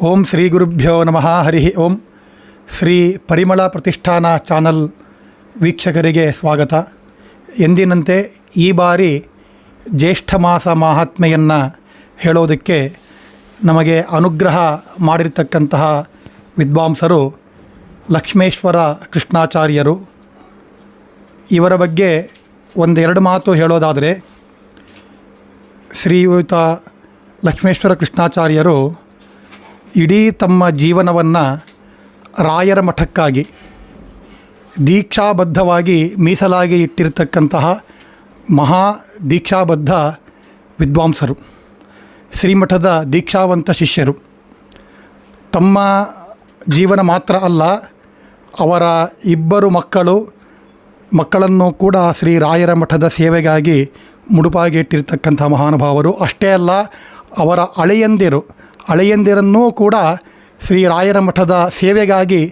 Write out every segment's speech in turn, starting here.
ಓಂ ಶ್ರೀ ಗುರುಭ್ಯೋ ನಮಃ. ಹರಿ ಓಂ. ಶ್ರೀ ಪರಿಮಳ ಪ್ರತಿಷ್ಠಾನ ಚಾನಲ್ ವೀಕ್ಷಕರಿಗೆ ಸ್ವಾಗತ. ಎಂದಿನಂತೆ ಈ ಬಾರಿ ಜ್ಯೇಷ್ಠ ಮಾಸ ಮಹಾತ್ಮೆಯನ್ನು ಹೇಳೋದಕ್ಕೆ ನಮಗೆ ಅನುಗ್ರಹ ಮಾಡಿರ್ತಕ್ಕಂತಹ ವಿದ್ವಾಂಸರು ಲಕ್ಷ್ಮೇಶ್ವರ ಕೃಷ್ಣಾಚಾರ್ಯರು. ಇವರ ಬಗ್ಗೆ ಒಂದೆರಡು ಮಾತು ಹೇಳೋದಾದರೆ, ಶ್ರೀಯುತ ಲಕ್ಷ್ಮೇಶ್ವರ ಕೃಷ್ಣಾಚಾರ್ಯರು ಇಡೀ ತಮ್ಮ ಜೀವನವನ್ನು ರಾಯರ ಮಠಕ್ಕಾಗಿ ದೀಕ್ಷಾಬದ್ಧವಾಗಿ ಮೀಸಲಾಗಿ ಇಟ್ಟಿರ್ತಕ್ಕಂತಹ ಮಹಾ ದೀಕ್ಷಾಬದ್ಧ ವಿದ್ವಾಂಸರು, ಶ್ರೀಮಠದ ದೀಕ್ಷಾವಂತ ಶಿಷ್ಯರು. ತಮ್ಮ ಜೀವನ ಮಾತ್ರ ಅಲ್ಲ, ಅವರ ಇಬ್ಬರು ಮಕ್ಕಳನ್ನು ಕೂಡ ಶ್ರೀ ರಾಯರ ಮಠದ ಸೇವೆಗಾಗಿ ಮುಡುಪಾಗಿ ಇಟ್ಟಿರ್ತಕ್ಕಂಥ ಮಹಾನುಭಾವರು. ಅಷ್ಟೇ ಅಲ್ಲ, ಅವರ ಅಳೆಯಂದಿರನ್ನೂ ಕೂಡ ಶ್ರೀ ರಾಯರ ಮಠದ ಸೇವೆಗಾಗಿ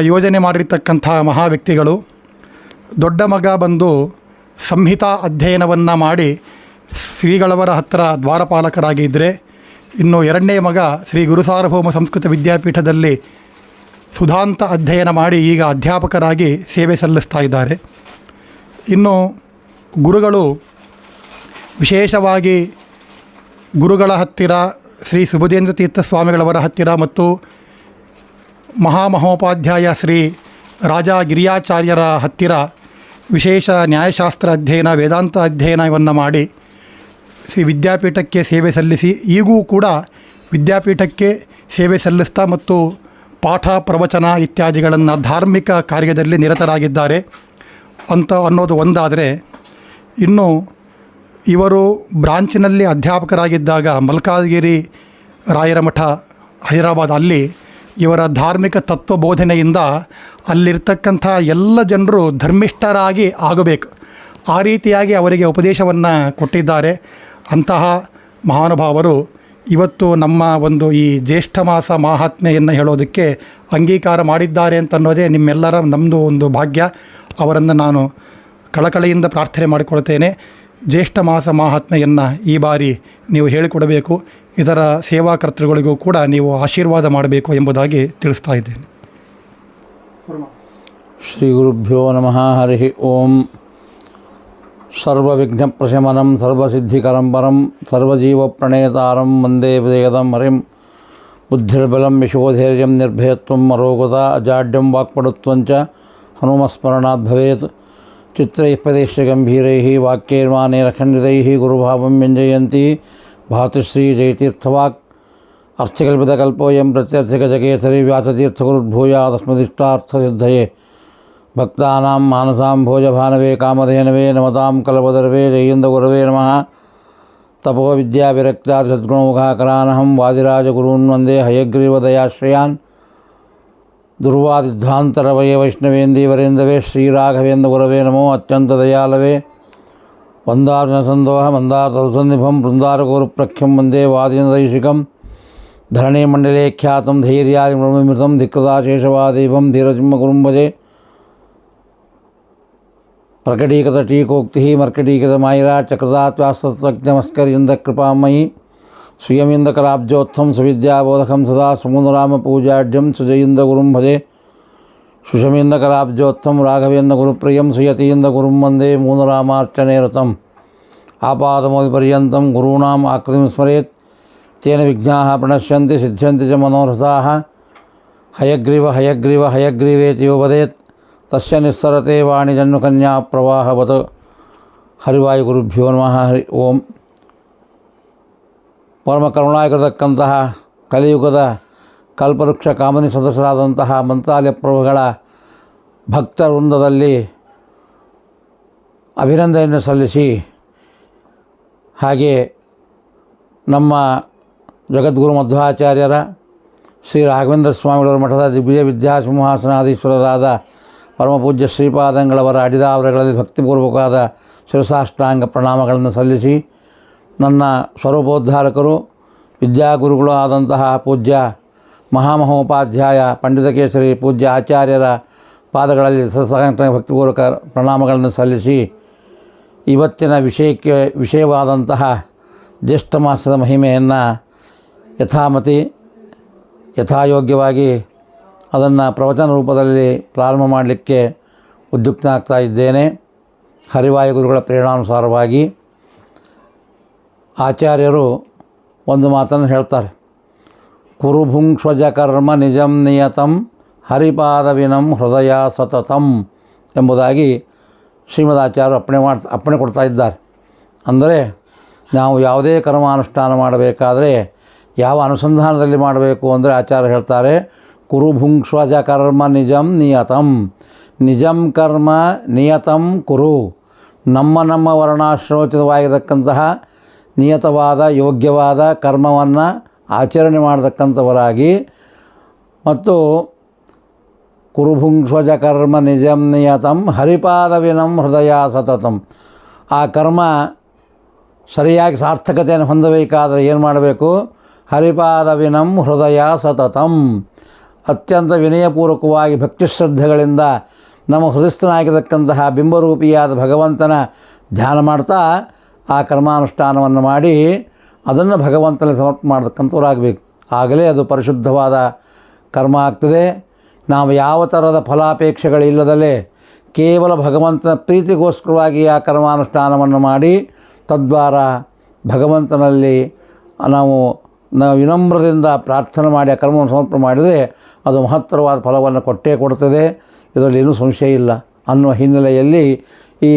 ಯೋಜನೆ ಮಾಡಿರ್ತಕ್ಕಂಥ ಮಹಾ ವ್ಯಕ್ತಿಗಳು. ದೊಡ್ಡ ಮಗ ಬಂದು ಸಂಹಿತಾ ಅಧ್ಯಯನವನ್ನು ಮಾಡಿ ಶ್ರೀಗಳವರ ಹತ್ತಿರ ದ್ವಾರಪಾಲಕರಾಗಿದ್ದರೆ, ಇನ್ನು ಎರಡನೇ ಮಗ ಶ್ರೀ ಗುರುಸಾರ್ವಭೌಮ ಸಂಸ್ಕೃತ ವಿದ್ಯಾಪೀಠದಲ್ಲಿ ಸುಧಾಂತ ಅಧ್ಯಯನ ಮಾಡಿ ಈಗ ಅಧ್ಯಾಪಕರಾಗಿ ಸೇವೆ ಸಲ್ಲಿಸ್ತಾ ಇದ್ದಾರೆ. ಇನ್ನು ಗುರುಗಳು ವಿಶೇಷವಾಗಿ ಗುರುಗಳ ಹತ್ತಿರ ಶ್ರೀ ಸುಬುಧೇಂದ್ರ ತೀರ್ಥ ಸ್ವಾಮಿಗಳವರ ಹತ್ತಿರ ಮತ್ತು ಮಹಾಮಹೋಪಾಧ್ಯಾಯ ಶ್ರೀ ರಾಜಾ ಗಿರಿಯಾಚಾರ್ಯರ ಹತ್ತಿರ ವಿಶೇಷ ನ್ಯಾಯಶಾಸ್ತ್ರ ಅಧ್ಯಯನ, ವೇದಾಂತ ಅಧ್ಯಯನವನ್ನು ಮಾಡಿ ಶ್ರೀ ವಿದ್ಯಾಪೀಠಕ್ಕೆ ಸೇವೆ ಸಲ್ಲಿಸಿ ಈಗೂ ಕೂಡ ವಿದ್ಯಾಪೀಠಕ್ಕೆ ಸೇವೆ ಸಲ್ಲಿಸ್ತಾ ಮತ್ತು ಪಾಠ ಪ್ರವಚನ ಇತ್ಯಾದಿಗಳನ್ನು ಧಾರ್ಮಿಕ ಕಾರ್ಯದಲ್ಲಿ ನಿರತರಾಗಿದ್ದಾರೆ ಅನ್ನೋದು ಒಂದಾದರೆ, ಇನ್ನು ಇವರು ಬ್ರಾಂಚಿನಲ್ಲಿ ಅಧ್ಯಾಪಕರಾಗಿದ್ದಾಗ ಮಲ್ಕಾಜ್ಗಿರಿ ರಾಯರ ಮಠ ಹೈದರಾಬಾದ್, ಅಲ್ಲಿ ಇವರ ಧಾರ್ಮಿಕ ತತ್ವಬೋಧನೆಯಿಂದ ಅಲ್ಲಿರ್ತಕ್ಕಂಥ ಎಲ್ಲ ಜನರು ಧರ್ಮಿಷ್ಠರಾಗಿ ಆಗಬೇಕು, ಆ ರೀತಿಯಾಗಿ ಅವರಿಗೆ ಉಪದೇಶವನ್ನು ಕೊಟ್ಟಿದ್ದಾರೆ. ಅಂತಹ ಮಹಾನುಭಾವರು ಇವತ್ತು ನಮ್ಮ ಒಂದು ಈ ಜ್ಯೇಷ್ಠ ಮಾಸ ಮಹಾತ್ಮೆಯನ್ನು ಹೇಳೋದಕ್ಕೆ ಅಂಗೀಕಾರ ಮಾಡಿದ್ದಾರೆ ಅಂತನ್ನೋದೇ ನಮ್ಮದು ಒಂದು ಭಾಗ್ಯ. ಅವರನ್ನು ನಾನು ಕಳಕಳಿಯಿಂದ ಪ್ರಾರ್ಥನೆ ಮಾಡಿಕೊಳ್ತೇನೆ. ಜ್ಯೇಷ್ಠ ಮಾಸ ಮಹಾತ್ಮೆಯನ್ನು ಈ ಬಾರಿ ನೀವು ಹೇಳಿಕೊಡಬೇಕು, ಇದರ ಸೇವಾಕರ್ತೃಗಳಿಗೂ ಕೂಡ ನೀವು ಆಶೀರ್ವಾದ ಮಾಡಬೇಕು ಎಂಬುದಾಗಿ ತಿಳಿಸ್ತಾ ಇದ್ದೇನೆ. ಶ್ರೀ ಗುರುಭ್ಯೋ ನಮಃ. ಹರಿ ಓಂ. ಸರ್ವವಿಘ್ನ ಪ್ರಶಮನಂ ಸರ್ವಸಿದ್ಧಿಕರಂ ಪರಂ ಸರ್ವಜೀವ ಪ್ರಣೇತಾರಂ ವಂದೇ ವೇದಂ ಹರಿಂ. ಬುದ್ಧಿರ್ಬಲಂ ಯಶೋಧೈರ್ಯಂ ನಿರ್ಭಯತ್ವಂ ಅರೋಗತ ಅಜಾಡ್ಯಂ ವಾಕ್ಪಟುತ್ವಂಚ ಹನುಮಸ್ಮರಣಾತ್ ಭವೇತ್. ಚಿತ್ರೈಃ ಪದೇಶಗಂಭೀರೈಃ ವಾಕ್ಯೈರ್ಮಾನೇನ ಖಂಡಿತೈಃ ಗುರುಭಾವಂ ವ್ಯಂಜಯಂತಿ ಭಾತುಶ್ರೀ ಜಯತೀರ್ಥವಾಕ್. ಅರ್ಥಕಲ್ಪಿತಕಲ್ಪೋಯಂ ಪ್ರತ್ಯರ್ಥಿಗಜಕೇಸರಿ ವ್ಯಾಸತೀರ್ಥಗುರುರ್ಭೂಯಾದಸ್ಮದಿಷ್ಟಾರ್ಥಸಿದ್ಧಯೇ. ಭಕ್ತಾನಾಂ ಮಾನಸಾಂ ಭೋಜಭಾನವೇ ಕಾಮಧೇನವೇ ನಮತಾಂ ಕಲ್ಪದರ್ವೇ ಜಯೇಂದ್ರ ಗುರವೇ ನಮಃ. ತಪೋ ವಿದ್ಯಾವಿರಕ್ತಾರ್ ಸದ್ಗುಣಮುಖಾಕರಾನಹಂ ವಾದಿರಾಜಗುರೂನ್ ವಂದೇ ಹಯಗ್ರೀವದಯಾಶ್ರಯಾನ್. ದುರ್ವಾದಿಧ್ವಾಂತರವಯ ವೈಷ್ಣವೇಂದೀವರೇಂದವೇ ಶ್ರೀರಾಘವೇಂದ್ರ ಗುರವೇ ನಮೋ. ಅತ್ಯಂತ ದಯಾಲವೇ ವಂದಾರ್ಜನ ಸಂದೋಹ ಮಂದಾರತರುಸನ್ನಿಭಂ ಬೃಂದಾರಗೋರುಪ್ರಖ್ಯಂ ವಂದೇ ವಾದೀಂದ್ರೈಷಿಕಂ. ಧರಣಿ ಮಂಡಲೇ ಖ್ಯಾತಂ ಧೈರ್ಯಾದಿ ಮೃಮೃತಂ ಧಿಕ್ಕೃತಾಶೇಷವಾದೀಪಂ ಧೀರಸಿಂಹ ಭಜೆ. ಪ್ರಕಟೀಕೃತ ಟೀಕೋಕ್ತಿ ಮರ್ಕಟೀಕೃತ ಮಾಯಿರಾ ಚಕ್ರದಾತ್ವಾಸ್ತಜ್ಞಮಸ್ಕರ್ಯಂದ ಕೃಪಾಮಯಿ. ಶ್ರಿಯಮಿಂದಕರಾಬ್ಜೋತ್ಥಂ ಸುವಿದ್ಯಾಬೋಧಕಂ ಸದಾ ಸಮುದರಾಮ ಪೂಜಾಢ್ಯಂ ಸುಜಯಿಂದ ಗುರುಂ ಭಜೆ. ಸುಷಮಿಂದಕರಾಬ್ಜೋತ್ಥಂ ರಾಘವೇಂದ್ರ ಗುರುಪ್ರಿಯಂ ಸುಯತೀಂದ್ರ ಗುರುಂ ವಂದೇ ಮೂನರಾಮಾರ್ಚನೆ ರತಂ. ಆಪಾದಮೋದಿಪರ್ಯಂತಂ ಗುರುಣಾಂ ಆಕೃತಿಂ ಸ್ಮರೇತ್. ತೇನ ವಿಘ್ನಾಃ ಪ್ರಣಶ್ಯಂತಿ ಸಿದ್ಧ್ಯಂತಿ ಚ ಮನೋರಥಾಃ. ಹಯಗ್ರೀವ ಹಯಗ್ರೀವ ಹಯಗ್ರೀವೇತಿ ಯೋ ವದೇತ್ ತಸ್ಯ ನಿಸ್ಸರತೆ ವಾಣಿ ಜನ್ಮಕನ್ಯಾ ಪ್ರವಾಹವತ್. ಹರಿವಾಯು ಗುರುಭ್ಯೋ ನಮಃ. ಹರಿ ಓಂ. ಪರಮ ಕರುಣಾಗಿರತಕ್ಕಂತಹ ಕಲಿಯುಗದ ಕಲ್ಪವೃಕ್ಷ ಕಾಮನಿ ಸದಸ್ಯರಾದಂತಹ ಮಂತ್ರಾಲಯ ಪ್ರಭುಗಳ ಭಕ್ತವೃಂದದಲ್ಲಿ ಅಭಿನಂದನೆಯನ್ನು ಸಲ್ಲಿಸಿ, ಹಾಗೆ ನಮ್ಮ ಜಗದ್ಗುರು ಮಧ್ವಾಚಾರ್ಯರ ಶ್ರೀ ರಾಘವೇಂದ್ರ ಸ್ವಾಮಿಗಳವರ ಮಠದ ದಿಗ್ವಿಜಯ ವಿದ್ಯಾಸಿಂಹಾಸನಾಧೀಶ್ವರರಾದ ಪರಮಪೂಜ್ಯ ಶ್ರೀಪಾದಂಗಳವರ ಅಡಿದಾವರಗಳಲ್ಲಿ ಭಕ್ತಿಪೂರ್ವಕವಾದ ಶಿರಸಾಷ್ಟಾಂಗ ಪ್ರಣಾಮಗಳನ್ನು ಸಲ್ಲಿಸಿ, ನನ್ನ ಸ್ವರೂಪೋದ್ಧಾರಕರು ವಿದ್ಯಾಗುರುಗಳು ಆದಂತಹ ಪೂಜ್ಯ ಮಹಾಮಹೋಪಾಧ್ಯಾಯ ಪಂಡಿತಕೇಸರಿ ಪೂಜ್ಯ ಆಚಾರ್ಯರ ಪಾದಗಳಲ್ಲಿ ಭಕ್ತಿಪೂರ್ವಕ ಪ್ರಣಾಮಗಳನ್ನು ಸಲ್ಲಿಸಿ, ಇವತ್ತಿನ ವಿಷಯವಾದಂತಹ ಜ್ಯೇಷ್ಠ ಮಾಸದ ಮಹಿಮೆಯನ್ನು ಯಥಾಮತಿ ಯಥಾಯೋಗ್ಯವಾಗಿ ಅದನ್ನು ಪ್ರವಚನ ರೂಪದಲ್ಲಿ ಪ್ರಾರಂಭ ಮಾಡಲಿಕ್ಕೆ ಉದ್ಯುಕ್ತನಾಗ್ತಾ ಇದ್ದೇನೆ. ಹರಿವಾಯು ಗುರುಗಳ ಪ್ರೇರಣಾನುಸಾರವಾಗಿ ಆಚಾರ್ಯರು ಒಂದು ಮಾತನ್ನು ಹೇಳ್ತಾರೆ. ಕುರುಭುಂಕ್ಷ್ವಜ ಕರ್ಮ ನಿಜಂ ನಿಯತಂ ಹರಿಪಾದವಿನಂ ಹೃದಯ ಸತತಂ ಎಂಬುದಾಗಿ ಶ್ರೀಮದಾಚಾರ್ಯರು ಅಪ್ಪಣೆ ಕೊಡ್ತಾ ಇದ್ದಾರೆ. ಅಂದರೆ ನಾವು ಯಾವುದೇ ಕರ್ಮಾನುಷ್ಠಾನ ಮಾಡಬೇಕಾದರೆ ಯಾವ ಅನುಸಂಧಾನದಲ್ಲಿ ಮಾಡಬೇಕು ಅಂದರೆ ಆಚಾರ್ಯ ಹೇಳ್ತಾರೆ, ಕುರುಭುಂಕ್ಷ್ವಜ ಕರ್ಮ ನಿಜಂ ನಿಯತಂ. ನಿಜಂ ಕರ್ಮ ನಿಯತಂ ಕುರು. ನಮ್ಮ ವರ್ಣಾಶ್ರಮೋಚಿತವಾಗಿರತಕ್ಕಂತಹ ನಿಯತವಾದ ಯೋಗ್ಯವಾದ ಕರ್ಮವನ್ನು ಆಚರಣೆ ಮಾಡತಕ್ಕಂಥವರಾಗಿ ಮತ್ತು ಕುರುಭುಂಕ್ಷ್ವಜ ಕರ್ಮ ನಿಜಂ ನಿಯತಂ ಹರಿಪಾದವಿನಂ ಹೃದಯ ಸತತಂ. ಆ ಕರ್ಮ ಸರಿಯಾಗಿ ಸಾರ್ಥಕತೆಯನ್ನು ಹೊಂದಬೇಕಾದರೆ ಏನು ಮಾಡಬೇಕು? ಹರಿಪಾದವಿನಂ ಹೃದಯ ಸತತಂ. ಅತ್ಯಂತ ವಿನಯಪೂರ್ವಕವಾಗಿ ಭಕ್ತಿಶ್ರದ್ಧೆಗಳಿಂದ ನಮ್ಮ ಹೃದಯಸ್ಥನಾಗಿರತಕ್ಕಂತಹ ಬಿಂಬರೂಪಿಯಾದ ಭಗವಂತನ ಧ್ಯಾನ ಮಾಡ್ತಾ ಆ ಕರ್ಮಾನುಷ್ಠಾನವನ್ನು ಮಾಡಿ ಅದನ್ನು ಭಗವಂತನಿಗೆ ಸಮರ್ಪಣೆ ಮಾಡತಕ್ಕಂಥವರಾಗಬೇಕು. ಆಗಲೇ ಅದು ಪರಿಶುದ್ಧವಾದ ಕರ್ಮ ಆಗ್ತದೆ. ನಾವು ಯಾವ ಥರದ ಫಲಾಪೇಕ್ಷೆಗಳಿಲ್ಲದಲೇ ಕೇವಲ ಭಗವಂತನ ಪ್ರೀತಿಗೋಸ್ಕರವಾಗಿ ಆ ಕರ್ಮಾನುಷ್ಠಾನವನ್ನು ಮಾಡಿ ತದ್ವಾರ ಭಗವಂತನಲ್ಲಿ ನಾವು ವಿನಮ್ರದಿಂದ ಪ್ರಾರ್ಥನೆ ಮಾಡಿ ಆ ಕರ್ಮವನ್ನು ಸಮರ್ಪಣೆ ಮಾಡಿದರೆ ಅದು ಮಹತ್ತರವಾದ ಫಲವನ್ನು ಕೊಟ್ಟೇ ಕೊಡುತ್ತದೆ. ಇದರಲ್ಲಿ ಏನೂ ಸಂಶಯ ಇಲ್ಲ ಅನ್ನುವ ಹಿನ್ನೆಲೆಯಲ್ಲಿ ಈ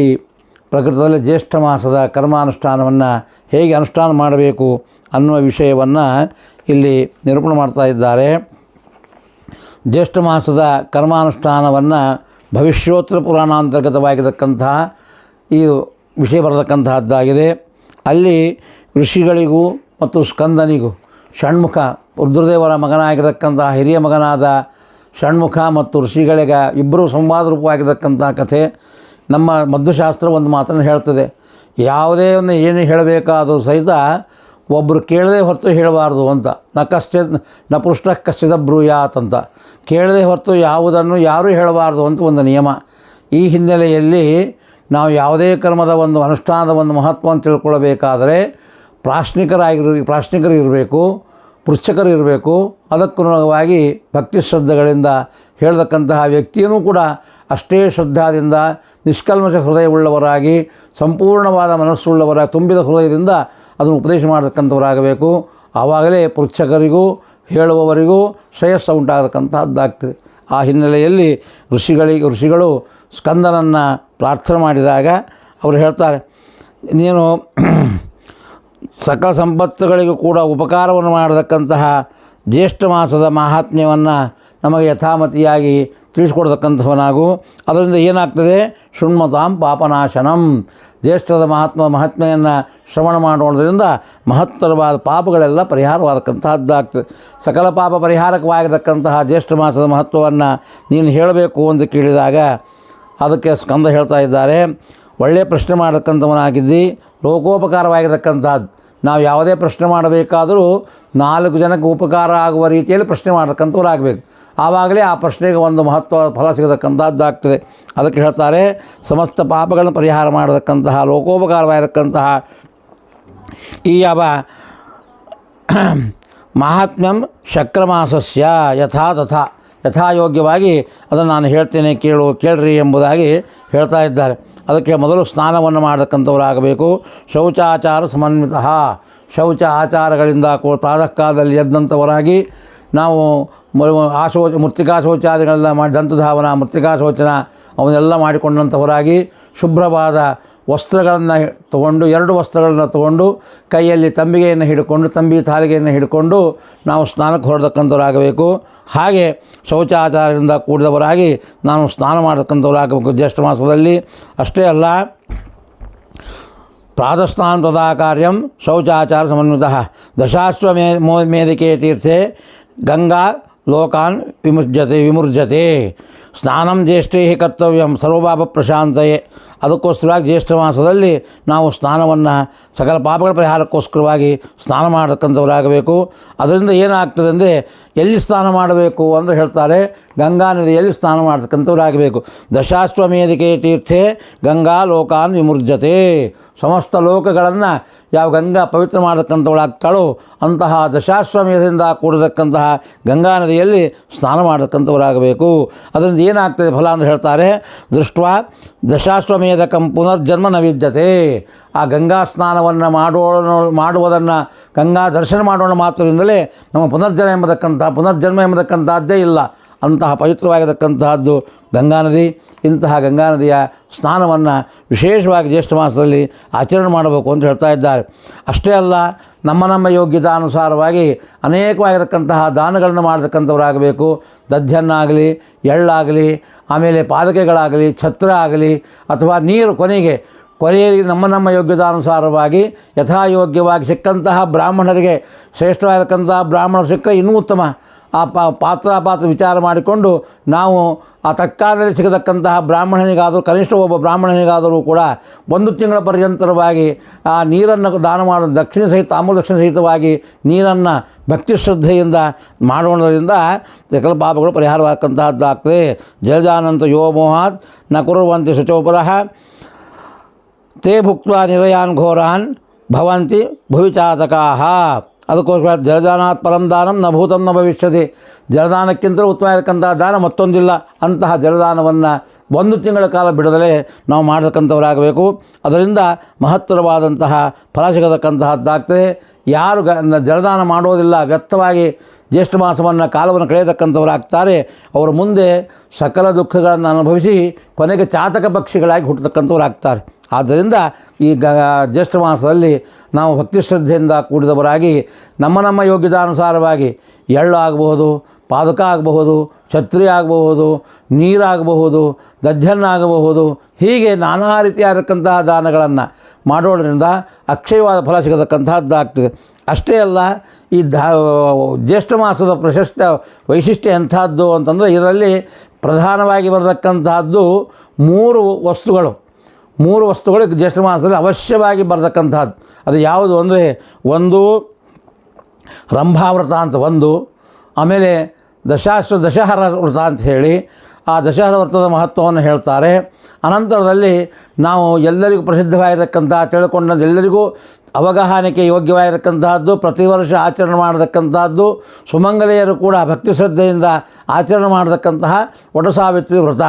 ಪ್ರಕೃತದಲ್ಲಿ ಜ್ಯೇಷ್ಠ ಮಾಸದ ಕರ್ಮಾನುಷ್ಠಾನವನ್ನು ಹೇಗೆ ಅನುಷ್ಠಾನ ಮಾಡಬೇಕು ಅನ್ನುವ ವಿಷಯವನ್ನು ಇಲ್ಲಿ ನಿರೂಪಣೆ ಮಾಡ್ತಾ ಇದ್ದಾರೆ. ಜ್ಯೇಷ್ಠ ಮಾಸದ ಕರ್ಮಾನುಷ್ಠಾನವನ್ನು ಭವಿಷ್ಯೋತ್ತರ ಪುರಾಣಾಂತರ್ಗತವಾಗಿರತಕ್ಕಂತಹ ಈ ವಿಷಯ ಬರತಕ್ಕಂತಹದ್ದಾಗಿದೆ. ಅಲ್ಲಿ ಋಷಿಗಳಿಗೂ ಮತ್ತು ಸ್ಕಂದನಿಗೂ ಷಣ್ಮುಖ ರುದ್ರದೇವರ ಮಗನಾಗಿರತಕ್ಕಂತಹ ಹಿರಿಯ ಮಗನಾದ ಷಣ್ಮುಖ ಮತ್ತು ಋಷಿಗಳಿಗೆ ಇಬ್ಬರೂ ಸಂವಾದ ರೂಪವಾಗಿರತಕ್ಕಂತಹ ಕಥೆ. ನಮ್ಮ ಮಧ್ವಶಾಸ್ತ್ರ ಒಂದು ಮಾತನ್ನು ಹೇಳ್ತದೆ, ಯಾವುದೇ ಒಂದು ಏನು ಹೇಳಬೇಕಾದರೂ ಸಹಿತ ಒಬ್ಬರು ಕೇಳದೆ ಹೊರತು ಹೇಳಬಾರ್ದು ಅಂತ. ನ ಪೃಷ್ಟ ಕಶ್ಚಿದ ಬ್ರೂಯಾತ್ ಅಂತ. ಕೇಳದೆ ಹೊರತು ಯಾವುದನ್ನು ಯಾರೂ ಹೇಳಬಾರ್ದು ಅಂತ ಒಂದು ನಿಯಮ. ಈ ಹಿನ್ನೆಲೆಯಲ್ಲಿ ನಾವು ಯಾವುದೇ ಕರ್ಮದ ಒಂದು ಅನುಷ್ಠಾನದ ಒಂದು ಮಹತ್ವವನ್ನು ತಿಳ್ಕೊಳ್ಬೇಕಾದರೆ ಪ್ರಾಶ್ನಿಕರು ಇರಬೇಕು, ಪೃಚ್ಛಕರು ಇರಬೇಕು. ಅದಕ್ಕನುಗುಣವಾಗಿ ಭಕ್ತಿ ಶ್ರದ್ಧೆಗಳಿಂದ ಹೇಳತಕ್ಕಂತಹ ವ್ಯಕ್ತಿಯೂ ಕೂಡ ಅಷ್ಟೇ ಶ್ರದ್ಧಾದಿಂದ ನಿಷ್ಕಲ್ಮಶ ಹೃದಯವುಳ್ಳವರಾಗಿ ಸಂಪೂರ್ಣವಾದ ಮನಸ್ಸುಳ್ಳವರಾಗಿ ತುಂಬಿದ ಹೃದಯದಿಂದ ಅದನ್ನು ಉಪದೇಶ ಮಾಡತಕ್ಕಂಥವರಾಗಬೇಕು. ಆವಾಗಲೇ ಪೃಚ್ಛಕರಿಗೂ ಹೇಳುವವರಿಗೂ ಶ್ರೇಯಸ್ಸು ಉಂಟಾಗತಕ್ಕಂಥದ್ದಾಗ್ತದೆ. ಆ ಹಿನ್ನೆಲೆಯಲ್ಲಿ ಋಷಿಗಳು ಸ್ಕಂದನನ್ನು ಪ್ರಾರ್ಥನೆ ಮಾಡಿದಾಗ ಅವರು ಹೇಳ್ತಾರೆ, ನೀನು ಸಕಲ ಸಂಪತ್ತುಗಳಿಗೂ ಕೂಡ ಉಪಕಾರವನ್ನು ಮಾಡತಕ್ಕಂತಹ ಜ್ಯೇಷ್ಠ ಮಾಸದ ಮಹಾತ್ಮ್ಯವನ್ನು ನಮಗೆ ಯಥಾಮತಿಯಾಗಿ ತಿಳಿಸ್ಕೊಡ್ತಕ್ಕಂಥವನಾಗು. ಅದರಿಂದ ಏನಾಗ್ತದೆ? ಶೃಣ್ಮತಾಂ ಪಾಪನಾಶನಂ. ಜ್ಯೇಷ್ಠದ ಮಹಾತ್ಮೆಯನ್ನು ಶ್ರವಣ ಮಾಡೋದ್ರಿಂದ ಮಹತ್ತರವಾದ ಪಾಪಗಳೆಲ್ಲ ಪರಿಹಾರವಾದಕ್ಕಂತಹದ್ದಾಗ್ತದೆ. ಸಕಲ ಪಾಪ ಪರಿಹಾರಕವಾಗಿರತಕ್ಕಂತಹ ಜ್ಯೇಷ್ಠ ಮಾಸದ ಮಹತ್ವವನ್ನು ನೀನು ಹೇಳಬೇಕು ಅಂತ ಕೇಳಿದಾಗ ಅದಕ್ಕೆ ಸ್ಕಂದ ಹೇಳ್ತಾ ಇದ್ದಾರೆ, ಒಳ್ಳೆಯ ಪ್ರಶ್ನೆ ಮಾಡತಕ್ಕಂಥವನಾಗಿದ್ದಿ, ಲೋಕೋಪಕಾರವಾಗಿರತಕ್ಕಂಥದ್ದು. ನಾವು ಯಾವುದೇ ಪ್ರಶ್ನೆ ಮಾಡಬೇಕಾದರೂ 4 ಜನಕ್ಕೆ ಉಪಕಾರ ಆಗುವ ರೀತಿಯಲ್ಲಿ ಪ್ರಶ್ನೆ ಮಾಡತಕ್ಕಂಥವ್ರಾಗಬೇಕು. ಆವಾಗಲೇ ಆ ಪ್ರಶ್ನೆಗೆ ಒಂದು ಮಹತ್ವದ ಫಲ ಸಿಗತಕ್ಕಂಥದ್ದಾಗ್ತದೆ. ಅದಕ್ಕೆ ಹೇಳ್ತಾರೆ, ಸಮಸ್ತ ಪಾಪಗಳನ್ನು ಪರಿಹಾರ ಮಾಡತಕ್ಕಂತಹ ಲೋಕೋಪಕಾರವಾಗಿರತಕ್ಕಂತಹ ಈ ಯಾವ ಮಹಾತ್ಮ್ಯಂ ಶಕ್ರಮಾಸಸ್ಯ ಯಥಾ ತಥಾ ಯಥಾಯೋಗ್ಯವಾಗಿ ಅದನ್ನು ನಾನು ಹೇಳ್ತೇನೆ, ಕೇಳ್ರಿ ಎಂಬುದಾಗಿ ಹೇಳ್ತಾ ಇದ್ದಾರೆ. ಅದಕ್ಕೆ ಮೊದಲು ಸ್ನಾನವನ್ನು ಮಾಡತಕ್ಕಂಥವರಾಗಬೇಕು. ಶೌಚಾಚಾರ ಸಮನ್ವಿತ. ಶೌಚ ಆಚಾರಗಳಿಂದ ಪ್ರಾತಃ ಕಾಲದಲ್ಲಿ ಎದ್ದಂಥವರಾಗಿ ನಾವು ಮೃತ್ತಿಕಾ ಶೌಚಾದಿಗಳೆಲ್ಲ ಮಾಡಿ ದಂತಧಾವನ ಮೃತ್ತಿಕಾ ಶೌಚನ ಅವನ್ನೆಲ್ಲ ಮಾಡಿಕೊಂಡಂಥವರಾಗಿ ಶುಭ್ರವಾದ ವಸ್ತ್ರಗಳನ್ನು ತಗೊಂಡು 2 ವಸ್ತ್ರಗಳನ್ನು ತಗೊಂಡು ಕೈಯಲ್ಲಿ ತಂಬಿಗೆಯನ್ನು ಹಿಡ್ಕೊಂಡು ತಾಲಿಗೆಯನ್ನು ಹಿಡ್ಕೊಂಡು ನಾವು ಸ್ನಾನಕ್ಕೆ ಹೊರತಕ್ಕಂಥವರಾಗಬೇಕು. ಹಾಗೆ ಶೌಚಾಚಾರದಿಂದ ಕೂಡಿದವರಾಗಿ ನಾನು ಸ್ನಾನ ಮಾಡತಕ್ಕಂಥವರಾಗಬೇಕು ಜ್ಯೇಷ್ಠ ಮಾಸದಲ್ಲಿ. ಅಷ್ಟೇ ಅಲ್ಲ, ಪ್ರಾತಃಸ್ನಾನ ತದಾ ಕಾರ್ಯಂ ಶೌಚಾಚಾರ ಸಮನ್ವಿತಃ. ದಶಾಶ್ವಮೇಧಿಕೆ ತೀರ್ಥೆ ಗಂಗಾ ಲೋಕಾನ್ ವಿಮುರ್ಜತೆ. ಸ್ನಾನಂ ಜ್ಯೇಷ್ಠೇ ಕರ್ತವ್ಯಂ ಸರ್ವಪಾಪ ಪ್ರಶಾಂತಯೇ. ಅದಕ್ಕೋಸ್ಕರವಾಗಿ ಜ್ಯೇಷ್ಠ ಮಾಸದಲ್ಲಿ ನಾವು ಸ್ನಾನವನ್ನು ಸಕಲ ಪಾಪಗಳ ಪರಿಹಾರಕ್ಕೋಸ್ಕರವಾಗಿ ಸ್ನಾನ ಮಾಡತಕ್ಕಂಥವರಾಗಬೇಕು. ಅದರಿಂದ ಏನಾಗ್ತದೆ ಅಂದರೆ, ಎಲ್ಲಿ ಸ್ನಾನ ಮಾಡಬೇಕು ಅಂದರೆ ಹೇಳ್ತಾರೆ, ಗಂಗಾ ನದಿಯಲ್ಲಿ ಸ್ನಾನ ಮಾಡತಕ್ಕಂಥವರಾಗಬೇಕು. ದಶಾಶ್ವಮೇಧಿಕೆ ತೀರ್ಥೆ ಗಂಗಾ ಲೋಕಾನ್ ವಿಮುರ್ಜತೆ. ಸಮಸ್ತ ಲೋಕಗಳನ್ನು ಯಾವ ಗಂಗಾ ಪವಿತ್ರ ಮಾಡತಕ್ಕಂಥವಳಾಗ್ತಾಳೋ ಅಂತಹ ದಶಾಶ್ವಮೇಧದಿಂದ ಕೂಡಿರತಕ್ಕಂತಹ ಗಂಗಾ ನದಿಯಲ್ಲಿ ಸ್ನಾನ ಮಾಡತಕ್ಕಂಥವರಾಗಬೇಕು. ಅದರಿಂದ ಏನಾಗ್ತದೆ ಫಲ ಅಂತ ಹೇಳ್ತಾರೆ, ದೃಷ್ಟ ದಶಾಶ್ವಮೇಧಕಂ ಪುನರ್ಜನ್ಮ ನ ವಿದ್ಯತೆ. ಆ ಗಂಗಾ ಸ್ನಾನವನ್ನು ಮಾಡುವುದನ್ನು ಗಂಗಾ ದರ್ಶನ ಮಾಡೋಣ ಮಾತ್ರದಿಂದಲೇ ನಮ್ಮ ಪುನರ್ಜನ್ಮ ಎಂಬತಕ್ಕಂಥದ್ದೇ ಇಲ್ಲ. ಅಂತಹ ಪವಿತ್ರವಾಗಿರತಕ್ಕಂತಹದ್ದು ಗಂಗಾ ನದಿ. ಇಂತಹ ಗಂಗಾ ನದಿಯ ಸ್ನಾನವನ್ನು ವಿಶೇಷವಾಗಿ ಜ್ಯೇಷ್ಠ ಮಾಸದಲ್ಲಿ ಆಚರಣೆ ಮಾಡಬೇಕು ಅಂತ ಹೇಳ್ತಾ ಇದ್ದಾರೆ. ಅಷ್ಟೇ ಅಲ್ಲ, ನಮ್ಮ ಯೋಗ್ಯತಾನುಸಾರವಾಗಿ ಅನೇಕವಾಗಿರತಕ್ಕಂತಹ ದಾನಗಳನ್ನು ಮಾಡತಕ್ಕಂಥವರಾಗಬೇಕು. ದಧ್ಯನ್ನಾಗಲಿ, ಎಳ್ಳಾಗಲಿ, ಆಮೇಲೆ ಪಾದಕೆಗಳಾಗಲಿ, ಛತ್ರ ಆಗಲಿ, ಅಥವಾ ನೀರು ಕೊನೆಗೆ ನಮ್ಮ ಯೋಗ್ಯತಾನುಸಾರವಾಗಿ ಯಥಾಯೋಗ್ಯವಾಗಿ ಸಿಕ್ಕಂತಹ ಬ್ರಾಹ್ಮಣರಿಗೆ ಶ್ರೇಷ್ಠವಾಗಿರತಕ್ಕಂತಹ ಬ್ರಾಹ್ಮಣರು ಸಿಕ್ಕರೆ ಇನ್ನೂ ಉತ್ತಮ. ಆ ಪಾತ್ರ ವಿಚಾರ ಮಾಡಿಕೊಂಡು ನಾವು ಆ ತಕ್ಕಾಲದಲ್ಲಿ ಸಿಗತಕ್ಕಂತಹ ಬ್ರಾಹ್ಮಣನಿಗಾದರೂ, ಕನಿಷ್ಠ ಒಬ್ಬ ಬ್ರಾಹ್ಮಣನಿಗಾದರೂ ಕೂಡ 1 ತಿಂಗಳ ಪರ್ಯಂತರವಾಗಿ ಆ ನೀರನ್ನು ದಾನ ಮಾಡೋದು, ಆಮೂಲ ದಕ್ಷಿಣ ಸಹಿತವಾಗಿ ನೀರನ್ನು ಭಕ್ತಿ ಶ್ರದ್ಧೆಯಿಂದ ಮಾಡೋದ್ರಿಂದ ಸಕಲ ಪಾಪಗಳು ಪರಿಹಾರವಾಗತಕ್ಕಂತಹದ್ದಾಗ್ತದೆ. ಜಲಜಾನಂತ ಯೋ ಮೋಹಾತ್ ನ ಕುರ್ವಂತಿ ಶುಚೋಪರಃ ತೇ ಭುಕ್ತ್ವಾ ನಿರಯಾನ್ ಘೋರಾನ್ ಭವಂತಿ ಭುವಿಚಾತಕಾಹ. ಅದಕ್ಕೋಸ್ಕರ ಜಲದಾನಾತ್ ಪರಂ ದಾನಂ ನ ಭೂತಂ ನ ಭವಿಷ್ಯತಿ. ಜಲದಾನಕ್ಕಿಂತಲೂ ಉತ್ತಮವಾಗಿರತಕ್ಕಂತಹ ದಾನ ಮತ್ತೊಂದಿಲ್ಲ. ಅಂತಹ ಜಲದಾನವನ್ನು 1 ತಿಂಗಳ ಕಾಲ ಬಿಡದಲೇ ನಾವು ಮಾಡತಕ್ಕಂಥವರಾಗಬೇಕು. ಅದರಿಂದ ಮಹತ್ತರವಾದಂತಹ ಫಲ ಸಿಗತಕ್ಕಂತಹದ್ದಾಗ್ತದೆ. ಯಾರು ಜಲದಾನ ಮಾಡೋದಿಲ್ಲ, ವ್ಯರ್ಥವಾಗಿ ಜ್ಯೇಷ್ಠ ಮಾಸವನ್ನು ಕಾಲವನ್ನು ಕಳೆಯತಕ್ಕಂಥವರಾಗ್ತಾರೆ, ಅವರ ಮುಂದೆ ಸಕಲ ದುಃಖಗಳನ್ನು ಅನುಭವಿಸಿ ಕೊನೆಗೆ ಚಾತಕ ಪಕ್ಷಿಗಳಾಗಿ ಹುಟ್ಟತಕ್ಕಂಥವರಾಗ್ತಾರೆ. ಆದ್ದರಿಂದ ಈ ಜ್ಯೇಷ್ಠ ಮಾಸದಲ್ಲಿ ನಾವು ಭಕ್ತಿ ಶ್ರದ್ಧೆಯಿಂದ ಕೂಡಿದವರಾಗಿ ನಮ್ಮ ಯೋಗ್ಯತಾನುಸಾರವಾಗಿ ಎಳ್ಳು ಆಗಬಹುದು, ಪಾದಕ ಆಗಬಹುದು, ಛತ್ರಿ ಆಗಬಹುದು, ನೀರಾಗಬಹುದು, ದಧ್ಯನ್ನಾಗಬಹುದು, ಹೀಗೆ ನಾನಾ ರೀತಿಯಾದಕ್ಕಂತಹ ದಾನಗಳನ್ನು ಮಾಡೋದ್ರಿಂದ ಅಕ್ಷಯವಾದ ಫಲ ಸಿಗತಕ್ಕಂಥದ್ದಾಗ್ತದೆ. ಅಷ್ಟೇ ಅಲ್ಲ, ಈ ಜ್ಯೇಷ್ಠ ಮಾಸದ ವೈಶಿಷ್ಟ್ಯ ಎಂಥದ್ದು ಅಂತಂದರೆ, ಇದರಲ್ಲಿ ಪ್ರಧಾನವಾಗಿ ಬರತಕ್ಕಂತಹದ್ದು 3 ವಸ್ತುಗಳು ಜ್ಯೇಷ್ಠ ಮಾಸದಲ್ಲಿ ಅವಶ್ಯವಾಗಿ ಬರತಕ್ಕಂಥದ್ದು. ಅದು ಯಾವುದು ಅಂದರೆ, ಒಂದು ರಂಭಾವ್ರತ ಅಂತ ಒಂದು, ಆಮೇಲೆ ದಶಹರ ವ್ರತ ಅಂತ ಹೇಳಿ ಆ ದಶಹರ ವ್ರತದ ಮಹತ್ವವನ್ನು ಹೇಳ್ತಾರೆ. ಅನಂತರದಲ್ಲಿ ನಾವು ಎಲ್ಲರಿಗೂ ಪ್ರಸಿದ್ಧವಾಗಿರತಕ್ಕಂತಹ, ತಿಳ್ಕೊಂಡದ್ದು ಎಲ್ಲರಿಗೂ ಅವಗಾಹನೆಗೆ ಯೋಗ್ಯವಾಗಿರತಕ್ಕಂತಹದ್ದು, ಪ್ರತಿ ವರ್ಷ ಆಚರಣೆ ಮಾಡತಕ್ಕಂತಹದ್ದು, ಸುಮಂಗಲೆಯರು ಕೂಡ ಭಕ್ತಿ ಶ್ರದ್ಧೆಯಿಂದ ಆಚರಣೆ ಮಾಡತಕ್ಕಂತಹ ವಟಸಾವಿತ್ರಿ ವ್ರತ.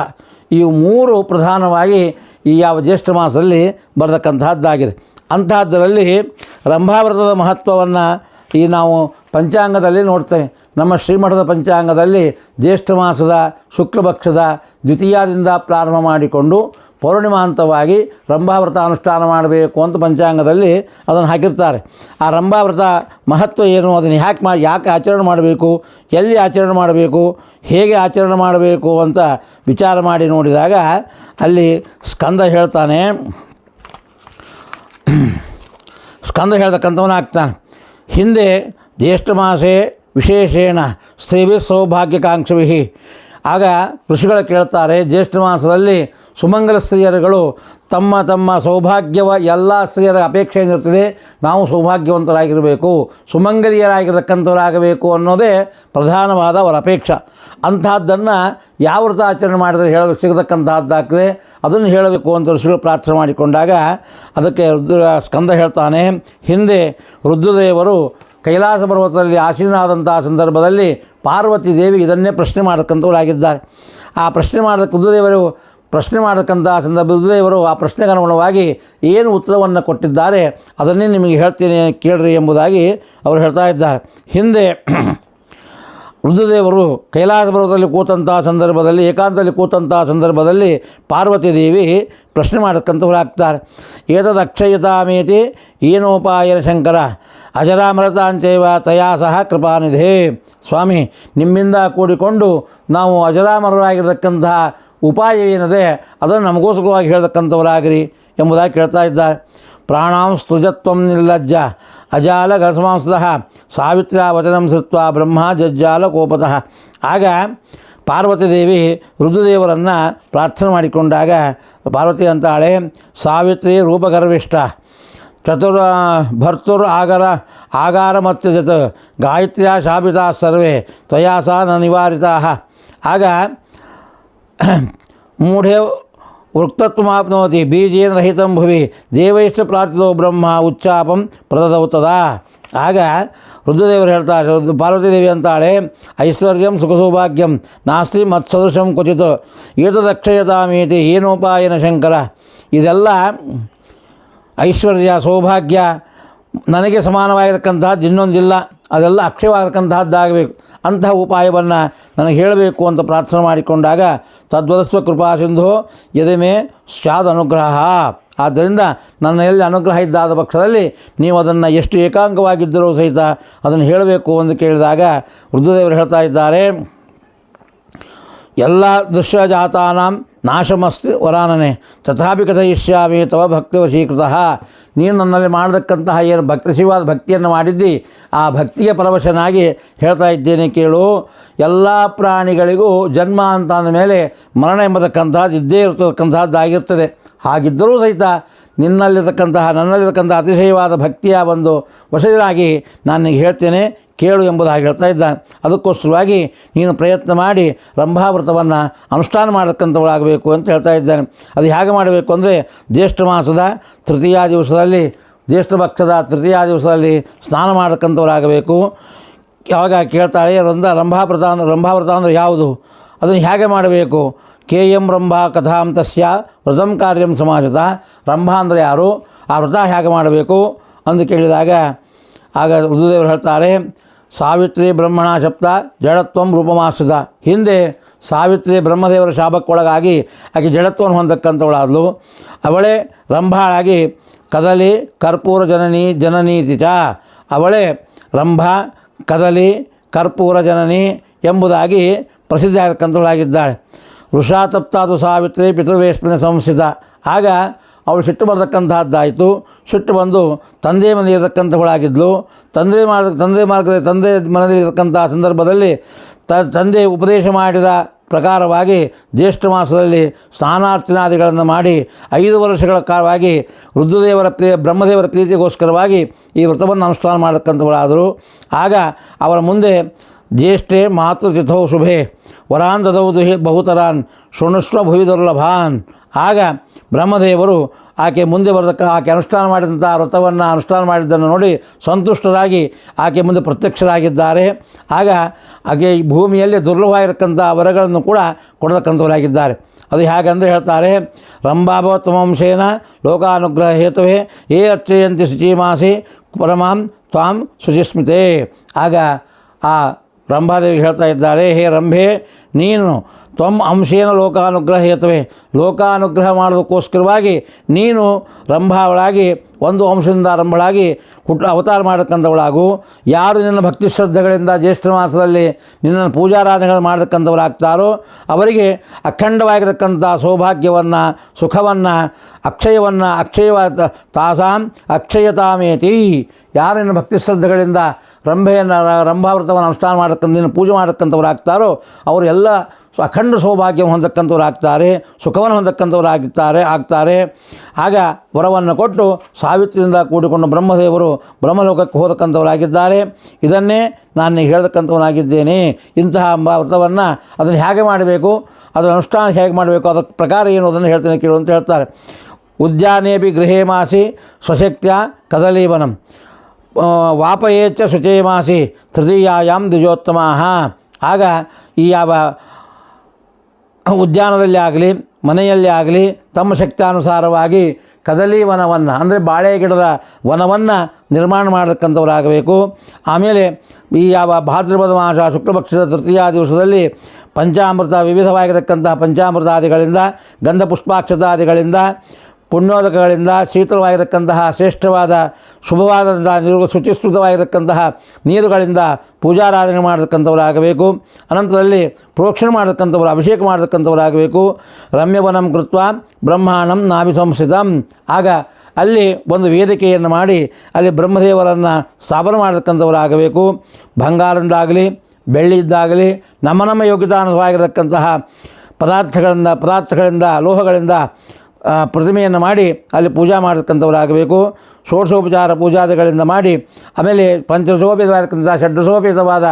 ಈ 3 ಪ್ರಧಾನವಾಗಿ ಈ ಯಾವ ಜ್ಯೇಷ್ಠ ಮಾಸದಲ್ಲಿ ಬರತಕ್ಕಂತಹದ್ದಾಗಿದೆ. ಅಂತಹದ್ದರಲ್ಲಿ ರಂಭಾವ್ರತದ ಮಹತ್ವವನ್ನು ನಾವು ಪಂಚಾಂಗದಲ್ಲಿ ನೋಡ್ತೇವೆ. ನಮ್ಮ ಶ್ರೀಮಠದ ಪಂಚಾಂಗದಲ್ಲಿ ಜ್ಯೇಷ್ಠ ಮಾಸದ ಶುಕ್ಲಪಕ್ಷದ ದ್ವಿತೀಯದಿಂದ ಪ್ರಾರಂಭ ಮಾಡಿಕೊಂಡು ಪೌರ್ಣಿಮಾಂತವಾಗಿ ರಂಭಾವ್ರತ ಅನುಷ್ಠಾನ ಮಾಡಬೇಕು ಅಂತ ಪಂಚಾಂಗದಲ್ಲಿ ಅದನ್ನು ಹಾಕಿರ್ತಾರೆ. ಆ ರಂಭಾವ್ರತ ಮಹತ್ವ ಏನು, ಅದನ್ನು ಯಾಕೆ ಆಚರಣೆ ಮಾಡಬೇಕು, ಎಲ್ಲಿ ಆಚರಣೆ ಮಾಡಬೇಕು, ಹೇಗೆ ಆಚರಣೆ ಮಾಡಬೇಕು ಅಂತ ವಿಚಾರ ಮಾಡಿ ನೋಡಿದಾಗ ಅಲ್ಲಿ ಸ್ಕಂದ ಹೇಳ್ತಕ್ಕಂಥವನಾಗ್ತಾನೆ. ಹಿಂದೆ ಜ್ಯೇಷ್ಠ ಮಾಸೆ ವಿಶೇಷೇಣ ಸ್ತ್ರೀಭಿ ಸೌಭಾಗ್ಯಕಾಂಕ್ಷಭಿ. ಆಗ ಋಷಿಗಳು ಕೇಳ್ತಾರೆ, ಜ್ಯೇಷ್ಠ ಮಾಸದಲ್ಲಿ ಸುಮಂಗಲ ಸ್ತ್ರೀಯರುಗಳು ತಮ್ಮ ಸೌಭಾಗ್ಯವ ಎಲ್ಲ ಸ್ತ್ರೀಯರ ಅಪೇಕ್ಷೆ ಏನಿರ್ತದೆ, ನಾವು ಸೌಭಾಗ್ಯವಂತರಾಗಿರಬೇಕು, ಸುಮಂಗಲಿಯರಾಗಿರತಕ್ಕಂಥವರಾಗಬೇಕು ಅನ್ನೋದೇ ಪ್ರಧಾನವಾದ ಅವರ ಅಪೇಕ್ಷೆ. ಅಂಥದ್ದನ್ನು ಯಾವ ವ್ರತ ಆಚರಣೆ ಮಾಡಿದರೆ ಸಿಗತಕ್ಕಂಥದ್ದಾಗ್ತದೆ, ಅದನ್ನು ಹೇಳಬೇಕು ಅಂತ ಋಷಿಗಳು ಪ್ರಾರ್ಥನೆ ಮಾಡಿಕೊಂಡಾಗ ಅದಕ್ಕೆ ಸ್ಕಂದ ಹೇಳ್ತಾನೆ, ಹಿಂದೆ ರುದ್ರದೇವರು ಕೈಲಾಸ ಪರ್ವತದಲ್ಲಿ ಆಸೀನರಾದಂಥ ಸಂದರ್ಭದಲ್ಲಿ ಪಾರ್ವತಿ ದೇವಿ ಇದನ್ನೇ ಪ್ರಶ್ನೆ ಮಾಡತಕ್ಕಂಥವರಾಗಿದ್ದಾರೆ. ಆ ಪ್ರಶ್ನೆ ಮಾಡತಕ್ಕಂಥ ರುದ್ರದೇವರು ಆ ಪ್ರಶ್ನೆಗೆ ಅನುಗುಣವಾಗಿ ಏನು ಉತ್ತರವನ್ನು ಕೊಟ್ಟಿದ್ದಾರೆ ಅದನ್ನೇ ನಿಮಗೆ ಹೇಳ್ತೀನಿ ಕೇಳ್ರಿ ಎಂಬುದಾಗಿ ಅವರು ಹೇಳ್ತಾ ಇದ್ದಾರೆ. ಹಿಂದೆ ರುದ್ರದೇವರು ಕೈಲಾಸ ಪರ್ವತದಲ್ಲಿ ಕೂತಂಥ ಸಂದರ್ಭದಲ್ಲಿ, ಏಕಾಂತದಲ್ಲಿ ಕೂತಂಥ ಸಂದರ್ಭದಲ್ಲಿ ಪಾರ್ವತಿ ದೇವಿ ಪ್ರಶ್ನೆ ಮಾಡತಕ್ಕಂಥವರಾಗ್ತಾರೆ. ಏತದ್ ಅಕ್ಷಯತಾಮೇತಿ ಏನೋಪಾಯನ ಶಂಕರ ಅಜರಾಮೃತಾಂಚೈವ ತಯಾ ಸಹ ಕೃಪಾನಿಧೆ. ಸ್ವಾಮಿ, ನಿಮ್ಮಿಂದ ಕೂಡಿಕೊಂಡು ನಾವು ಅಜರಾಮರರಾಗಿರತಕ್ಕಂತಹ ಉಪಾಯವೇನಿದೆ ಅದನ್ನು ನಮಗೋಸ್ಕರವಾಗಿ ಹೇಳ್ತಕ್ಕಂಥವರಾಗಿರಿ ಎಂಬುದಾಗಿ ಕೇಳ್ತಾ ಇದ್ದಾರೆ. ಪ್ರಾಣಾಂ ಸ್ತುಜತ್ವಂ ನಿರ್ಲಜ್ಜ ಅಜಾಲ ಗಸಮಾಂಸತಃ ಸಾವಿತ್ರ್ಯಾ ವಚನಂ ಶ್ರುತ್ವ ಬ್ರಹ್ಮ ಜಜ್ಜಾಲ ಕೋಪತಃ. ಆಗ ಪಾರ್ವತಿ ದೇವಿ ರುದ್ರದೇವರನ್ನು ಪ್ರಾರ್ಥನೆ ಮಾಡಿಕೊಂಡಾಗ ಪಾರ್ವತಿ ಅಂತಾಳೆ, ಸಾವಿತ್ರಿ ರೂಪಗರ್ವಿಷ್ಠ ಭರ್ತುರ್ ಆಗಾರ ಮತ್ಯಜತ್ ಗಾಯತ್ರ್ಯಾ ಶಾಪಿತಾ ಸರ್ವೇ ತ್ವಯಾ ಸಾ ನ ನಿವಾರಿತಾ. ಆಗ ವೃಕ್ತತ್ವಮಾಪ್ನೋತಿ ಬೀಜೇನ ರಹಿತಂ ಭುವಿ ದೇವೈಶ್ಚ ಪ್ರಾರ್ಥಿತೋ ಬ್ರಹ್ಮ ಉಚ್ಚಾಪಂ ಪ್ರದದೌತದ. ಆಗ ರುದ್ರದೇವರು ಹೇಳ್ತಾರೆ, ಪಾರ್ವತೀದೇವಿ ಅಂತಾಳೆ, ಐಶ್ವರ್ಯಂ ಸುಖ ಸೌಭಾಗ್ಯಂ ನಾಸ್ತಿ ಮತ್ಸದೃಶಂ ಕ್ವಚಿತ್ ಏತದಕ್ಷಯತಾಮೀತಿ ಏನೋಪಾಯನ ಶಂಕರ. ಇದೆಲ್ಲ ಐಶ್ವರ್ಯ ಸೌಭಾಗ್ಯ ನನಗೆ ಸಮಾನವಾಗಿರ್ತಕ್ಕಂತಹದ್ದು ಇನ್ನೊಂದಿಲ್ಲ, ಅದೆಲ್ಲ ಅಕ್ಷಯವಾಗತಕ್ಕಂತಹದ್ದಾಗಬೇಕು. ಅಂತಹ ಉಪಾಯವನ್ನು ನನಗೆ ಹೇಳಬೇಕು ಅಂತ ಪ್ರಾರ್ಥನೆ ಮಾಡಿಕೊಂಡಾಗ ತದ್ವದಸ್ವ ಕೃಪಾ ಸಿಂಧು ಯದಮೇ ಸ್ಯಾದ್ ಅನುಗ್ರಹ. ಆದ್ದರಿಂದ ನನ್ನ ಎಲ್ಲಿ ಅನುಗ್ರಹ ಇದ್ದಾದ ಪಕ್ಷದಲ್ಲಿ ನೀವು ಅದನ್ನು ಎಷ್ಟು ಏಕಾಂಗವಾಗಿದ್ದರೂ ಸಹಿತ ಅದನ್ನು ಹೇಳಬೇಕು ಎಂದು ಕೇಳಿದಾಗ ರುದ್ರದೇವರು ಹೇಳ್ತಾ ಇದ್ದಾರೆ, ಎಲ್ಲ ದೃಶ್ಯಜಾತಾನಾಂ ನಾಶಮಸ್ತಿ ವರಾನನೆ ತಥಾಪಿ ಕಥಯಿಷ್ಯಾಮಿ ತವ ಭಕ್ತಿ ವಶೀಕೃತಃ. ನೀನು ನನ್ನಲ್ಲಿ ಮಾಡತಕ್ಕಂತಹ ಏನು ಭಕ್ತಿಶಿವಾದ ಭಕ್ತಿಯನ್ನು ಮಾಡಿದ್ದಿ, ಆ ಭಕ್ತಿಗೆ ಪರವಶನಾಗಿ ಹೇಳ್ತಾ ಇದ್ದೇನೆ ಕೇಳು. ಎಲ್ಲ ಪ್ರಾಣಿಗಳಿಗೂ ಜನ್ಮ ಅಂತ ಅಂದಮೇಲೆ ಮರಣ ಎಂಬತಕ್ಕಂತಹದ್ದು ಇದ್ದೇ ಇರತಕ್ಕಂತಹದ್ದಾಗಿರ್ತದೆ. ಹಾಗಿದ್ದರೂ ಸಹಿತ ನನ್ನಲ್ಲಿರತಕ್ಕಂತಹ ಅತಿಶಯವಾದ ಭಕ್ತಿಯ ಒಂದು ವಶನಾಗಿ ನಾನು ಹೇಳ್ತೇನೆ ಕೇಳು ಎಂಬುದಾಗಿ ಹೇಳ್ತಾ ಇದ್ದಾನೆ. ಅದಕ್ಕೋಸ್ಕರವಾಗಿ ನೀನು ಪ್ರಯತ್ನ ಮಾಡಿ ರಂಭಾವ್ರತವನ್ನು ಅನುಷ್ಠಾನ ಮಾಡತಕ್ಕಂಥವಳಾಗಬೇಕು ಅಂತ ಹೇಳ್ತಾ ಇದ್ದಾನೆ. ಅದು ಹೇಗೆ ಮಾಡಬೇಕು ಅಂದರೆ ಜ್ಯೇಷ್ಠ ಮಾಸದ ತೃತೀಯ ದಿವಸದಲ್ಲಿ, ಜ್ಯೇಷ್ಠ ಪಕ್ಷದ ತೃತೀಯ ದಿವಸದಲ್ಲಿ ಸ್ನಾನ ಮಾಡತಕ್ಕಂಥವರಾಗಬೇಕು. ಯಾವಾಗ ಕೇಳ್ತಾಳೆ ಅದೊಂದು ರಂಭಾವ್ರತ ಅಂದರೆ ಯಾವುದು, ಅದನ್ನು ಹೇಗೆ ಮಾಡಬೇಕು? ಕೇಯಂ ರಂಭಾ ಕಥಾಂ ತಸ್ಯ ವ್ರತಂ ಕಾರ್ಯಂ ಸಮಾಜತ. ರಂಭಾ ಅಂದರೆ ಯಾರು, ಆ ವ್ರತ ಹೇಗೆ ಮಾಡಬೇಕು ಅಂದು ಕೇಳಿದಾಗ ಆಗ ರುದ್ರದೇವರು ಹೇಳ್ತಾರೆ, ಸಾವಿತ್ರಿ ಬ್ರಹ್ಮಣ ಶಬ್ದ ಜಡತ್ವಂ ರೂಪಮಾಶ್ರಿತ. ಹಿಂದೆ ಸಾವಿತ್ರಿ ಬ್ರಹ್ಮದೇವರ ಶಾಪಕ್ಕೊಳಗಾಗಿ ಆಕೆ ಜಡತ್ವವನ್ನು ಹೊಂದಕ್ಕಂಥವಳಾದಳು. ಅವಳೇ ರಂಭಾಳಾಗಿ ಕದಲಿ ಕರ್ಪೂರ ಜನನೀತಿ ಚ. ಅವಳೇ ರಂಭಾ ಕದಲಿ ಕರ್ಪೂರ ಜನನಿ ಎಂಬುದಾಗಿ ಪ್ರಸಿದ್ಧ ಆಗತಕ್ಕಂಥವಳಾಗಿದ್ದಾಳೆ. ವೃಷಾತಪ್ತಾತು ಸಾವಿತ್ರಿ ಪಿತೃವೇಶ್ಮನೆ ಸಂಸ್ಥಿತ. ಆಗ ಅವಳು ಸಿಟ್ಟು ಬರತಕ್ಕಂತಹದ್ದಾಯಿತು. ಸಿಟ್ಟು ಬಂದು ತಂದೆ ಮನೆ ಇರತಕ್ಕಂಥವಳಾಗಿದ್ದಳು. ತಂದೆ ಮನೆಯಲ್ಲಿ ಇರತಕ್ಕಂಥ ಸಂದರ್ಭದಲ್ಲಿ ತಂದೆ ಉಪದೇಶ ಮಾಡಿದ ಪ್ರಕಾರವಾಗಿ ಜ್ಯೇಷ್ಠ ಮಾಸದಲ್ಲಿ ಸ್ನಾನಾರ್ಚನಾದಿಗಳನ್ನು ಮಾಡಿ 5 ವರ್ಷಗಳ ಕಾಲವಾಗಿ ಬ್ರಹ್ಮದೇವರ ಪ್ರೀತಿಗೋಸ್ಕರವಾಗಿ ಈ ವ್ರತವನ್ನು ಅನುಷ್ಠಾನ ಮಾಡತಕ್ಕಂಥವಳಾದರು. ಆಗ ಅವರ ಮುಂದೆ ಜ್ಯೇಷ್ಠೆ ಮಾತೃತಿಥೌ ಶುಭೆ ವರಾನ್ ದದೌದು ಬಹುತರಾನ್ ಶೃಣುಷ್ವ ಭುವಿ ದುರ್ಲಭಾನ್. ಆಗ ಬ್ರಹ್ಮದೇವರು ಆಕೆ ಮುಂದೆ ಆಕೆ ಅನುಷ್ಠಾನ ಮಾಡಿದಂಥ ವ್ರತವನ್ನು ಅನುಷ್ಠಾನ ಮಾಡಿದ್ದನ್ನು ನೋಡಿ ಸಂತುಷ್ಟರಾಗಿ ಆಕೆ ಮುಂದೆ ಪ್ರತ್ಯಕ್ಷರಾಗಿದ್ದಾರೆ. ಆಗ ಆಕೆ ಈ ಭೂಮಿಯಲ್ಲಿ ದುರ್ಲಭವಾಗಿರತಕ್ಕಂಥ ವರಗಳನ್ನು ಕೂಡ ಕೊಡತಕ್ಕಂಥವರಾಗಿದ್ದಾರೆ. ಅದು ಹೇಗಂದರೆ ಹೇಳ್ತಾರೆ, ರಂಭಾಭವತ್ವಂಶೇನ ಲೋಕಾನುಗ್ರಹ ಹೇತುವೆ ಯೇ ಅರ್ಚಯಂತಿ ಶುಚಿಮಾಸಿ ಪರಮಾಂ ತ್ವಾಂ ಶುಚಿಸ್ಮಿತೆ. ಆಗ ಆ ರಂಭಾದೇವಿ ಹೇಳ್ತಾ ಇದ್ದಾರೆ, ಹೇ ರಂಭೆ, ನೀನು ತ್ವಂ ಅಂಶೇನ ಲೋಕಾನುಗ್ರಹ ಹೇತುವೆ, ಲೋಕಾನುಗ್ರಹ ಮಾಡೋದಕ್ಕೋಸ್ಕರವಾಗಿ ನೀನು ರಂಭಾವಳಾಗಿ ಒಂದು ಅಂಶದಿಂದ ರಂಭಳಾಗಿ ಅವತಾರ ಮಾಡತಕ್ಕಂಥವಳಾಗು. ಯಾರು ನಿನ್ನ ಭಕ್ತಿ ಶ್ರದ್ಧೆಗಳಿಂದ ಜ್ಯೇಷ್ಠ ಮಾಸದಲ್ಲಿ ನಿನ್ನನ್ನು ಪೂಜಾರಾಧನೆಗಳು ಮಾಡತಕ್ಕಂಥವರಾಗ್ತಾರೋ ಅವರಿಗೆ ಅಖಂಡವಾಗಿರತಕ್ಕಂಥ ಸೌಭಾಗ್ಯವನ್ನು ಸುಖವನ್ನು ಅಕ್ಷಯವಾದ ತಾಸಾಂ ಅಕ್ಷಯತಾಮೇತಿ. ಯಾರು ನಿನ್ನ ಭಕ್ತಿ ಶ್ರದ್ಧೆಗಳಿಂದ ರಂಭಾವ್ರತವನ್ನು ಅನುಷ್ಠಾನ ಮಾಡತಕ್ಕಂಥ ನಿನ್ನ ಪೂಜೆ ಮಾಡತಕ್ಕಂಥವರಾಗ್ತಾರೋ ಅವರೆಲ್ಲ ಅಖಂಡ ಸೌಭಾಗ್ಯವನ್ನು ಹೊಂದಕ್ಕಂಥವರಾಗ್ತಾರೆ, ಸುಖವನ್ನು ಆಗ್ತಾರೆ. ಆಗ ವರವನ್ನು ಕೊಟ್ಟು ಸಾವಿತ್ರಿಯಿಂದ ಕೂಡಿಕೊಂಡು ಬ್ರಹ್ಮದೇವರು ಬ್ರಹ್ಮಲೋಕಕ್ಕೆ ಹೋದಕ್ಕಂಥವರಾಗಿದ್ದಾರೆ. ಇದನ್ನೇ ನಾನು ಹೇಳ್ತಕ್ಕಂಥವನಾಗಿದ್ದೇನೆ. ಇಂತಹ ವ್ರತವನ್ನು ಅದನ್ನು ಹೇಗೆ ಮಾಡಬೇಕು, ಅದರ ಅನುಷ್ಠಾನ ಹೇಗೆ ಮಾಡಬೇಕು, ಅದರ ಪ್ರಕಾರ ಏನು ಅದನ್ನು ಹೇಳ್ತೇನೆ ಕೇಳು ಅಂತ ಹೇಳ್ತಾರೆ. ಉದ್ಯಾನೇಪಿ ಗೃಹೇ ಮಾಸಿ ಸ್ವಶಕ್ತ್ಯ ಕದಲೀವನಂ ವಾಪಯೇಚ್ಛ ಶುಚೇ ಮಾಸಿ ತೃತೀಯಾಯಾಂ ದ್ವಿಜೋತ್ತಮಾಃ. ಆಗ ಈ ಯಾವ ಉದ್ಯಾನದಲ್ಲಿ ಆಗಲಿ ಮನೆಯಲ್ಲಿ ಆಗಲಿ ತಮ್ಮ ಶಕ್ತಾನುಸಾರವಾಗಿ ಕದಲಿ ವನವನ್ನು ಅಂದರೆ ಬಾಳೆ ಗಿಡದ ವನವನ್ನು ನಿರ್ಮಾಣ ಮಾಡತಕ್ಕಂಥವರಾಗಬೇಕು. ಆಮೇಲೆ ಈ ಯಾವ ಭಾದ್ರಪದ ಮಾಸ ಶುಕ್ಲಪಕ್ಷದ ತೃತೀಯ ದಿವಸದಲ್ಲಿ ವಿವಿಧವಾಗಿರತಕ್ಕಂತಹ ಪಂಚಾಮೃತಾದಿಗಳಿಂದ ಗಂಧ ಪುಷ್ಪಾಕ್ಷತಾದಿಗಳಿಂದ ಪುಣ್ಯೋದಕಗಳಿಂದ ಶೀತಲವಾಗಿರತಕ್ಕಂತಹ ಶ್ರೇಷ್ಠವಾದ ಶುಭವಾದ ಶುಚಿಸ್ಮೃತವಾಗಿರತಕ್ಕಂತಹ ನೀರುಗಳಿಂದ ಪೂಜಾರಾಧನೆ ಮಾಡತಕ್ಕಂಥವರಾಗಬೇಕು. ಅನಂತರದಲ್ಲಿ ಪ್ರೋಕ್ಷಣೆ ಮಾಡತಕ್ಕಂಥವರು ಅಭಿಷೇಕ ಮಾಡತಕ್ಕಂಥವರಾಗಬೇಕು. ರಮ್ಯವನಂ ಕೃತ್ವ ಬ್ರಹ್ಮಾಂಡಂ ನಾಭಿ ಸಂಸ್ಥಿತಂ. ಆಗ ಅಲ್ಲಿ ಒಂದು ವೇದಿಕೆಯನ್ನು ಮಾಡಿ ಅಲ್ಲಿ ಬ್ರಹ್ಮದೇವರನ್ನು ಸ್ಥಾಪನೆ ಮಾಡತಕ್ಕಂಥವರಾಗಬೇಕು. ಬಂಗಾರದಿಂದಾಗಲಿ ಬೆಳ್ಳಿಯಿಂದಾಗಲಿ ನಮ್ಮ ಯೋಗ್ಯತಾನುಸಾರವಾಗಿರತಕ್ಕಂತಹ ಪದಾರ್ಥಗಳಿಂದ ಲೋಹಗಳಿಂದ ಪ್ರತಿಮೆಯನ್ನು ಮಾಡಿ ಅಲ್ಲಿ ಪೂಜಾ ಮಾಡತಕ್ಕಂಥವರಾಗಬೇಕು. ಷೋಡಶೋಪಚಾರ ಪೂಜಾದಿಗಳಿಂದ ಮಾಡಿ ಆಮೇಲೆ ಷಡ್ರಸೋಪೇತವಾದ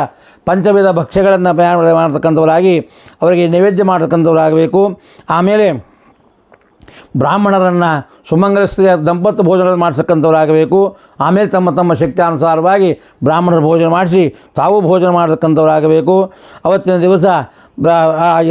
ಪಂಚವಿಧ ಭಕ್ಷ್ಯಗಳನ್ನು ಮಾಡತಕ್ಕಂಥವರಾಗಿ ಅವರಿಗೆ ನೈವೇದ್ಯ ಮಾಡತಕ್ಕಂಥವರಾಗಬೇಕು. ಆಮೇಲೆ ಬ್ರಾಹ್ಮಣರನ್ನು ಸುಮಂಗಲ ಸ್ತ್ರೀಯ ದಂಪತಿ ಭೋಜನ ಮಾಡಿಸ್ತಕ್ಕಂಥವ್ರಾಗಬೇಕು. ಆಮೇಲೆ ತಮ್ಮ ತಮ್ಮ ಶಕ್ತಿಯಾನುಸಾರವಾಗಿ ಬ್ರಾಹ್ಮಣರ ಭೋಜನ ಮಾಡಿಸಿ ತಾವು ಭೋಜನ ಮಾಡತಕ್ಕಂಥವ್ರಾಗಬೇಕು. ಅವತ್ತಿನ ದಿವಸ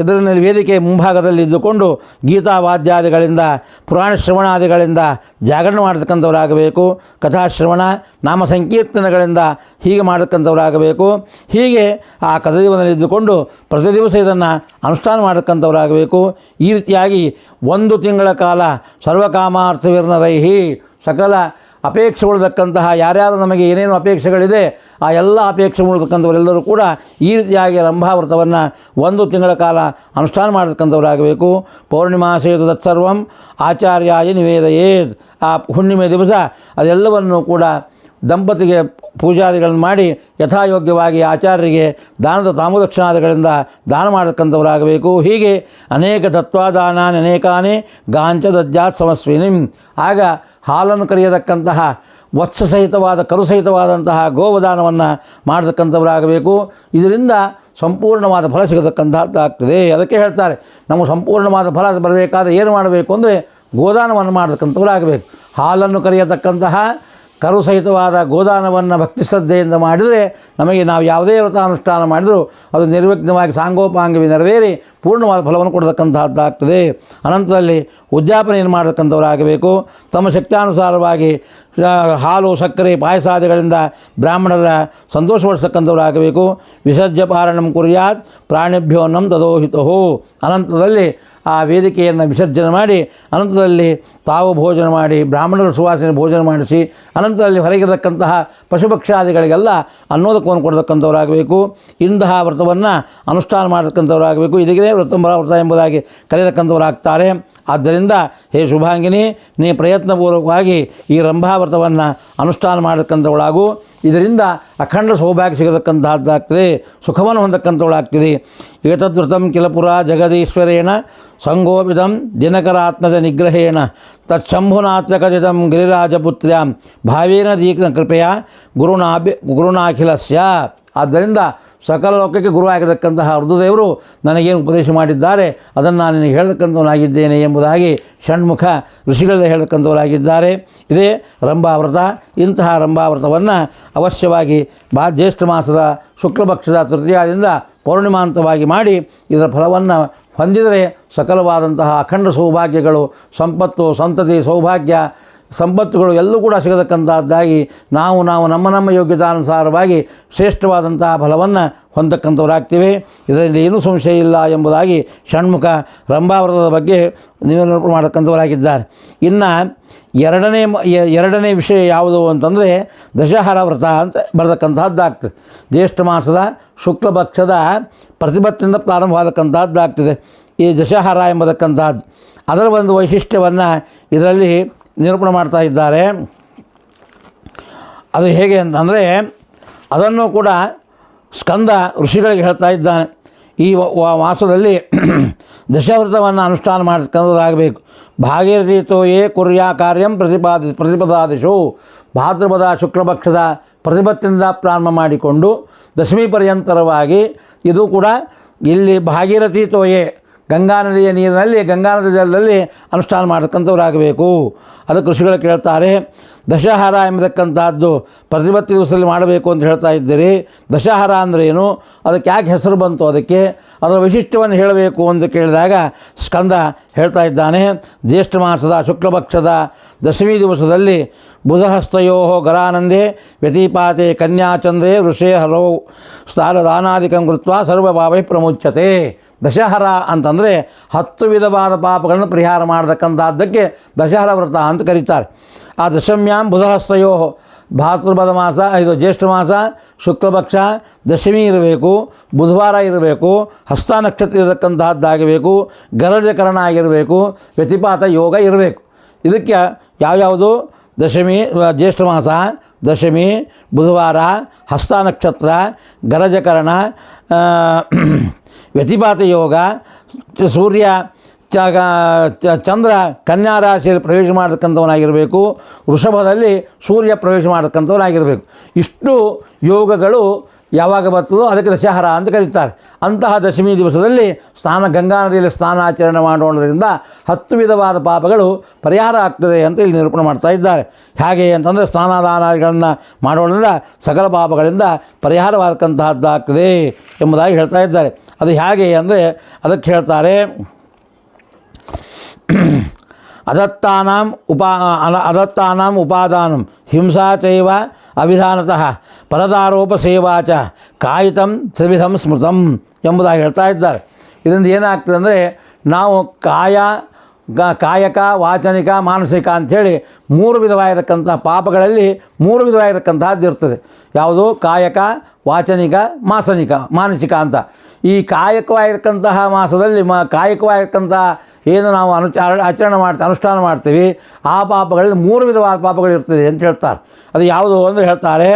ಎದುರಿನಲ್ಲಿ ವೇದಿಕೆ ಮುಂಭಾಗದಲ್ಲಿ ಇದ್ದುಕೊಂಡು ಗೀತಾ ವಾದ್ಯಾದಿಗಳಿಂದ ಪುರಾಣ ಶ್ರವಣಾದಿಗಳಿಂದ ಜಾಗರಣೆ ಮಾಡತಕ್ಕಂಥವ್ರಾಗಬೇಕು. ಕಥಾಶ್ರವಣ ನಾಮ ಸಂಕೀರ್ತನೆಗಳಿಂದ ಹೀಗೆ ಮಾಡತಕ್ಕಂಥವ್ರಾಗಬೇಕು. ಹೀಗೆ ಆ ಕಥಾಜೀವನದಲ್ಲಿ ಇದ್ದುಕೊಂಡು ಪ್ರತಿ ದಿವಸ ಇದನ್ನು ಅನುಷ್ಠಾನ ಮಾಡತಕ್ಕಂಥವ್ರಾಗಬೇಕು. ಈ ರೀತಿಯಾಗಿ 1 ತಿಂಗಳ ಕಾಲ ಸರ್ವಕಾಮಾರ್ಥವಿರ್ನರೈಹಿ ಸಕಲ ಅಪೇಕ್ಷೆಗೊಳ್ತಕ್ಕಂತಹ ಯಾರ್ಯಾರು ನಮಗೆ ಏನೇನು ಅಪೇಕ್ಷೆಗಳಿದೆ ಆ ಎಲ್ಲ ಅಪೇಕ್ಷೆ ಮೂಲತಕ್ಕಂಥವರೆಲ್ಲರೂ ಕೂಡ ಈ ರೀತಿಯಾಗಿ ರಂಭಾವ್ರತವನ್ನು 1 ತಿಂಗಳ ಕಾಲ ಅನುಷ್ಠಾನ ಮಾಡತಕ್ಕಂಥವರಾಗಬೇಕು. ಪೌರ್ಣಿಮಾಸೇತು ತತ್ಸರ್ವಂ ಆಚಾರ್ಯಾಯ ನಿವೇದಯೇತ್. ಆ ಹುಣ್ಣಿಮೆ ದಿವಸ ಅದೆಲ್ಲವನ್ನು ಕೂಡ ದಂಪತಿಗೆ ಪೂಜಾದಿಗಳನ್ನು ಮಾಡಿ ಯಥಾಯೋಗ್ಯವಾಗಿ ಆಚಾರ್ಯರಿಗೆ ದಾನದ ತಾಮದಕ್ಷಿಣಾದಿಗಳಿಂದ ದಾನ ಮಾಡತಕ್ಕಂಥವರಾಗಬೇಕು. ಹೀಗೆ ಅನೇಕ ತತ್ವಾದಾನಾನಿ ಅನೇಕಾನೇ ಗಾಂಚದಜ್ಜಾತ್ ಸಮಸ್ವಿನಿಂ. ಆಗ ಹಾಲನ್ನು ಕರೆಯತಕ್ಕಂತಹ ವತ್ಸಸಹಿತವಾದ ಕರುಸಹಿತವಾದಂತಹ ಗೋವದಾನವನ್ನು ಮಾಡತಕ್ಕಂಥವರಾಗಬೇಕು. ಇದರಿಂದ ಸಂಪೂರ್ಣವಾದ ಫಲ ಸಿಗತಕ್ಕಂಥದ್ದಾಗ್ತದೆ. ಅದಕ್ಕೆ ಹೇಳ್ತಾರೆ, ನಮಗೆ ಸಂಪೂರ್ಣವಾದ ಫಲ ಬರಬೇಕಾದ್ರೆ ಏನು ಮಾಡಬೇಕು ಅಂದರೆ ಗೋದಾನವನ್ನು ಮಾಡತಕ್ಕಂಥವರಾಗಬೇಕು. ಹಾಲನ್ನು ಕರೆಯತಕ್ಕಂತಹ ಕರುಸಹಿತವಾದ ಗೋದಾನವನ್ನು ಭಕ್ತಿ ಶ್ರದ್ಧೆಯಿಂದ ಮಾಡಿದರೆ ನಮಗೆ ನಾವು ಯಾವುದೇ ವ್ರತಾನುಷ್ಠಾನ ಮಾಡಿದರೂ ಅದು ನಿರ್ವಿಘ್ನವಾಗಿ ಸಾಂಗೋಪಾಂಗವಿ ನೆರವೇರಿ ಪೂರ್ಣವಾದ ಫಲವನ್ನು ಕೊಡತಕ್ಕಂತಹದ್ದಾಗ್ತದೆ. ಅನಂತರದಲ್ಲಿ ಉದ್ಯಾಪನೆಯನ್ನು ಮಾಡತಕ್ಕಂಥವರಾಗಬೇಕು. ತಮ್ಮ ಶಕ್ತ್ಯಾನುಸಾರವಾಗಿ ಹಾಲು ಸಕ್ಕರೆ ಪಾಯಸಾದಿಗಳಿಂದ ಬ್ರಾಹ್ಮಣರ ಸಂತೋಷಪಡಿಸ್ತಕ್ಕಂಥವರಾಗಬೇಕು. ವಿಸರ್ಜ್ಯ ಪಾರಣಂ ಕುರ್ಯಾತ್ ಪ್ರಾಣಿಭ್ಯೋನ್ನಂ ತದೋಹಿತೋ. ಅನಂತರದಲ್ಲಿ ಆ ವೇದಿಕೆಯನ್ನು ವಿಸರ್ಜನೆ ಮಾಡಿ ಅನಂತರದಲ್ಲಿ ತಾವು ಭೋಜನ ಮಾಡಿ ಬ್ರಾಹ್ಮಣರ ಸುವಾಸನೆ ಭೋಜನ ಮಾಡಿಸಿ ಅನಂತರದಲ್ಲಿ ಹೊರಗಿರತಕ್ಕಂತಹ ಪಶುಪಕ್ಷಾದಿಗಳಿಗೆಲ್ಲ ಅನ್ನೋದಕ್ಕವನ್ನು ಕೊಡತಕ್ಕಂಥವರಾಗಬೇಕು. ಇಂತಹ ವ್ರತವನ್ನು ಅನುಷ್ಠಾನ ಮಾಡತಕ್ಕಂಥವರಾಗಬೇಕು. ಇದಕ್ಕೆ ವ್ರತ ಎಂಬುದಾಗಿ ಕರೆಯತಕ್ಕಂಥವರಾಗ್ತಾರೆ. ಆದ್ದರಿಂದ ಹೇ ಶುಭಾಂಗಿನಿ, ನೀ ಪ್ರಯತ್ನಪೂರ್ವಕವಾಗಿ ಈ ರಂಭಾವ್ರತವನ್ನು ಅನುಷ್ಠಾನ ಮಾಡತಕ್ಕಂಥವಳಾಗು. ಇದರಿಂದ ಅಖಂಡ ಸೌಭಾಗ್ಯ ಸಿಗತಕ್ಕಂತಹದ್ದಾಗ್ತದೆ, ಸುಖವನ್ನು ಹೊಂದಕ್ಕಂಥವಳಾಗ್ತದೆ. ಏತದ್ವೃತಂ ಕಿಲಪುರ ಜಗದೀಶ್ವರೇಣ ಸಂಗೋಪಿತಂ ದಿನಕರಾತ್ಮದ ನಿಗ್ರಹೇಣ ತತ್ಶಂಭುನಾತ್ಮಕಜಿತಂ ಗಿರಿರಾಜಪುತ್ರ್ಯಾಂ ಭಾವೇನ ದೀಕ್ಷ ಕೃಪೆಯ ಗುರುನಾಖಿಲಸ್ಯ. ಆದ್ದರಿಂದ ಸಕಲ ಲೋಕಕ್ಕೆ ಗುರುವಾಗಿರತಕ್ಕಂತಹ ರುದ್ರದೇವರು ನನಗೇನು ಉಪದೇಶ ಮಾಡಿದ್ದಾರೆ ಅದನ್ನು ನಾನು ನಿನಗೆ ಹೇಳತಕ್ಕಂಥವನಾಗಿದ್ದೇನೆ ಎಂಬುದಾಗಿ ಷಣ್ಮುಖ ಋಷಿಗಳೇ ಹೇಳತಕ್ಕಂಥವರಾಗಿದ್ದಾರೆ. ಇದೇ ರಂಭಾವ್ರತ. ಇಂತಹ ರಂಭಾವ್ರತವನ್ನು ಅವಶ್ಯವಾಗಿ ಜ್ಯೇಷ್ಠ ಮಾಸದ ಶುಕ್ಲಪಕ್ಷದ ತೃತೀಯದಿಂದ ಪೌರ್ಣಿಮಾಂತವಾಗಿ ಮಾಡಿ ಇದರ ಫಲವನ್ನು ಹೊಂದಿದರೆ ಸಕಲವಾದಂತಹ ಅಖಂಡ ಸೌಭಾಗ್ಯಗಳು, ಸಂಪತ್ತು, ಸಂತತಿ, ಸೌಭಾಗ್ಯ, ಸಂಪತ್ತುಗಳು ಎಲ್ಲೂ ಕೂಡ ಸಿಗತಕ್ಕಂಥದ್ದಾಗಿ ನಾವು ನಮ್ಮ ಯೋಗ್ಯತಾನುಸಾರವಾಗಿ ಶ್ರೇಷ್ಠವಾದಂತಹ ಫಲವನ್ನು ಹೊಂದಕ್ಕಂಥವರಾಗ್ತೀವಿ. ಇದರಿಂದ ಏನೂ ಸಂಶಯ ಇಲ್ಲ ಎಂಬುದಾಗಿ ಷಣ್ಮುಖ ರಂಭಾವ್ರತದ ಬಗ್ಗೆ ನಿರೂಪಣೆ ಮಾಡತಕ್ಕಂಥವರಾಗಿದ್ದಾರೆ. ಇನ್ನು ಎರಡನೇ ವಿಷಯ ಯಾವುದು ಅಂತಂದರೆ ದಶಹರ ವ್ರತ ಅಂತ ಬರತಕ್ಕಂಥದ್ದಾಗ್ತದೆ. ಜ್ಯೇಷ್ಠ ಮಾಸದ ಶುಕ್ಲಪಕ್ಷದ ಪ್ರತಿಪತ್ತಿನಿಂದ ಪ್ರಾರಂಭವಾದಕ್ಕಂಥದ್ದಾಗ್ತದೆ ಈ ದಶಹರ ಎಂಬತಕ್ಕಂಥದ್ದು. ಅದರ ಒಂದು ವೈಶಿಷ್ಟ್ಯವನ್ನು ಇದರಲ್ಲಿ ನಿರೂಪಣೆ ಮಾಡ್ತಾ ಇದ್ದಾರೆ. ಅದು ಹೇಗೆ ಅಂತಂದರೆ ಅದನ್ನು ಕೂಡ ಸ್ಕಂದ ಋಷಿಗಳಿಗೆ ಹೇಳ್ತಾ ಇದ್ದಾನೆ. ಈ ಮಾಸದಲ್ಲಿ ದಶವ್ರತವನ್ನು ಅನುಷ್ಠಾನ ಮಾಡತಕ್ಕಂಥದ್ದಾಗಬೇಕು. ಭಾಗೀರಥೀತೋಯೇ ಕುರ್ಯಾ ಕಾರ್ಯಂ ಪ್ರತಿಪದಾದಿಶು. ಭಾದ್ರಪದ ಶುಕ್ಲಪಕ್ಷದ ಪ್ರತಿಪತ್ತಿನಿಂದ ಪ್ರಾರಂಭ ಮಾಡಿಕೊಂಡು ದಶಮಿ ಪರ್ಯಂತರವಾಗಿ ಇದು ಕೂಡ ಇಲ್ಲಿ ಭಾಗೀರಥೀತೋಯೇ ಗಂಗಾ ನದಿಯ ನೀರಿನಲ್ಲಿ ಗಂಗಾ ನದಿ ಜಲದಲ್ಲಿ ಅನುಷ್ಠಾನ ಮಾಡತಕ್ಕಂಥವರಾಗಬೇಕು. ಅದಕ್ಕೆ ಋಷಿಗಳು ಕೇಳ್ತಾರೆ, ದಶಹರ ಎಂಬತಕ್ಕಂಥದ್ದು ಪ್ರತಿಪತ್ತಿ ದಿವಸದಲ್ಲಿ ಮಾಡಬೇಕು ಅಂತ ಹೇಳ್ತಾ ಇದ್ದೀರಿ, ದಶಹರ ಅಂದ್ರೇನು, ಅದಕ್ಕೆ ಯಾಕೆ ಹೆಸರು ಬಂತು, ಅದರ ವೈಶಿಷ್ಟ್ಯವನ್ನು ಹೇಳಬೇಕು ಅಂತ ಕೇಳಿದಾಗ ಸ್ಕಂದ ಹೇಳ್ತಾ ಇದ್ದಾನೆ. ಜ್ಯೇಷ್ಠ ಮಾಸದ ಶುಕ್ಲಪಕ್ಷದ ದಶಮಿ ದಿವಸದಲ್ಲಿ ಬುಧಹಸ್ತಯೋ ಗರಾನಂದೇ ವ್ಯತಿಪಾತೆ ಕನ್ಯಾಚಂದ್ರೇ ವೃಷೇ ಹರೌ ಸ್ಥಾನದಾನಾದಿಕಂ ಕೃತ್ವ ಸರ್ವಭಾವೈ ಪ್ರಮುಚ್ಯತೆ. ದಶಹರ ಅಂತಂದರೆ 10 ವಿಧವಾದ ಪಾಪಗಳನ್ನು ಪರಿಹಾರ ಮಾಡತಕ್ಕಂಥದ್ದಕ್ಕೆ ದಶಹರ ವ್ರತ ಅಂತ ಕರೀತಾರೆ. ಆ ದಶಮ್ಯಾಂ ಬುಧಹಸ್ತಯೋ ಭಾದ್ರಪದ ಮಾಸ, ಇದು ಜ್ಯೇಷ್ಠ ಮಾಸ, ಶುಕ್ಲಪಕ್ಷ, ದಶಮಿ ಇರಬೇಕು, ಬುಧವಾರ ಇರಬೇಕು, ಹಸ್ತ ನಕ್ಷತ್ರ ಇರತಕ್ಕಂತಹದ್ದಾಗಬೇಕು, ಗರಜಕರಣ ಆಗಿರಬೇಕು, ವ್ಯತಿಪಾತ ಯೋಗ ಇರಬೇಕು. ಇದಕ್ಕೆ ಯಾವ್ಯಾವುದು ದಶಮಿ ಜ್ಯೇಷ್ಠ ಮಾಸ, ದಶಮಿ, ಬುಧವಾರ, ಹಸ್ತ ನಕ್ಷತ್ರ, ಗರಜಕರಣ, ವ್ಯತಿಪಾತ ಯೋಗ, ಸೂರ್ಯ ಚಂದ್ರ ಕನ್ಯಾ ರಾಶಿಯಲ್ಲಿ ಪ್ರವೇಶ ಮಾಡತಕ್ಕಂಥವನಾಗಿರಬೇಕು, ವೃಷಭದಲ್ಲಿ ಸೂರ್ಯ ಪ್ರವೇಶ ಮಾಡತಕ್ಕಂಥವನಾಗಿರಬೇಕು. ಇಷ್ಟು ಯೋಗಗಳು ಯಾವಾಗ ಬರ್ತದೋ ಅದಕ್ಕೆ ದಶಹರ ಅಂತ ಕರೀತಾರೆ. ಅಂತಹ ದಶಮಿ ದಿವಸದಲ್ಲಿ ಗಂಗಾ ನದಿಯಲ್ಲಿ ಸ್ನಾನಾಚರಣೆ ಮಾಡೋದ್ರಿಂದ 10 ವಿಧವಾದ ಪಾಪಗಳು ಪರಿಹಾರ ಆಗ್ತದೆ ಅಂತ ಇಲ್ಲಿ ನಿರೂಪಣೆ ಮಾಡ್ತಾ ಇದ್ದಾರೆ. ಹೇಗೆ ಅಂತಂದರೆ ಸ್ನಾನದಾನಗಳನ್ನು ಮಾಡೋದ್ರಿಂದ ಸಕಲ ಪಾಪಗಳಿಂದ ಪರಿಹಾರವಾಗತಕ್ಕಂತಹದ್ದಾಗ್ತದೆ ಎಂಬುದಾಗಿ ಹೇಳ್ತಾ ಇದ್ದಾರೆ. ಅದು ಹೇಗೆ ಅಂದರೆ ಅದಕ್ಕೆ ಹೇಳ್ತಾರೆ, ಅದತ್ತಾನಾಂ ಉಪಾದಾನಂ ಹಿಂಸಾ ಚೈವ ಅವಿಧಾನತಃ ಪರದಾರೋಪಸೇವಾ ಚ ಕಾಯಿತಂ ತ್ರಿವಿಧಂ ಸ್ಮೃತಂ ಎಂಬುದಾಗಿ ಹೇಳ್ತಾ ಇದ್ದಾರೆ. ಇದರಿಂದ ಏನಾಗ್ತದೆ ಅಂದರೆ ನಾವು ಕಾಯಕ ವಾಚನಿಕ ಮಾನಸಿಕ ಅಂಥೇಳಿ 3 ವಿಧವಾಗಿರತಕ್ಕಂಥ ಪಾಪಗಳಲ್ಲಿ 3 ವಿಧವಾಗಿರತಕ್ಕಂಥದ್ದು ಇರ್ತದೆ. ಯಾವುದು? ಕಾಯಕ, ವಾಚನಿಕ, ಮಾನಸಿಕ ಅಂತ. ಈ ಕಾಯಕವಾಗಿರ್ತಕ್ಕಂತಹ ಮಾಸದಲ್ಲಿ ಕಾಯಕವಾಗಿರ್ತಕ್ಕಂತಹ ಏನು ನಾವು ಅನುಷ್ಠಾನ ಮಾಡ್ತೀವಿ ಆ ಪಾಪಗಳಲ್ಲಿ 3 ವಿಧವಾದ ಪಾಪಗಳಿರ್ತದೆ ಅಂತ ಹೇಳ್ತಾರೆ. ಅದು ಯಾವುದು ಅಂದರೆ ಹೇಳ್ತಾರೆ,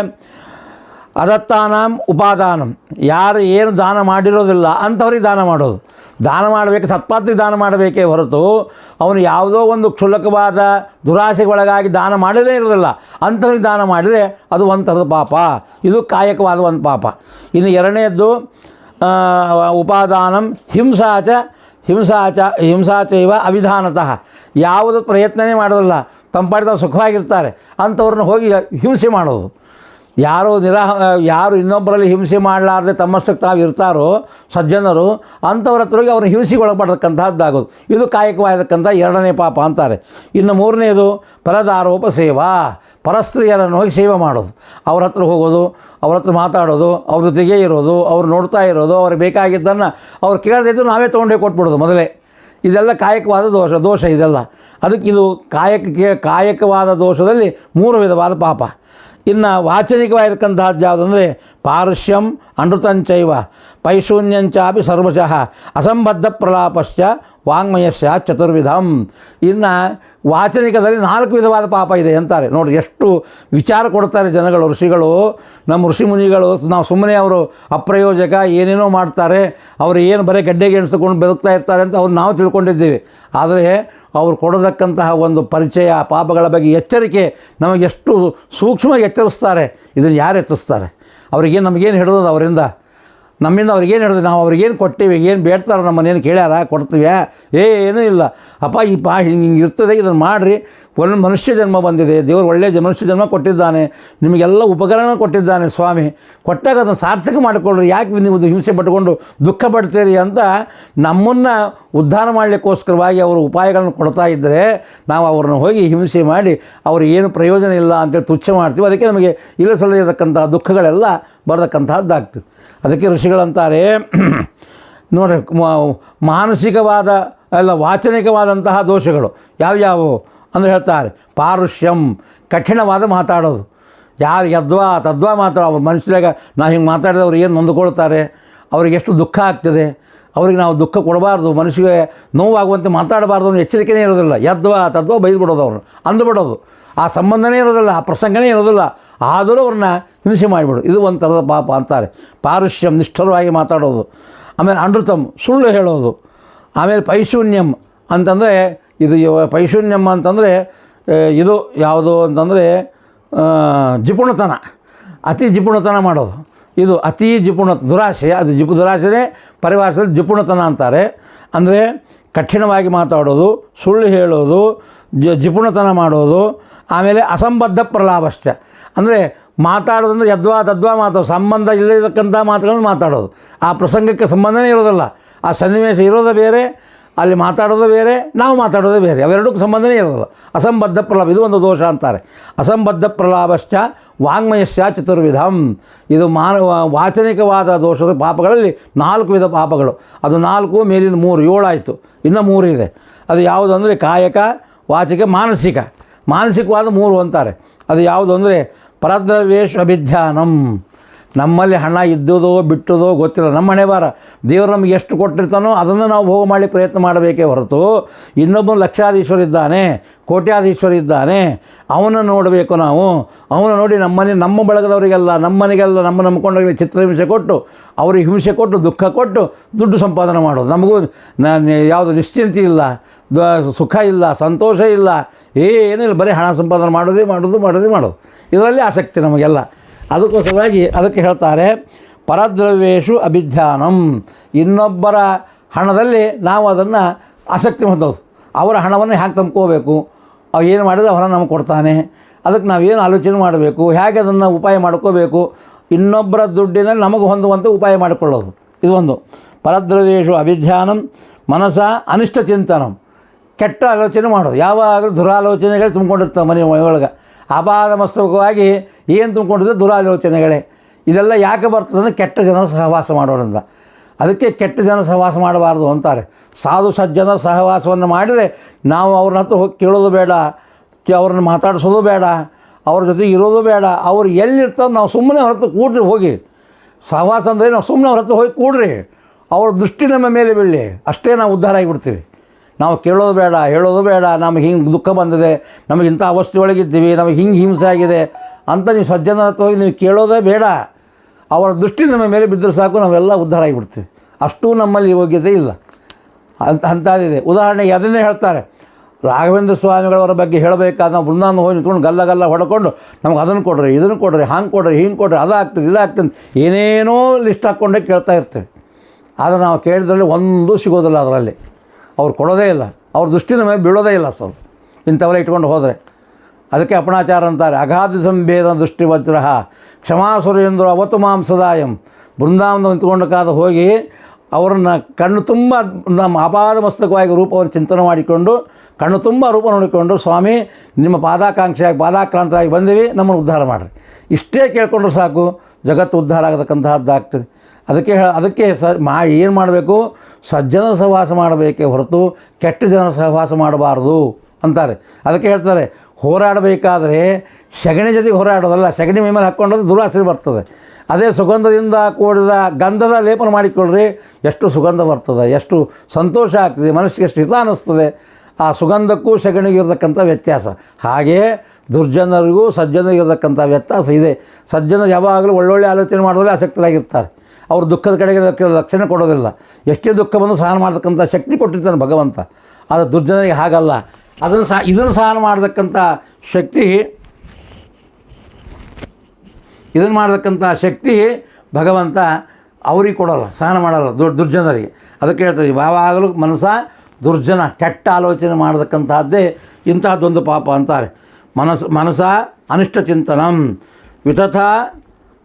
ಅದತ್ತಾನಾಂ ಉಪಾದಾನಂ, ಯಾರು ಏನು ದಾನ ಮಾಡಿರೋದಿಲ್ಲ ಅಂಥವ್ರಿಗೆ ದಾನ ಮಾಡೋದು. ದಾನ ಮಾಡಬೇಕು, ಸತ್ಪಾತ್ರಿಗೆ ದಾನ ಮಾಡಬೇಕೇ ಹೊರತು ಅವನು ಯಾವುದೋ ಒಂದು ಕ್ಷುಲ್ಲಕವಾದ ದುರಾಸೆಗೊಳಗಾಗಿ ದಾನ ಮಾಡದೇ ಇರೋದಿಲ್ಲ ಅಂಥವ್ರಿಗೆ ದಾನ ಮಾಡಿದರೆ ಅದು ಒಂದು ಥರದ ಪಾಪ. ಇದು ಕಾಯಕವಾದ ಒಂದು ಪಾಪ. ಇನ್ನು ಎರಡನೇದ್ದು ಉಪಾದಾನಂ ಹಿಂಸಾಚೈವ ಅವಿಧಾನತಃ, ಯಾವುದು ಪ್ರಯತ್ನವೇ ಮಾಡೋದಿಲ್ಲ, ತಂಪಾಡಿದವ್ರು ಸುಖವಾಗಿರ್ತಾರೆ ಅಂಥವ್ರನ್ನ ಹೋಗಿ ಹಿಂಸೆ ಮಾಡೋದು. ಯಾರು ಇನ್ನೊಬ್ಬರಲ್ಲಿ ಹಿಂಸೆ ಮಾಡಲಾರ್ದೆ ತಮ್ಮಷ್ಟಕ್ಕೆ ತಾವು ಇರ್ತಾರೋ ಸಜ್ಜನರು, ಅಂಥವ್ರ ಹತ್ರ ಹೋಗಿ ಅವ್ರನ್ನ ಹಿಂಸೆಗೆ ಒಳಪಡ್ತಕ್ಕಂಥದ್ದಾಗೋದು. ಇದು ಕಾಯಕವಾಗಿರ್ತಕ್ಕಂಥ ಎರಡನೇ ಪಾಪ ಅಂತಾರೆ. ಇನ್ನು ಮೂರನೇದು ಪರದಾರೋಪ ಸೇವಾ, ಪರಸ್ತ್ರೀಯರನ್ನು ಹೋಗಿ ಸೇವೆ ಮಾಡೋದು. ಅವ್ರ ಹತ್ರ ಹೋಗೋದು, ಅವ್ರ ಹತ್ರ ಮಾತಾಡೋದು, ಅವ್ರ ಜೊತೆಗೇ ಇರೋದು, ಅವ್ರು ನೋಡ್ತಾ ಇರೋದು, ಅವ್ರಿಗೆ ಬೇಕಾಗಿದ್ದನ್ನು ಅವ್ರು ಕೇಳದಿದ್ದು ನಾವೇ ತೊಗೊಂಡೇ ಕೊಟ್ಬಿಡೋದು ಮೊದಲೇ. ಇದೆಲ್ಲ ಕಾಯಕವಾದ ದೋಷ ಇದೆಲ್ಲ. ಅದಕ್ಕೆ ಇದು ಕಾಯಕವಾದ ದೋಷದಲ್ಲಿ 3 ವಿಧವಾದ ಪಾಪ. ಇನ್ನು ವಾಚನಿಕವಾಗಿರ್ತಕ್ಕಂಥದ್ದು ಯಾವುದಂದರೆ ಪಾರುಷ್ಯಂ ಅನೃತಂಚೈವ ಪೈಶೂನ್ಯಂಚಾಪಿ ಸರ್ವಶಃ ಅಸಂಬದ್ಧ ಪ್ರಲಾಪಶ್ಚ ವಾಂಗ್ಮಯಸ್ಯ ಚತುರ್ವಿಧಂ. ಇನ್ನು ವಾಚನಿಕದಲ್ಲಿ 4 ವಿಧವಾದ ಪಾಪ ಇದೆ ಅಂತಾರೆ. ನೋಡಿ ಎಷ್ಟು ವಿಚಾರ ಕೊಡ್ತಾರೆ ಜನಗಳು, ಋಷಿಗಳು, ನಮ್ಮ ಋಷಿ ಮುನಿಗಳು. ನಾವು ಸುಮ್ಮನೆ ಅವರು ಅಪ್ರಯೋಜಕ ಏನೇನೋ ಮಾಡ್ತಾರೆ, ಅವರು ಏನು ಬರೀ ಗಡ್ಡೆಗೆ ಎಣಿಸ್ಕೊಂಡು ಬದುಕ್ತಾ ಇರ್ತಾರೆ ಅಂತ ಅವ್ರು ನಾವು ತಿಳ್ಕೊಂಡಿದ್ದೀವಿ. ಆದರೆ ಅವ್ರು ಕೊಡತಕ್ಕಂತಹ ಒಂದು ಪರಿಚಯ, ಪಾಪಗಳ ಬಗ್ಗೆ ಎಚ್ಚರಿಕೆ ನಮಗೆಷ್ಟು ಸೂಕ್ಷ್ಮವಾಗಿ ಎಚ್ಚರಿಸ್ತಾರೆ. ಇದನ್ನು ಯಾರು ಎಚ್ಚರಿಸ್ತಾರೆ? ಅವ್ರಿಗೇನು ನಮಗೇನು ಹಿಡಿದದು ಅವರಿಂದ? ನಮ್ಮಿಂದ ಅವ್ರಿಗೇನು ಹಿಡಿದು ನಾವು ಅವ್ರಿಗೇನು ಕೊಟ್ಟಿವಿ? ಏನು ಬೇಡ್ತಾರೋ ನಮ್ಮನ್ನೇನು ಕೇಳ್ಯಾರ? ಕೊಡ್ತೀವಿ? ಏನೂ ಇಲ್ಲ. ಅಪ್ಪ ಈ ಹಿಂಗೆ ಇರ್ತದೆ, ಇದನ್ನು ಮಾಡಿರಿ. ಒಂದು ಮನುಷ್ಯ ಜನ್ಮ ಬಂದಿದೆ, ದೇವರು ಒಳ್ಳೆಯ ಮನುಷ್ಯ ಜನ್ಮ ಕೊಟ್ಟಿದ್ದಾನೆ, ನಿಮಗೆಲ್ಲ ಉಪಕರಣ ಕೊಟ್ಟಿದ್ದಾನೆ ಸ್ವಾಮಿ, ಕೊಟ್ಟಾಗ ಅದನ್ನು ಸಾರ್ಥಕ ಮಾಡಿಕೊಳ್ಳ್ರಿ, ಯಾಕೆ ನೀವು ಹಿಂಸೆ ಪಟ್ಕೊಂಡು ದುಃಖ ಪಡ್ತೀರಿ ಅಂತ ನಮ್ಮನ್ನು ಉದ್ಧಾರ ಮಾಡಲಿಕ್ಕೋಸ್ಕರವಾಗಿ ಅವರು ಉಪಾಯಗಳನ್ನು ಕೊಡ್ತಾ ಇದ್ದರೆ ನಾವು ಅವ್ರನ್ನ ಹೋಗಿ ಹಿಂಸೆ ಮಾಡಿ ಅವ್ರಿಗೆ ಏನು ಪ್ರಯೋಜನ ಇಲ್ಲ ಅಂತೇಳಿ ತುಚ್ಛ ಮಾಡ್ತೀವಿ. ಅದಕ್ಕೆ ನಮಗೆ ಇಲ್ಲಸಲ್ಲತಕ್ಕಂಥ ದುಃಖಗಳೆಲ್ಲ ಬರತಕ್ಕಂಥದ್ದಾಗ್ತದೆ. ಅದಕ್ಕೆ ಋಷಿಗಳಂತಾರೆ ನೋಡ್ರಿ, ಮಾನಸಿಕವಾದ ಅಲ್ಲ ವಾಚನಿಕವಾದಂತಹ ದೋಷಗಳು ಯಾವ್ಯಾವು ಅಂದರೆ ಹೇಳ್ತಾರೆ. ಪಾರುಷ್ಯಂ, ಕಠಿಣವಾದ ಮಾತಾಡೋದು. ಯಾರು ತದ್ವಾ ಮಾತಾಡೋ ಅವ್ರ ಮನುಷ್ಯರಾಗ ನಾವು ಹಿಂಗೆ ಮಾತಾಡಿದವ್ರು ಏನು ನೊಂದುಕೊಳ್ತಾರೆ, ಅವ್ರಿಗೆ ಎಷ್ಟು ದುಃಖ ಆಗ್ತದೆ, ಅವ್ರಿಗೆ ನಾವು ದುಃಖ ಕೊಡಬಾರ್ದು, ಮನುಷ್ಯಗೆ ನೋವಾಗುವಂತೆ ಮಾತಾಡಬಾರ್ದು ಅನ್ನೋ ಎಚ್ಚರಿಕೆನೇ ಇರೋದಿಲ್ಲ. ತದ್ವಾ ಬೈದ್ಬಿಡೋದು, ಅವ್ರನ್ನ ಅಂದುಬಿಡೋದು. ಆ ಸಂಬಂಧನೇ ಇರೋದಿಲ್ಲ, ಆ ಪ್ರಸಂಗನೇ ಇರೋದಿಲ್ಲ, ಆದರೂ ಅವ್ರನ್ನ ಹಿಂಸೆ ಮಾಡಿಬಿಡು. ಇದು ಒಂದು ಥರದ ಪಾಪ ಅಂತಾರೆ. ಪಾರುಷ್ಯಂ, ನಿಷ್ಠರವಾಗಿ ಮಾತಾಡೋದು. ಆಮೇಲೆ ಅನೃತಂ, ಸುಳ್ಳು ಹೇಳೋದು. ಆಮೇಲೆ ಪೈಶೂನ್ಯಂ ಅಂತಂದರೆ ಇದು ಪೈಶೂನ್ಯಂ ಅಂತಂದರೆ ಇದು ಯಾವುದು ಅಂತಂದರೆ ಜಿಪುಣತನ, ಅತಿ ಜಿಪುಣತನ ಮಾಡೋದು. ಇದು ಅತಿ ದುರಾಶೆ, ಅದು ದುರಾಶೆನೇ ಪರಿಭಾಷೆಯಲ್ಲಿ ಜಿಪುಣತನ ಅಂತಾರೆ. ಅಂದರೆ ಕಠಿಣವಾಗಿ ಮಾತಾಡೋದು, ಸುಳ್ಳು ಹೇಳೋದು, ಜಿಪುಣತನ ಮಾಡೋದು. ಆಮೇಲೆ ಅಸಂಬದ್ಧ ಪ್ರಲಾಭಶ್ಚ, ಅಂದರೆ ಮಾತಾಡೋದಂದ್ರೆ ತದ್ವಾ ಮಾತಾಡೋದು, ಸಂಬಂಧ ಇಲ್ಲತಕ್ಕಂಥ ಮಾತುಗಳನ್ನು ಮಾತಾಡೋದು. ಆ ಪ್ರಸಂಗಕ್ಕೆ ಸಂಬಂಧನೇ ಇರೋದಿಲ್ಲ, ಆ ಸನ್ನಿವೇಶ ಇರೋದು ಬೇರೆ, ಅಲ್ಲಿ ಮಾತಾಡೋದು ಬೇರೆ, ನಾವು ಮಾತಾಡೋದು ಬೇರೆ, ಅವೆರಡಕ್ಕೂ ಸಂಬಂಧನೇ ಇರೋದಿಲ್ಲ. ಅಸಂಬದ್ಧ ಪ್ರಲಾಭ, ಇದು ಒಂದು ದೋಷ ಅಂತಾರೆ. ಅಸಂಬದ್ಧ ಪ್ರಲಾಭಶ್ಚ ವಾಂಗ್ಮಯಸ್ಯ ಚತುರ್ವಿಧಂ. ಇದು ವಾಚನಿಕವಾದ ದೋಷದ ಪಾಪಗಳಲ್ಲಿ 4 ವಿಧ ಪಾಪಗಳು. ಅದು 4 ಮೇಲಿನ 3, 7 ಆಯಿತು. ಇನ್ನೂ 3 ಇದೆ. ಅದು ಯಾವುದು ಅಂದರೆ ಕಾಯಕ, ವಾಚಿಕ, ಮಾನಸಿಕವಾದ 3 ಅಂತಾರೆ. ಅದು ಯಾವುದು ಅಂದರೆ ಪರದ್ರವ್ಯೇಶು ಅಭಿಧ್ಯಾನಂ. ನಮ್ಮಲ್ಲಿ ಹಣ ಇದ್ದುದೋ ಬಿಟ್ಟುದೋ ಗೊತ್ತಿಲ್ಲ, ನಮ್ಮ ಹಣೆ ಬಾರ. ದೇವರು ನಮಗೆ ಎಷ್ಟು ಕೊಟ್ಟಿರ್ತಾನೋ ಅದನ್ನು ನಾವು ಭೋಗ ಮಾಡಿ ಪ್ರಯತ್ನ ಮಾಡಬೇಕೇ ಹೊರತು ಇನ್ನೊಬ್ಬನು ಲಕ್ಷಾಧೀಶ್ವರ ಇದ್ದಾನೆ, ಕೋಟ್ಯಾಧೀಶ್ವರ ಇದ್ದಾನೆ, ಅವನನ್ನು ನೋಡಬೇಕು ನಾವು. ಅವನು ನೋಡಿ ನಮ್ಮ ಬಳಗದವರಿಗೆಲ್ಲ, ನಮ್ಮನೆಗೆಲ್ಲ ನಮ್ಮ ನಂಬ್ಕೊಂಡವರಿಗೆ ಚಿತ್ರಹಿಂಸೆ ಕೊಟ್ಟು, ಅವ್ರಿಗೆ ಹಿಂಸೆ ಕೊಟ್ಟು, ದುಃಖ ಕೊಟ್ಟು ದುಡ್ಡು ಸಂಪಾದನೆ ಮಾಡೋದು. ನಮಗೂ ಯಾವುದು ನಿಶ್ಚಿಂತೆ ಇಲ್ಲ, ಸುಖ ಇಲ್ಲ, ಸಂತೋಷ ಇಲ್ಲ, ಏನಿಲ್ಲ, ಬರೀ ಹಣ ಸಂಪಾದನೆ ಮಾಡೋದು. ಇದರಲ್ಲಿ ಆಸಕ್ತಿ ನಮಗೆಲ್ಲ. ಅದಕ್ಕೋಸ್ಕರವಾಗಿ ಅದಕ್ಕೆ ಹೇಳ್ತಾರೆ ಪರದ್ರವ್ಯೇಶು ಅಭಿಧ್ಯಾನಂ. ಇನ್ನೊಬ್ಬರ ಹಣದಲ್ಲಿ ನಾವು ಅದನ್ನು ಆಸಕ್ತಿ ಹೊಂದೋದು. ಅವರ ಹಣವನ್ನು ಹ್ಯಾಗೆ ತಂಬ್ಕೋಬೇಕು, ಅವು ಏನು ಮಾಡಿದ್ರೆ ಅವರ ನಮಗೆ ಕೊಡ್ತಾನೆ, ಅದಕ್ಕೆ ನಾವೇನು ಆಲೋಚನೆ ಮಾಡಬೇಕು, ಹೇಗೆ ಅದನ್ನು ಉಪಾಯ ಮಾಡ್ಕೋಬೇಕು, ಇನ್ನೊಬ್ಬರ ದುಡ್ಡಿನಲ್ಲಿ ನಮಗೆ ಹೊಂದುವಂತೆ ಉಪಾಯ ಮಾಡಿಕೊಳ್ಳೋದು. ಇದೊಂದು. ಪರದ್ರವ್ಯೇಶು ಅಭಿಧ್ಯಾನಂ ಮನಸ ಅನಿಷ್ಟ ಚಿಂತನಂ. ಕೆಟ್ಟ ಆಲೋಚನೆ ಮಾಡೋದು. ಯಾವಾಗಲೂ ದುರಾಲೋಚನೆಗಳು ತುಂಬಿಕೊಂಡಿರ್ತಾವೆ ಮನೆ ಒಳಗೆ. ಅಪಾದ ಮಸ್ತಕವಾಗಿ ಏನು ತುಂಬಿಕೊಂಡಿರ್ತದೆ? ದುರಾಲೋಚನೆಗಳೇ. ಇದೆಲ್ಲ ಯಾಕೆ ಬರ್ತದೆ ಅಂದರೆ ಕೆಟ್ಟ ಜನರ ಸಹವಾಸ ಮಾಡೋದ್ರಿಂದ. ಅದಕ್ಕೆ ಕೆಟ್ಟ ಜನರ ಸಹವಾಸ ಮಾಡಬಾರ್ದು ಅಂತಾರೆ. ಸಾಧು ಸಜ್ಜನರ ಸಹವಾಸವನ್ನು ಮಾಡಿದರೆ ನಾವು ಅವ್ರನ್ನ ಹತ್ರ ಹೋಗಿ ಕೇಳೋದು ಬೇಡ, ಅವ್ರನ್ನ ಮಾತಾಡಿಸೋದು ಬೇಡ, ಅವ್ರ ಜೊತೆಗೆ ಇರೋದು ಬೇಡ. ಅವ್ರು ಎಲ್ಲಿರ್ತಾರೆ ನಾವು ಸುಮ್ಮನೆ ಅವ್ರ ಹತ್ರ ಕೂಡ್ರಿ. ಹೋಗಿ ಸಹವಾಸ ಅಂದರೆ ನಾವು ಸುಮ್ಮನೆ ಅವ್ರ ಹತ್ರ ಹೋಗಿ ಕೂಡ್ರಿ, ಅವ್ರ ದೃಷ್ಟಿ ನಮ್ಮ ಮೇಲೆ ಬೀಳಲಿ, ಅಷ್ಟೇ ನಾವು ಉದ್ಧಾರ ಆಗಿಬಿಡ್ತೀವಿ. ನಾವು ಕೇಳೋದು ಬೇಡ, ಹೇಳೋದು ಬೇಡ, ನಮಗೆ ಹಿಂಗೆ ದುಃಖ ಬಂದಿದೆ, ನಮಗೆ ಇಂಥ ಅವಸ್ಥೆ ಒಳಗಿದ್ದೀವಿ, ನಮಗೆ ಹಿಂಗೆ ಹಿಂಸೆ ಆಗಿದೆ ಅಂತ ನೀವು ಸಜ್ಜನರ ಹತ್ರ ಹೋಗಿ ನೀವು ಕೇಳೋದೇ ಬೇಡ. ಅವರ ದೃಷ್ಟಿ ನಮ್ಮ ಮೇಲೆ ಬಿದ್ದರೆ ಸಾಕು, ನಾವೆಲ್ಲ ಉದ್ಧಾರ ಆಗಿಬಿಡ್ತೀವಿ. ಅಷ್ಟೂ ನಮ್ಮಲ್ಲಿ ಯೋಗ್ಯತೆ ಇಲ್ಲ ಅಂಥದ್ದಿದೆ. ಉದಾಹರಣೆಗೆ ಅದನ್ನೇ ಹೇಳ್ತಾರೆ. ರಾಘವೇಂದ್ರ ಸ್ವಾಮಿಗಳವರ ಬಗ್ಗೆ ಹೇಳಬೇಕಾದ ನಾವು ಬೃಂದಾವನ ಹೋಗಿ ನಿಂತ್ಕೊಂಡು ಗಲ್ಲ ಹೊಡ್ಕೊಂಡು ನಮ್ಗೆ ಅದನ್ನು ಕೊಡ್ರಿ, ಇದನ್ನು ಕೊಡ್ರಿ, ಹಾಂಗೆ ಕೊಡ್ರಿ, ಹಿಂಗೆ ಕೊಡ್ರಿ, ಅದಾಗ್ತದೆ ಇದಾಗ್ತದೆ ಏನೇನೋ ಲಿಸ್ಟ್ ಹಾಕ್ಕೊಂಡೇ ಕೇಳ್ತಾ ಇರ್ತೇವೆ. ಆದರೆ ನಾವು ಕೇಳಿದ್ರಲ್ಲಿ ಒಂದೂ ಸಿಗೋದಿಲ್ಲ. ಅದರಲ್ಲಿ ಅವ್ರು ಕೊಡೋದೇ ಇಲ್ಲ, ಅವ್ರ ದೃಷ್ಟಿನ ಮೇಲೆ ಬೀಳೋದೇ ಇಲ್ಲ. ಸ್ವಲ್ಪ ಇಂಥವೆಲ್ಲ ಇಟ್ಕೊಂಡು ಹೋದರೆ ಅದಕ್ಕೆ ಅಪಣಾಚಾರ ಅಂತಾರೆ. ಅಗಾಧ ಸಂಭೇದ ದೃಷ್ಟಿ ವಜ್ರ ಕ್ಷಮಾಸುರೇಂದ್ರ ಅವತು ಮಾಂ ಸದಾಯಂ. ಬೃಂದಾವನ ನಿಂತ್ಕೊಂಡು ಕಾದ ಹೋಗಿ ಅವರನ್ನು ಕಣ್ಣು ತುಂಬ ನಮ್ಮ ಅಪಾದ ಮಸ್ತಕವಾಗಿ ರೂಪವನ್ನು ಚಿಂತನೆ ಮಾಡಿಕೊಂಡು ಕಣ್ಣು ತುಂಬ ರೂಪ ನೋಡಿಕೊಂಡು, ಸ್ವಾಮಿ ನಿಮ್ಮ ಪಾದಾಕಾಂಕ್ಷೆಯಾಗಿ ಪಾದಾಕ್ರಾಂತರಾಗಿ ಬಂದೀವಿ, ನಮ್ಮನ್ನು ಉದ್ಧಾರ ಮಾಡಿರಿ, ಇಷ್ಟೇ ಕೇಳ್ಕೊಂಡ್ರೆ ಸಾಕು, ಜಗತ್ತು ಉದ್ಧಾರ ಆಗತಕ್ಕಂತಹದ್ದಾಗ್ತದೆ. ಅದಕ್ಕೆ ಏನು ಮಾಡಬೇಕು? ಸಜ್ಜನರ ಸಹವಾಸ ಮಾಡಬೇಕೇ ಹೊರತು ಕೆಟ್ಟ ಜನರ ಸಹವಾಸ ಮಾಡಬಾರ್ದು ಅಂತಾರೆ. ಅದಕ್ಕೆ ಹೇಳ್ತಾರೆ, ಹೋರಾಡಬೇಕಾದ್ರೆ ಸಗಣಿ ಜೊತೆಗೆ ಹೋರಾಡೋದಲ್ಲ, ಸಗಣಿ ಮೇಲೆ ಹಾಕ್ಕೊಂಡೋದು ದುರಾಸೆ ಬರ್ತದೆ. ಅದೇ ಸುಗಂಧದಿಂದ ಕೂಡಿದ ಗಂಧದ ಲೇಪನ ಮಾಡಿಕೊಳ್ಳ್ರಿ, ಎಷ್ಟು ಸುಗಂಧ ಬರ್ತದೆ, ಎಷ್ಟು ಸಂತೋಷ ಆಗ್ತದೆ, ಮನಸ್ಸಿಗೆ ಎಷ್ಟು ಹಿತ ಅನ್ನಿಸ್ತದೆ. ಆ ಸುಗಂಧಕ್ಕೂ ಸಗಣಿಗಿರ್ತಕ್ಕಂಥ ವ್ಯತ್ಯಾಸ. ಹಾಗೆಯೇ ದುರ್ಜನರಿಗೂ ಸಜ್ಜನರಿಗಿರ್ತಕ್ಕಂಥ ವ್ಯತ್ಯಾಸ ಇದೆ. ಸಜ್ಜನರು ಯಾವಾಗಲೂ ಒಳ್ಳೊಳ್ಳೆ ಆಲೋಚನೆ ಮಾಡೋದೇ ಆಸಕ್ತರಾಗಿರ್ತಾರೆ. ಅವರು ದುಃಖದ ಕಡೆಗೆ ಲಕ್ಷಣ ಕೊಡೋದಿಲ್ಲ. ಎಷ್ಟೇ ದುಃಖ ಬಂದು ಸಹನ ಮಾಡ್ತಕ್ಕಂಥ ಶಕ್ತಿ ಕೊಟ್ಟಿರ್ತಾನೆ ಭಗವಂತ. ಆದರೆ ದುರ್ಜನರಿಗೆ ಹಾಗಲ್ಲ. ಇದನ್ನು ಸಹನ ಮಾಡತಕ್ಕಂಥ ಶಕ್ತಿ ಭಗವಂತ ಅವ್ರಿಗೆ ಕೊಡೋಲ್ಲ, ಸಹನ ಮಾಡೋಲ್ಲ ದುರ್ಜನರಿಗೆ. ಅದಕ್ಕೆ ಹೇಳ್ತಾರೆ, ಯಾವಾಗಲೂ ದುರ್ಜನ ಕೆಟ್ಟ ಆಲೋಚನೆ ಮಾಡತಕ್ಕಂಥದ್ದೇ ಇಂತಹದ್ದೊಂದು ಪಾಪ ಅಂತಾರೆ. ಮನಸ ಅನಿಷ್ಟ ಚಿಂತನಂ ವಿತಥ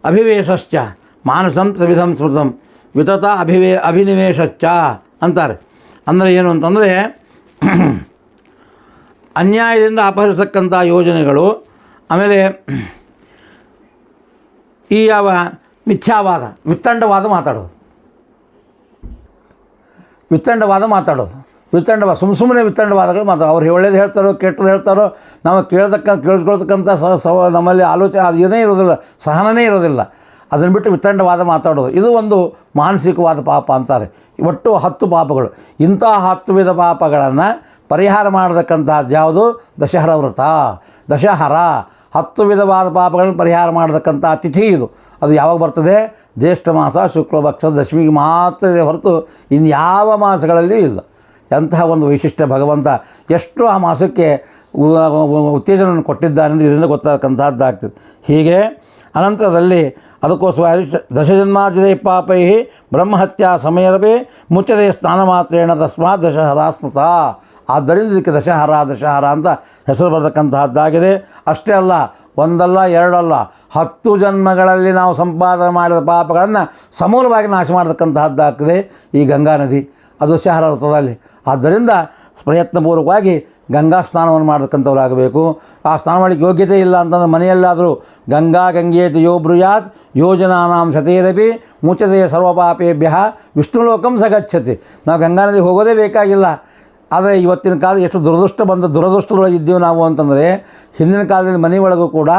ಅಭಿವೇಶಶ್ಚ ಮಾನಸಂ ತ್ರಿವಿಧಂ ಸ್ಮೃತಂ ವಿತಥ ಅಭಿನಿವೇಶಶ್ಚ ಅಂತಾರೆ. ಅಂದರೆ ಏನು ಅಂತಂದರೆ ಅನ್ಯಾಯದಿಂದ ಅಪಹರಿಸತಕ್ಕಂಥ ಯೋಜನೆಗಳು, ಆಮೇಲೆ ಈ ಯಾವ ಮಿಥ್ಯಾವಾದ, ವಿತ್ತಂಡವಾದ ಮಾತಾಡೋದು, ಸುಮ್ಮನೆ ವಿತ್ತಂಡವಾದಗಳು ಮಾತಾಡೋದು. ಅವ್ರು ಒಳ್ಳೇದು ಹೇಳ್ತಾರೋ ಕೆಟ್ಟದ್ದು ಹೇಳ್ತಾರೋ, ನಾವು ಕೇಳ್ಕೊಳ್ತಕ್ಕಂಥ ನಮ್ಮಲ್ಲಿ ಆಲೋಚನೆ ಅದು ಏನೇ ಇರೋದಿಲ್ಲ, ಸಹನನೇ ಇರೋದಿಲ್ಲ. ಅದನ್ನು ಬಿಟ್ಟು ವಿತ್ತಂಡವಾದ ಮಾತಾಡೋದು, ಇದು ಒಂದು ಮಾನಸಿಕವಾದ ಪಾಪ ಅಂತಾರೆ. ಒಟ್ಟು 10 ಪಾಪಗಳು. ಇಂಥ 10 ವಿಧ ಪಾಪಗಳನ್ನು ಪರಿಹಾರ ಮಾಡತಕ್ಕಂಥದ್ದು ಯಾವುದು? ದಶಹರ ವ್ರತ. ದಶಹರ 10 ವಿಧವಾದ ಪಾಪಗಳನ್ನು ಪರಿಹಾರ ಮಾಡತಕ್ಕಂಥ ತಿಥಿ ಇದು. ಅದು ಯಾವಾಗ ಬರ್ತದೆ? ಜ್ಯೇಷ್ಠ ಮಾಸ ಶುಕ್ಲಪಕ್ಷ ದಶಮಿಗೆ ಮಾತ್ರ ಇದೆ ಹೊರತು ಇನ್ಯಾವ ಮಾಸಗಳಲ್ಲಿಯೂ ಇಲ್ಲ. ಎಂತಹ ಒಂದು ವೈಶಿಷ್ಟ್ಯ ಭಗವಂತ ಎಷ್ಟು ಆ ಮಾಸಕ್ಕೆ ಉತ್ತೇಜನವನ್ನು ಕೊಟ್ಟಿದ್ದಾನೆಂದು ಇದರಿಂದ ಗೊತ್ತಾಗತಕ್ಕಂಥದ್ದಾಗ್ತದೆ. ಹೀಗೆ ಅನಂತರದಲ್ಲಿ ಅದಕ್ಕೋಸ್ಕರ ದಶಜನ್ಮಾರ್ಜಿತೆ ಪಾಪೈ ಬ್ರಹ್ಮಹತ್ಯಾ ಸಮಯದವೇ ಮುಚ್ಚದೆ ಸ್ನಾನ ಮಾತ್ರೇಣ ತಸ್ಮಾತ್ ದಶಹರ ಸ್ಮೃತ. ಆದ್ದರಿಂದ ಇದಕ್ಕೆ ದಶಹರ ಅಂತ ಹೆಸರು ಬರತಕ್ಕಂತಹದ್ದಾಗಿದೆ. ಅಷ್ಟೇ ಅಲ್ಲ, ಒಂದಲ್ಲ ಎರಡಲ್ಲ, 10 ಜನ್ಮಗಳಲ್ಲಿ ನಾವು ಸಂಪಾದನೆ ಮಾಡಿದ ಪಾಪಗಳನ್ನು ಸಮೂಲವಾಗಿ ನಾಶ ಮಾಡತಕ್ಕಂತಹದ್ದಾಗ್ತದೆ ಈ ಗಂಗಾ ನದಿ. ಅದು ದಶಹರ ವ್ರತದಲ್ಲಿ. ಆದ್ದರಿಂದ ಪ್ರಯತ್ನಪೂರ್ವಕವಾಗಿ ಗಂಗಾ ಸ್ನಾನವನ್ನು ಮಾಡತಕ್ಕಂಥವ್ರಾಗಬೇಕು. ಆ ಸ್ನಾನ ಮಾಡಲಿಕ್ಕೆ ಯೋಗ್ಯತೆ ಇಲ್ಲ ಅಂತಂದರೆ ಮನೆಯಲ್ಲಾದರೂ ಗಂಗೇತಿ ಯೋ ಬ್ರೂಯಾತ್ ಯೋಜನಾನಾಂ ಶತೇರಪಿ ಮುಚ್ಚತೆ ಸರ್ವಪಾಪೇಭ್ಯ ವಿಷ್ಣುಲೋಕಂ ಸಗಚ್ಚತಿ. ನಾವು ಗಂಗಾ ನದಿಗೆ ಹೋಗೋದೇ ಬೇಕಾಗಿಲ್ಲ. ಆದರೆ ಇವತ್ತಿನ ಕಾಲ ಎಷ್ಟು ದುರದೃಷ್ಟದೊಳಗಿದ್ದೀವಿ ನಾವು ಅಂತಂದರೆ, ಹಿಂದಿನ ಕಾಲದಲ್ಲಿ ಮನೆ ಒಳಗೂ ಕೂಡ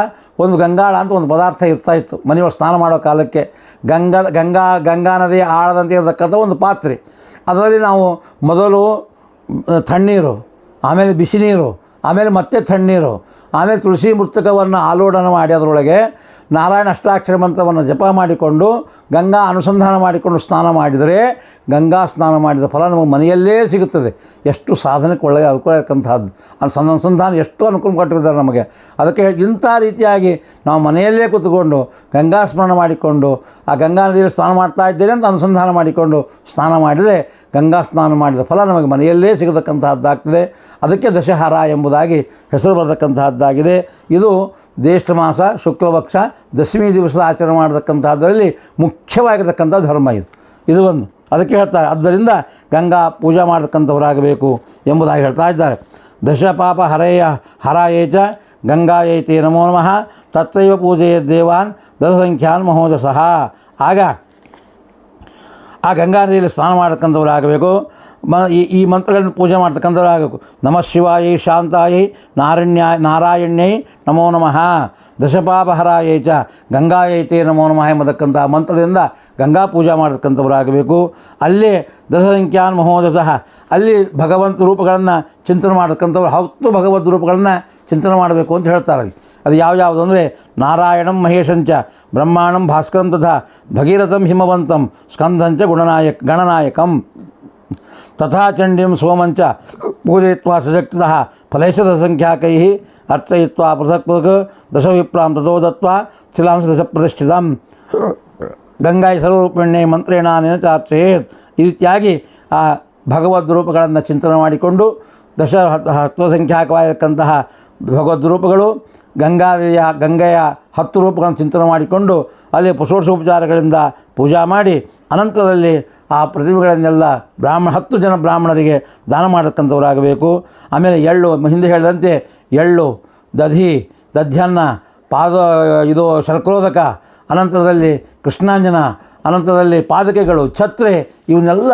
ಒಂದು ಗಂಗಾಳ ಅಂತ ಒಂದು ಪದಾರ್ಥ ಇರ್ತಾಯಿತ್ತು. ಮನೆಯೊಳಗೆ ಸ್ನಾನ ಮಾಡೋ ಕಾಲಕ್ಕೆ ಗಂಗಾ ನದಿಯ ಆಳದಂತೆ ಇರತಕ್ಕಂಥ ಒಂದು ಪಾತ್ರೆ. ಅದರಲ್ಲಿ ನಾವು ಮೊದಲು ತಣ್ಣೀರು, ಆಮೇಲೆ ಬಿಸಿ ನೀರು, ಆಮೇಲೆ ಮತ್ತೆ ತಣ್ಣೀರು, ಆಮೇಲೆ ತುಳಸಿ ಮೃತಕವನ್ನು ಆಲೋಡನ ಮಾಡಿ ಅದರೊಳಗೆ ನಾರಾಯಣ ಅಷ್ಟಾಕ್ಷರ ಮಂತ್ರವನ್ನು ಜಪ ಮಾಡಿಕೊಂಡು ಗಂಗಾ ಅನುಸಂಧಾನ ಮಾಡಿಕೊಂಡು ಸ್ನಾನ ಮಾಡಿದರೆ ಗಂಗಾ ಸ್ನಾನ ಮಾಡಿದ ಫಲ ನಮಗೆ ಮನೆಯಲ್ಲೇ ಸಿಗುತ್ತದೆ. ಎಷ್ಟು ಸಾಧನಕ್ಕೆ ಒಳ್ಳೆಯ ಅನುಕೂಲ ಇರತಕ್ಕಂಥದ್ದು ಅನುಸಂಧಾನ ಎಷ್ಟು ಅನುಕೂಲ ಕೊಟ್ಟಿದ್ದಾರೆ ನಮಗೆ. ಅದಕ್ಕೆ ಇಂಥ ರೀತಿಯಾಗಿ ನಾವು ಮನೆಯಲ್ಲೇ ಕೂತ್ಕೊಂಡು ಗಂಗಾ ಸ್ಮರಣ ಮಾಡಿಕೊಂಡು ಆ ಗಂಗಾ ನದಿಯಲ್ಲಿ ಸ್ನಾನ ಮಾಡ್ತಾ ಇದ್ದೇನೆ ಅಂತ ಅನುಸಂಧಾನ ಮಾಡಿಕೊಂಡು ಸ್ನಾನ ಮಾಡಿದರೆ ಗಂಗಾ ಸ್ನಾನ ಮಾಡಿದ ಫಲ ನಮಗೆ ಮನೆಯಲ್ಲೇ ಸಿಗತಕ್ಕಂತಹದ್ದಾಗ್ತದೆ. ಅದಕ್ಕೆ ದಶಹರ ಎಂಬುದಾಗಿ ಹೆಸರು ಬರತಕ್ಕಂತಹದ್ದಾಗಿದೆ. ಇದು ಜ್ಯೇಷ್ಠ ಮಾಸ ಶುಕ್ಲಪಕ್ಷ ದಶಮಿ ದಿವಸದ ಆಚರಣೆ ಮಾಡತಕ್ಕಂಥದ್ರಲ್ಲಿ ಮುಖ್ಯವಾಗಿರ್ತಕ್ಕಂಥ ಧರ್ಮ ಇದು ಒಂದು. ಅದಕ್ಕೆ ಹೇಳ್ತಾರೆ, ಆದ್ದರಿಂದ ಗಂಗಾ ಪೂಜೆ ಮಾಡತಕ್ಕಂಥವರಾಗಬೇಕು ಎಂಬುದಾಗಿ ಹೇಳ್ತಾ ಇದ್ದಾರೆ. ದಶಪಾಪ ಹರಾಯೇ ಚ ಗಂಗಾಯೈತೆ ನಮೋ ನಮಃ ತತ್ರೈವ ಪೂಜೆಯ ದೇವಾನ್ ದಶಸಂಖ್ಯಾನ್ ಮಹೋಜಸಃ. ಆಗ ಆ ಗಂಗಾ ನದಿಯಲ್ಲಿ ಸ್ನಾನ ಮಾಡತಕ್ಕಂಥವರಾಗಬೇಕು. ಈ ಮಂತ್ರಗಳನ್ನು ಪೂಜೆ ಮಾಡ್ತಕ್ಕಂಥವರಾಗಬೇಕು. ನಮಃ ಶಿವಾಯೈ ಶಾಂತಾಯೈ ನಾರಾಯಣ್ಯೈ ನಮೋ ನಮಃ ದಶಪಾಪಹರಾಯೈ ಚ ಗಂಗಾಯೈತೆ ನಮೋ ನಮಃ ಎಂಬತಕ್ಕಂಥ ಮಂತ್ರದಿಂದ ಗಂಗಾ ಪೂಜೆ ಮಾಡತಕ್ಕಂಥವರಾಗಬೇಕು. ಅಲ್ಲೇ ದಶಸಂಖ್ಯಾನ್ ಮಹೋಜಸಃ, ಅಲ್ಲಿ ಭಗವಂತ ರೂಪಗಳನ್ನು ಚಿಂತನೆ ಮಾಡತಕ್ಕಂಥವ್ರು 10 ಭಗವದ್ ರೂಪಗಳನ್ನು ಚಿಂತನೆ ಮಾಡಬೇಕು ಅಂತ ಹೇಳ್ತಾರೆ. ಅದು ಯಾವ್ಯಾವುದು ಅಂದರೆ ನಾರಾಯಣಂ ಮಹೇಶಂಚ ಬ್ರಹ್ಮಾಣಂ ಭಾಸ್ಕರಂ ತಥಾ ಭಗೀರಥಂ ಹಿಮವಂತಂ ಸ್ಕಂದಂಚ ಗಣನಾಯಕಂ ತಥಾ ಚಂಡೀಂ ಸೋಮಂಚ ಪೂಜಯಿತ್ವಾ ಸಶಕ್ತಃ ಫಲೈಷದ ಸಂಖ್ಯಾಕೈ ಅರ್ಚಯಿತ್ವಾ ಪೃಥಕ್ ದಶವಿಪ್ರಾಂ ತಥೋ ದತ್ವಾ ಶಿಲಾಂಶ ದಶ ಪ್ರತಿಷ್ಠಿತಂ ಗಂಗಾಯಿ ಸರ್ವರೂಪಿಣ್ಯೆ ಮಂತ್ರೇಣಾನೇನ ಚಾರ್ಚಯೇತ್. ಈ ರೀತಿಯಾಗಿ ಆ ಭಗವದ್ ರೂಪಗಳನ್ನು ಚಿಂತನೆ ಮಾಡಿಕೊಂಡು ಹತ್ವಸಂಖ್ಯಾಕವಾಗಿರತಕ್ಕಂತಹ ಭಗವದ್ ರೂಪಗಳು ಗಂಗೆಯ 10 ರೂಪಗಳನ್ನು ಚಿಂತನೆ ಮಾಡಿಕೊಂಡು ಅಲ್ಲಿ ಪುಷೋಷೋಪಚಾರಗಳಿಂದ ಪೂಜಾ ಮಾಡಿ ಅನಂತರದಲ್ಲಿ ಆ ಪ್ರತಿಮೆಗಳನ್ನೆಲ್ಲ 10 ಜನ ಬ್ರಾಹ್ಮಣರಿಗೆ ದಾನ ಮಾಡತಕ್ಕಂಥವರಾಗಬೇಕು. ಆಮೇಲೆ ಎಳ್ಳು, ಹಿಂದೆ ಹೇಳಿದಂತೆ ಎಳ್ಳು, ದಧ್ಯನ್ನ, ಇದು ಶರ್ಕರೋದಕ, ಅನಂತರದಲ್ಲಿ ಕೃಷ್ಣಾಂಜನ, ಅನಂತರದಲ್ಲಿ ಪಾದಕೆಗಳು, ಛತ್ರೆ, ಇವನ್ನೆಲ್ಲ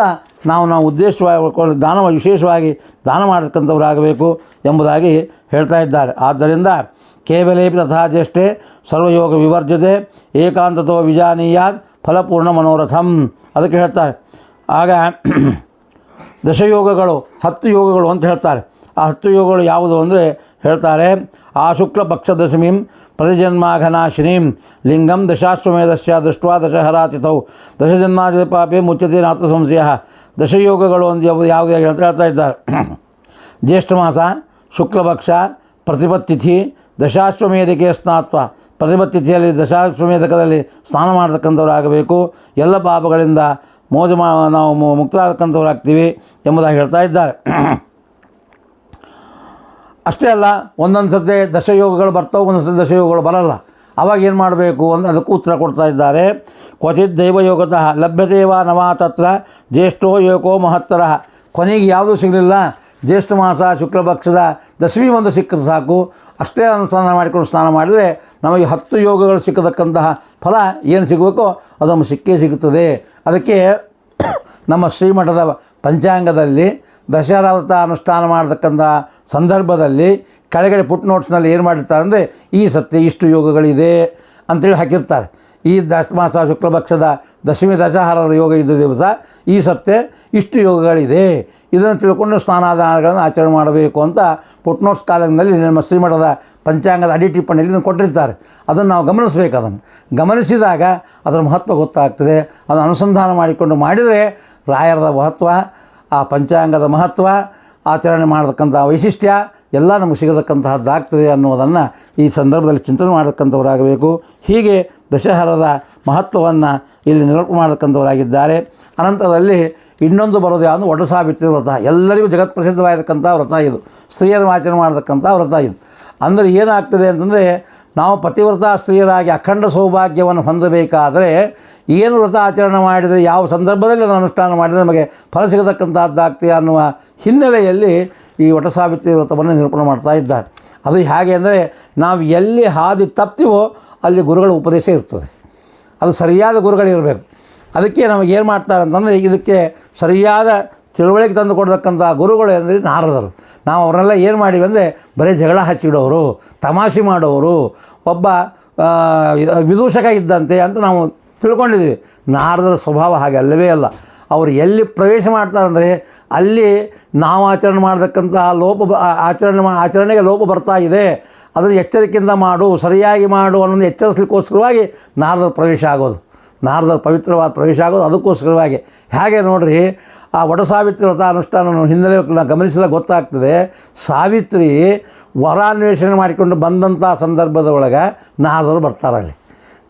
ನಾವು ಉದ್ದೇಶವಾಗಿ ವಿಶೇಷವಾಗಿ ದಾನ ಮಾಡತಕ್ಕಂಥವರಾಗಬೇಕು ಎಂಬುದಾಗಿ ಹೇಳ್ತಾ ಇದ್ದಾರೆ. ಆದ್ದರಿಂದ ಕೇವಲೇಪಿ ತಥಾ ಜ್ಯೇಷ್ಠೆ ಸರ್ವಯೋಗ ವಿವರ್ಜತೆ ಏಕಾಂತತೋ ವಿಜಾನೀಯಾತ್ ಫಲಪೂರ್ಣ ಮನೋರಥಂ. ಅದಕ್ಕೆ ಹೇಳ್ತಾರೆ. ಆಗ ದಶಯೋಗಗಳು 10 ಯೋಗಗಳು ಅಂತ ಹೇಳ್ತಾರೆ. ಆ 10 ಯೋಗಗಳು ಯಾವುದು ಅಂದರೆ ಹೇಳ್ತಾರೆ, ಆ ಶುಕ್ಲ ಪಕ್ಷ ದಶಮೀಂ ಪ್ರತಿಜನ್ಮಾಘನಾಶಿನೀಂ ಲಿಂಗಂ ದಶಾಶ್ವಮೇಧಸ್ಯ ದೃಷ್ಟ್ವಾ ದಶಹರಾತಿಥೌ ದಶಜನ್ಮಾದಿ ಪಾಪೇ ಮುಚ್ಯತೆ ನಾತ್ರ ಸಂಶಯ. ದಶಯೋಗಗಳು ಅಂತ ಯಾವುದು ಅಂತ ಹೇಳ್ತಾ ಇದ್ದಾರೆ. ಜ್ಯೇಷ್ಠ ಮಾಸ ಶುಕ್ಲಪಕ್ಷ ಪ್ರತಿಪತ್ತಿಥಿ ದಶಾಶ್ವಮೇಧಕ್ಕೆ ಸ್ನಾತ್ವ, ಪ್ರತಿಪತ್ತಿಥಿಯಲ್ಲಿ ದಶಾಶ್ವಮೇಧಕದಲ್ಲಿ ಸ್ನಾನ ಮಾಡತಕ್ಕಂಥವರಾಗಬೇಕು. ಎಲ್ಲ ಪಾಪಗಳಿಂದ ನಾವು ಮುಕ್ತರಾಗತಕ್ಕಂಥವರಾಗ್ತೀವಿ ಎಂಬುದಾಗಿ ಹೇಳ್ತಾ ಇದ್ದಾರೆ. ಅಷ್ಟೇ ಅಲ್ಲ, ಒಂದೊಂದು ಸರ್ತಿ ದಶಯೋಗಗಳು ಬರ್ತಾವೆ, ಒಂದೊಂದು ಸರ್ತಿ ದಶಯೋಗಗಳು ಬರಲ್ಲ. ಆವಾಗ ಏನು ಮಾಡಬೇಕು ಅಂತ ಅದಕ್ಕೂ ಉತ್ತರ ಕೊಡ್ತಾ ಇದ್ದಾರೆ. ಕ್ವಚಿತ್ ದೈವಯೋಗತಃ ಲಭ್ಯತೆವಾ ನವಾ ತತ್ರ ಜ್ಯೇಷ್ಠೋ ಯೋಗೋ ಮಹತ್ತರಃ. ಕೊನೆಗೆ ಯಾವುದೂ ಸಿಗಲಿಲ್ಲ, ಜ್ಯೇಷ್ಠ ಮಾಸ ಶುಕ್ಲಪಕ್ಷದ ದಶಮಿ ಒಂದು ಸಿಕ್ಕರೆ ಸಾಕು. ಅಷ್ಟೇ ಅನುಸಂಧಾನ ಮಾಡಿಕೊಂಡು ಸ್ನಾನ ಮಾಡಿದರೆ ನಮಗೆ 10 ಯೋಗಗಳು ಸಿಕ್ಕತಕ್ಕಂತಹ ಫಲ ಏನು ಸಿಗಬೇಕೋ ಅದು ನಮಗೆ ಸಿಕ್ಕೇ ಸಿಗುತ್ತದೆ. ಅದಕ್ಕೆ ನಮ್ಮ ಶ್ರೀಮಠದ ಪಂಚಾಂಗದಲ್ಲಿ ದಶಹರಾ ವ್ರತ ಅನುಷ್ಠಾನ ಮಾಡತಕ್ಕಂಥ ಸಂದರ್ಭದಲ್ಲಿ ಕೆಳಗಡೆ ಪುಟ್ ನೋಟ್ಸ್ನಲ್ಲಿ ಏನು ಮಾಡಿರ್ತಾರೆ ಅಂದರೆ ಈ ಸತ್ಯ ಇಷ್ಟು ಯೋಗಗಳಿದೆ ಅಂಥೇಳಿ ಹಾಕಿರ್ತಾರೆ. ಈ ಮಾಸ ಶುಕ್ಲಪಕ್ಷದ ದಶಮಿ ದಶಹರದ ಯೋಗ ಇದ್ದ ದಿವಸ ಈ ಸತ್ಯ ಇಷ್ಟು ಯೋಗಗಳಿದೆ, ಇದನ್ನು ತಿಳ್ಕೊಂಡು ಸ್ನಾನಾದಾನಗಳನ್ನು ಆಚರಣೆ ಮಾಡಬೇಕು ಅಂತ ಪುಟ್ ನೋಟ್ಸ್ ಕಾಲದಲ್ಲಿ ನಮ್ಮ ಶ್ರೀಮಠದ ಪಂಚಾಂಗದ ಅಡಿ ಟಿಪ್ಪಣಿಯಲ್ಲಿ ಕೊಟ್ಟಿರ್ತಾರೆ. ಅದನ್ನು ನಾವು ಗಮನಿಸಬೇಕು. ಅದನ್ನು ಗಮನಿಸಿದಾಗ ಅದರ ಮಹತ್ವ ಗೊತ್ತಾಗ್ತದೆ. ಅದನ್ನು ಅನುಸಂಧಾನ ಮಾಡಿಕೊಂಡು ಮಾಡಿದರೆ ರಾಯರದ ಮಹತ್ವ, ಆ ಪಂಚಾಂಗದ ಮಹತ್ವ, ಆಚರಣೆ ಮಾಡತಕ್ಕಂಥ ವೈಶಿಷ್ಟ್ಯ ಎಲ್ಲ ನಮಗೆ ಸಿಗತಕ್ಕಂತಹದ್ದಾಗ್ತದೆ ಅನ್ನೋದನ್ನು ಈ ಸಂದರ್ಭದಲ್ಲಿ ಚಿಂತನೆ ಮಾಡತಕ್ಕಂಥವರಾಗಬೇಕು. ಹೀಗೆ ದಶಹರದ ಮಹತ್ವವನ್ನು ಇಲ್ಲಿ ನಿರೂಪಣೆ ಮಾಡತಕ್ಕಂಥವರಾಗಿದ್ದಾರೆ. ಅನಂತರದಲ್ಲಿ ಇನ್ನೊಂದು ಬರೋದು ಯಾವುದು, ಒಡಸಾವಿತ್ರಿ ವ್ರತ. ಎಲ್ಲರಿಗೂ ಜಗತ್ಪ್ರಸಿದ್ಧವಾಗಿರ್ತಕ್ಕಂಥ ವ್ರತ ಇದು. ಸ್ತ್ರೀಯರು ಆಚರಣೆ ಮಾಡತಕ್ಕಂಥ ವ್ರತ ಇದು. ಅಂದರೆ ಏನಾಗ್ತದೆ ಅಂತಂದರೆ, ನಾವು ಪತಿವ್ರತ ಸ್ತ್ರೀಯರಾಗಿ ಅಖಂಡ ಸೌಭಾಗ್ಯವನ್ನು ಹೊಂದಬೇಕಾದರೆ ಏನು ವ್ರತ ಆಚರಣೆ ಮಾಡಿದರೆ, ಯಾವ ಸಂದರ್ಭದಲ್ಲಿ ಅದನ್ನು ಅನುಷ್ಠಾನ ಮಾಡಿದರೆ ನಮಗೆ ಫಲ ಸಿಗತಕ್ಕಂಥದ್ದಾಗ್ತದೆ ಅನ್ನುವ ಹಿನ್ನೆಲೆಯಲ್ಲಿ ಈ ವಟಸಾವಿತ್ರಿ ವ್ರತವನ್ನು ನಿರೂಪಣೆ ಮಾಡ್ತಾ ಇದ್ದಾರೆ. ಅದು ಹೇಗೆ ಅಂದರೆ, ನಾವು ಎಲ್ಲಿ ಹಾದಿ ತಪ್ತೀವೋ ಅಲ್ಲಿ ಗುರುಗಳ ಉಪದೇಶ ಇರ್ತದೆ. ಅದು ಸರಿಯಾದ ಗುರುಗಳಿರಬೇಕು. ಅದಕ್ಕೆ ನಮಗೇನು ಮಾಡ್ತಾರೆ ಅಂತಂದರೆ, ಇದಕ್ಕೆ ಸರಿಯಾದ ತಿಳುವಳಿಕೆ ತಂದು ಕೊಡ್ತಕ್ಕಂಥ ಗುರುಗಳು ಅಂದರೆ ನಾರದರು. ನಾವು ಅವರೆಲ್ಲ ಏನು ಮಾಡಿವಿ ಅಂದರೆ, ಬರೀ ಜಗಳ ಹಚ್ಚಿಡೋರು, ತಮಾಷೆ ಮಾಡೋರು, ಒಬ್ಬ ವಿದೂಷಕ ಇದ್ದಂತೆ ಅಂತ ನಾವು ತಿಳ್ಕೊಂಡಿದ್ದೀವಿ. ನಾರದರ ಸ್ವಭಾವ ಹಾಗೆ ಅಲ್ಲವೇ ಅಲ್ಲ. ಅವರು ಎಲ್ಲಿ ಪ್ರವೇಶ ಮಾಡ್ತಾರಂದರೆ ಅಲ್ಲಿ ನಾವು ಆಚರಣೆ ಮಾಡತಕ್ಕಂತಹ ಆಚರಣೆಗೆ ಲೋಪ ಬರ್ತಾ ಇದೆ. ಅದನ್ನು ಎಚ್ಚರಿಕೆಯಿಂದ ಮಾಡು, ಸರಿಯಾಗಿ ಮಾಡು ಅನ್ನೋದು ಎಚ್ಚರಿಸಲಿಕ್ಕೋಸ್ಕರವಾಗಿ ನಾರದರ ಪ್ರವೇಶ ಆಗೋದು, ನಾರದರ ಪವಿತ್ರವಾದ ಪ್ರವೇಶ ಆಗೋದು ಅದಕ್ಕೋಸ್ಕರವಾಗಿ. ಹೇಗೆ ನೋಡಿರಿ, ಆ ವಡ ಸಾವಿತ್ರಿ ವ್ರತ ಅನುಷ್ಠಾನ ಹಿನ್ನೆಲೆ ಗಮನಿಸಿದಾಗ ಗೊತ್ತಾಗ್ತದೆ. ಸಾವಿತ್ರಿ ವರಾನ್ವೇಷಣೆ ಮಾಡಿಕೊಂಡು ಬಂದಂಥ ಸಂದರ್ಭದ ಒಳಗೆ ನಾರದರು ಬರ್ತಾರಲ್ಲಿ,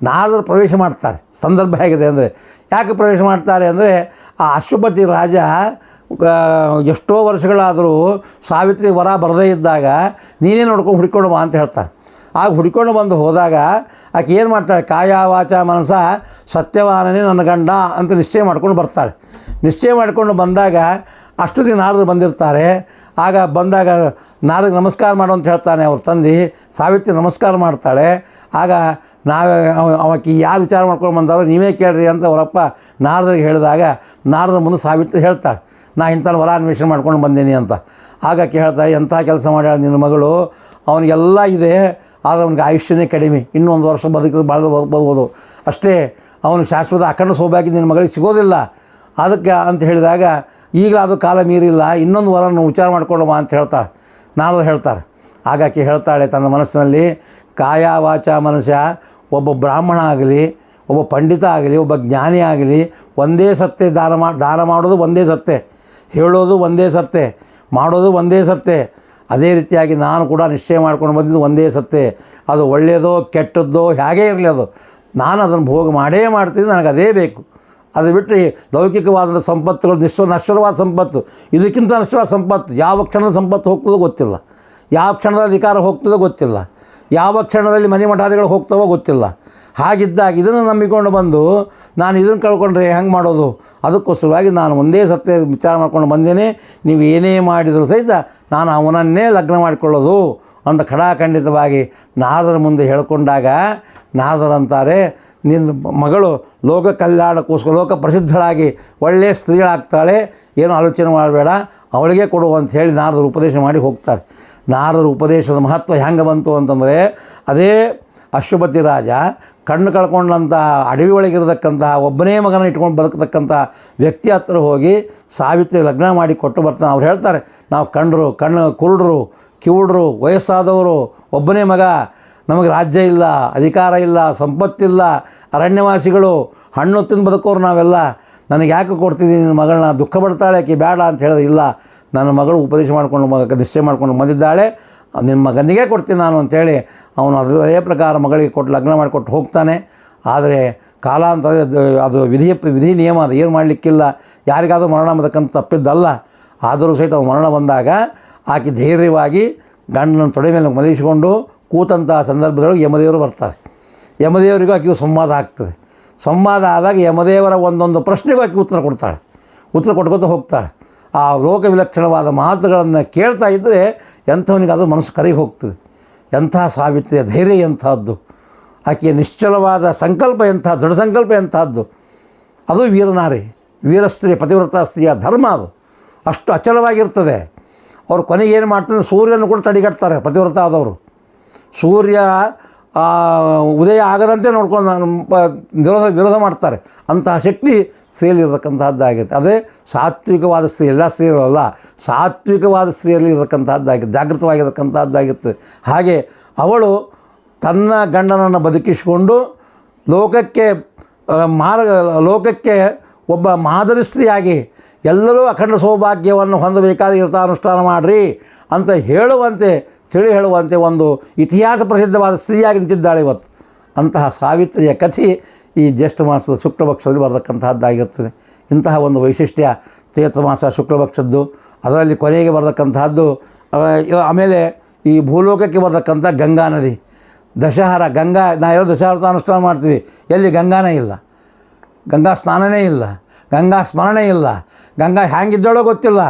ನಾರದರು ಪ್ರವೇಶ ಮಾಡ್ತಾರೆ. ಸಂದರ್ಭ ಹೇಗಿದೆ ಅಂದರೆ, ಯಾಕೆ ಪ್ರವೇಶ ಮಾಡ್ತಾರೆ ಅಂದರೆ, ಆ ಅಶ್ವಪತಿ ರಾಜ ಎಷ್ಟೋ ವರ್ಷಗಳಾದರೂ ಸಾವಿತ್ರಿ ವರ ಬರದೇ ಇದ್ದಾಗ ನೀನೇ ನೋಡ್ಕೊಂಡು ಹುಡ್ಕೊಂಡು ಬಾ ಅಂತ ಹೇಳ್ತಾರೆ. ಆಗ ಹುಡ್ಕೊಂಡು ಬಂದು ಹೋದಾಗ ಆಕೆ ಏನು ಮಾಡ್ತಾಳೆ, ಕಾಯ ವಾಚ ಮನಸ ಸತ್ಯವಾನನೇ ನನ್ನ ಗಂಡ ಅಂತ ನಿಶ್ಚಯ ಮಾಡ್ಕೊಂಡು ಬರ್ತಾಳೆ. ನಿಶ್ಚಯ ಮಾಡ್ಕೊಂಡು ಬಂದಾಗ ಅಷ್ಟೊತ್ತಿಗೆ ನಾರದರು ಬಂದಿರ್ತಾರೆ. ಆಗ ಬಂದಾಗ ನಾರದಿಗೆ ನಮಸ್ಕಾರ ಮಾಡು ಅಂತ ಹೇಳ್ತಾನೆ ಅವ್ರ ತಂದೆ. ಸಾವಿತ್ರಿ ನಮಸ್ಕಾರ ಮಾಡ್ತಾಳೆ. ಆಗ ಅವಕ್ಕೆ ಯಾರು ವಿಚಾರ ಮಾಡ್ಕೊಂಡು ಬಂದಾರೋ ನೀವೇ ಕೇಳ್ರಿ ಅಂತ ಅವರಪ್ಪ ನಾರದರಿಗೆ ಹೇಳಿದಾಗ ನಾರದ ಮುಂದೆ ಸಾವಿತ್ರಿ ಹೇಳ್ತಾಳೆ, ನಾ ಇಂಥ ವರ ಅನ್ವೇಷಣೆ ಮಾಡ್ಕೊಂಡು ಬಂದೀನಿ ಅಂತ. ಆಗ ಹೇಳ್ತಾಳೆ, ಎಂಥ ಕೆಲಸ ಮಾಡ್ಯಾಳ ನಿನ್ನ ಮಗಳು, ಅವನಿಗೆಲ್ಲ ಇದೆ, ಆದರೆ ಅವ್ನಿಗೆ ಆಯುಷ್ಯನೇ ಕಡಿಮೆ, ಇನ್ನೊಂದು ವರ್ಷ ಬರ್ಬೋದು ಅಷ್ಟೇ, ಅವನು ಶಾಶ್ವತ ಅಖಂಡ ಸೌಭಾಗ್ಯ ನಿನ್ನ ಮಗಳಿಗೆ ಸಿಗೋದಿಲ್ಲ. ಅದಕ್ಕೆ ಅಂತ ಹೇಳಿದಾಗ, ಈಗ ಅದು ಕಾಲ ಮೀರಿಲ್ಲ, ಇನ್ನೊಂದು ವರನ್ನು ವಿಚಾರ ಮಾಡ್ಕೊಂಡು ಬಾ ಅಂತ ಹೇಳ್ತಾಳೆ, ನಾರದರು ಹೇಳ್ತಾರೆ. ಆಗಾಕೆ ಹೇಳ್ತಾಳೆ ತನ್ನ ಮನಸ್ಸಿನಲ್ಲಿ, ಕಾಯ ವಾಚ ಮನುಷ್ಯ ಒಬ್ಬ ಬ್ರಾಹ್ಮಣ ಆಗಲಿ, ಒಬ್ಬ ಪಂಡಿತ ಆಗಲಿ, ಒಬ್ಬ ಜ್ಞಾನಿ ಆಗಲಿ ಒಂದೇ ಸತ್ಯ ದಾನ ಮಾಡೋದು ಒಂದೇ ಸತ್ಯ, ಹೇಳೋದು ಒಂದೇ ಸತ್ಯ, ಮಾಡೋದು ಒಂದೇ ಸತ್ಯ. ಅದೇ ರೀತಿಯಾಗಿ ನಾನು ಕೂಡ ನಿಶ್ಚಯ ಮಾಡ್ಕೊಂಡು ಬಂದಿದ್ದು ಒಂದೇ ಸತ್ಯ. ಅದು ಒಳ್ಳೆಯದೋ ಕೆಟ್ಟದ್ದೋ ಹೇಗೇ ಇರಲಿ, ಅದು ನಾನು ಅದನ್ನು ಭೋಗ ಮಾಡೇ ಮಾಡ್ತೀನಿ, ನನಗೆ ಅದೇ ಬೇಕು. ಅದು ಬಿಟ್ಟು ಲೌಕಿಕವಾದ ಸಂಪತ್ತುಗಳು ನಶ್ವರವಾದ ಸಂಪತ್ತು, ಇದಕ್ಕಿಂತ ನಶ್ವರವಾದ ಸಂಪತ್ತು ಯಾವ ಕ್ಷಣದ ಸಂಪತ್ತು ಹೋಗ್ತದೋ ಗೊತ್ತಿಲ್ಲ, ಯಾವ ಕ್ಷಣದ ಅಧಿಕಾರ ಹೋಗ್ತದೋ ಗೊತ್ತಿಲ್ಲ, ಯಾವ ಕ್ಷಣದಲ್ಲಿ ಮನೆ ಮಠಾದಿಗಳು ಹೋಗ್ತವೋ ಗೊತ್ತಿಲ್ಲ. ಹಾಗಿದ್ದಾಗ ಇದನ್ನು ನಂಬಿಕೊಂಡು ಬಂದು ನಾನು ಇದನ್ನು ಕಳ್ಕೊಂಡ್ರೆ ಹೆಂಗೆ ಮಾಡೋದು? ಅದಕ್ಕೋಸ್ಕರವಾಗಿ ನಾನು ಒಂದೇ ಸತ್ಯ ವಿಚಾರ ಮಾಡ್ಕೊಂಡು ಬಂದೇನೆ, ನೀವು ಏನೇ ಮಾಡಿದರೂ ಸಹಿತ ನಾನು ಅವನನ್ನೇ ಲಗ್ನ ಮಾಡಿಕೊಳ್ಳೋದು ಅಂತ ಖಡಾಖಂಡಿತವಾಗಿ ನಾರದರ ಮುಂದೆ ಹೇಳಿಕೊಂಡಾಗ ನಾರದರಂತಾರೆ, ನಿನ್ನ ಮಗಳು ಲೋಕ ಕಲ್ಯಾಣಕ್ಕೋಸ್ಕರ ಲೋಕ ಪ್ರಸಿದ್ಧಳಾಗಿ ಒಳ್ಳೆಯ ಸ್ತ್ರೀಗಳಾಗ್ತಾಳೆ, ಏನು ಆಲೋಚನೆ ಮಾಡಬೇಡ, ಅವಳಿಗೆ ಕೊಡು ಅಂತ ಹೇಳಿ ನಾರದರು ಉಪದೇಶ ಮಾಡಿ ಹೋಗ್ತಾರೆ. ನಾರದರ ಉಪದೇಶದ ಮಹತ್ವ ಹೆಂಗೆ ಬಂತು ಅಂತಂದರೆ, ಅದೇ ಅಶ್ವಪತಿ ರಾಜ ಕಣ್ಣು ಕಳ್ಕೊಂಡಂಥ ಅಡವಿ ಒಳಗಿರತಕ್ಕಂತಹ ಒಬ್ಬನೇ ಮಗನ ಇಟ್ಕೊಂಡು ಬದುಕತಕ್ಕಂಥ ವ್ಯಕ್ತಿ ಹತ್ರ ಹೋಗಿ ಸಾವಿತ್ರಿ ಲಗ್ನ ಮಾಡಿ ಕೊಟ್ಟು ಬರ್ತಾನೆ. ಅವ್ರು ಹೇಳ್ತಾರೆ, ನಾವು ಕಣ್ಣು ಕುರುಡರು, ಕಿವುಡರು, ವಯಸ್ಸಾದವರು, ಒಬ್ಬನೇ ಮಗ, ನಮಗೆ ರಾಜ್ಯ ಇಲ್ಲ, ಅಧಿಕಾರ ಇಲ್ಲ, ಸಂಪತ್ತಿಲ್ಲ, ಅರಣ್ಯವಾಸಿಗಳು, ಹಣ್ಣು ತಿಂದು ಬದುಕೋರು ನಾವೆಲ್ಲ, ನನಗೆ ಯಾಕೆ ಕೊಡ್ತಿದ್ದೀನಿ ನಿನ್ನ ಮಗಳನ್ನ, ದುಃಖ ಪಡ್ತಾಳೆ ಆಕೆ, ಬೇಡ ಅಂತ ಹೇಳಿದ್ರೆ, ಇಲ್ಲ ನನ್ನ ಮಗಳು ಉಪದೇಶ ಮಾಡ್ಕೊಂಡು ನಿಶ್ಚಯ ಮಾಡ್ಕೊಂಡು ಬಂದಿದ್ದಾಳೆ, ನಿನ್ನ ಮಗನಿಗೆ ಕೊಡ್ತೀನಿ ನಾನು ಅಂತೇಳಿ ಅವನು ಅದೇ ಪ್ರಕಾರ ಮಗಳಿಗೆ ಕೊಟ್ಟು ಲಗ್ನ ಮಾಡಿಕೊಟ್ಟು ಹೋಗ್ತಾನೆ. ಆದರೆ ಕಾಲಾಂತರ ಅದು ವಿಧಿ ನಿಯಮ, ಅದು ಏನು ಮಾಡಲಿಕ್ಕಿಲ್ಲ, ಯಾರಿಗಾದರೂ ಮರಣ ಬಂದಕ್ಕಂತ ತಪ್ಪಿದ್ದಲ್ಲ. ಆದರೂ ಸಹಿತ ಅವನು ಮರಣ ಬಂದಾಗ ಆಕೆ ಧೈರ್ಯವಾಗಿ ಗಂಡನ ತೊಡೆ ಮೇಲೆ ಮಲಗಿಸಿಕೊಂಡು ಕೂತಂಥ ಸಂದರ್ಭದೊಳಗೆ ಯಮದೇವರು ಬರ್ತಾರೆ. ಯಮದೇವರಿಗೂ ಆಕೆಗೂ ಸಂವಾದ ಆಗ್ತದೆ. ಸಂವಾದ ಆದಾಗ ಯಮದೇವರ ಒಂದೊಂದು ಪ್ರಶ್ನೆಗೂ ಆಕೆ ಉತ್ತರ ಕೊಡ್ತಾಳೆ, ಉತ್ತರ ಕೊಟ್ಕೊತ ಹೋಗ್ತಾಳೆ. ಆ ಲೋಕ ವಿಲಕ್ಷಣವಾದ ಮಾತುಗಳನ್ನು ಕೇಳ್ತಾ ಇದ್ದರೆ ಎಂಥವನಿಗೆ ಅದು ಮನಸ್ಸು ಕರಗಿ ಹೋಗ್ತದೆ. ಎಂಥ ಸಾವಿತ್ರಿಯ ಧೈರ್ಯ ಎಂಥದ್ದು, ಆಕೆಯ ನಿಶ್ಚಲವಾದ ಸಂಕಲ್ಪ ಎಂಥ ದೃಢ ಸಂಕಲ್ಪ ಎಂಥದ್ದು. ಅದು ವೀರನಾರಿ, ವೀರಸ್ತ್ರೀ, ಪತಿವ್ರತ ಸ್ತ್ರೀಯ ಧರ್ಮ ಅದು ಅಷ್ಟು ಅಚಲವಾಗಿರ್ತದೆ. ಅವರು ಕೊನೆಗೆ ಏನು ಮಾಡ್ತಾರೆ, ಸೂರ್ಯನ ಕೂಡ ತಡೆಗಟ್ತಾರೆ ಪತಿವ್ರತ ಆದವರು. ಸೂರ್ಯ ಉದಯ ಆಗದಂತೆ ನೋಡ್ಕೊಂಡು ವಿರೋಧ ಮಾಡ್ತಾರೆ. ಅಂತಹ ಶಕ್ತಿ ಸ್ತ್ರೀಯಲ್ಲಿರತಕ್ಕಂಥದ್ದಾಗಿರುತ್ತೆ. ಅದೇ ಸಾತ್ವಿಕವಾದ ಸ್ತ್ರೀ, ಎಲ್ಲ ಸ್ತ್ರೀಯರಲ್ಲ, ಸಾತ್ವಿಕವಾದ ಸ್ತ್ರೀಯಲ್ಲಿ ಇರತಕ್ಕಂಥದ್ದಾಗಿರುತ್ತೆ, ಜಾಗೃತವಾಗಿರತಕ್ಕಂಥದ್ದಾಗಿರ್ತದೆ. ಹಾಗೆ ಅವಳು ತನ್ನ ಗಂಡನನ್ನು ಬದುಕಿಸಿಕೊಂಡು ಲೋಕಕ್ಕೆ ಒಬ್ಬ ಮಾದರಿ ಸ್ತ್ರೀಯಾಗಿ ಎಲ್ಲರೂ ಅಖಂಡ ಸೌಭಾಗ್ಯವನ್ನು ಹೊಂದಬೇಕಾದ ವ್ರತಾನುಷ್ಠಾನ ಮಾಡಿರಿ ಅಂತ ಹೇಳುವಂತೆ ಒಂದು ಇತಿಹಾಸ ಪ್ರಸಿದ್ಧವಾದ ಸ್ತ್ರೀಯಾಗಿ ನಿಂತಿದ್ದಾಳೆ ಇವತ್ತು. ಅಂತಹ ಸಾವಿತ್ರಿಯ ಕಥೆ ಈ ಜ್ಯೇಷ್ಠ ಮಾಸದ ಶುಕ್ಲಪಕ್ಷದಲ್ಲಿ ಬರತಕ್ಕಂತಹದ್ದಾಗಿರ್ತದೆ. ಇಂತಹ ಒಂದು ವೈಶಿಷ್ಟ್ಯ ಚೈತ್ರ ಮಾಸ ಶುಕ್ಲಪಕ್ಷದ್ದು, ಅದರಲ್ಲಿ ಕೊನೆಗೆ ಬರತಕ್ಕಂತಹದ್ದು. ಆಮೇಲೆ ಈ ಭೂಲೋಕಕ್ಕೆ ಬರತಕ್ಕಂಥ ಗಂಗಾ ನದಿ, ದಶಹರ, ನಾವೆಲ್ಲ ದಶಹರ ಅನುಷ್ಠಾನ ಮಾಡ್ತೀವಿ, ಎಲ್ಲಿ ಗಂಗಾನೇ ಇಲ್ಲ, ಗಂಗಾ ಸ್ನಾನನೇ ಇಲ್ಲ, ಗಂಗಾ ಸ್ಮರಣೆ ಇಲ್ಲ, ಗಂಗಾ ಹ್ಯಾಂಗಿದ್ದಳೋ ಗೊತ್ತಿಲ್ಲ.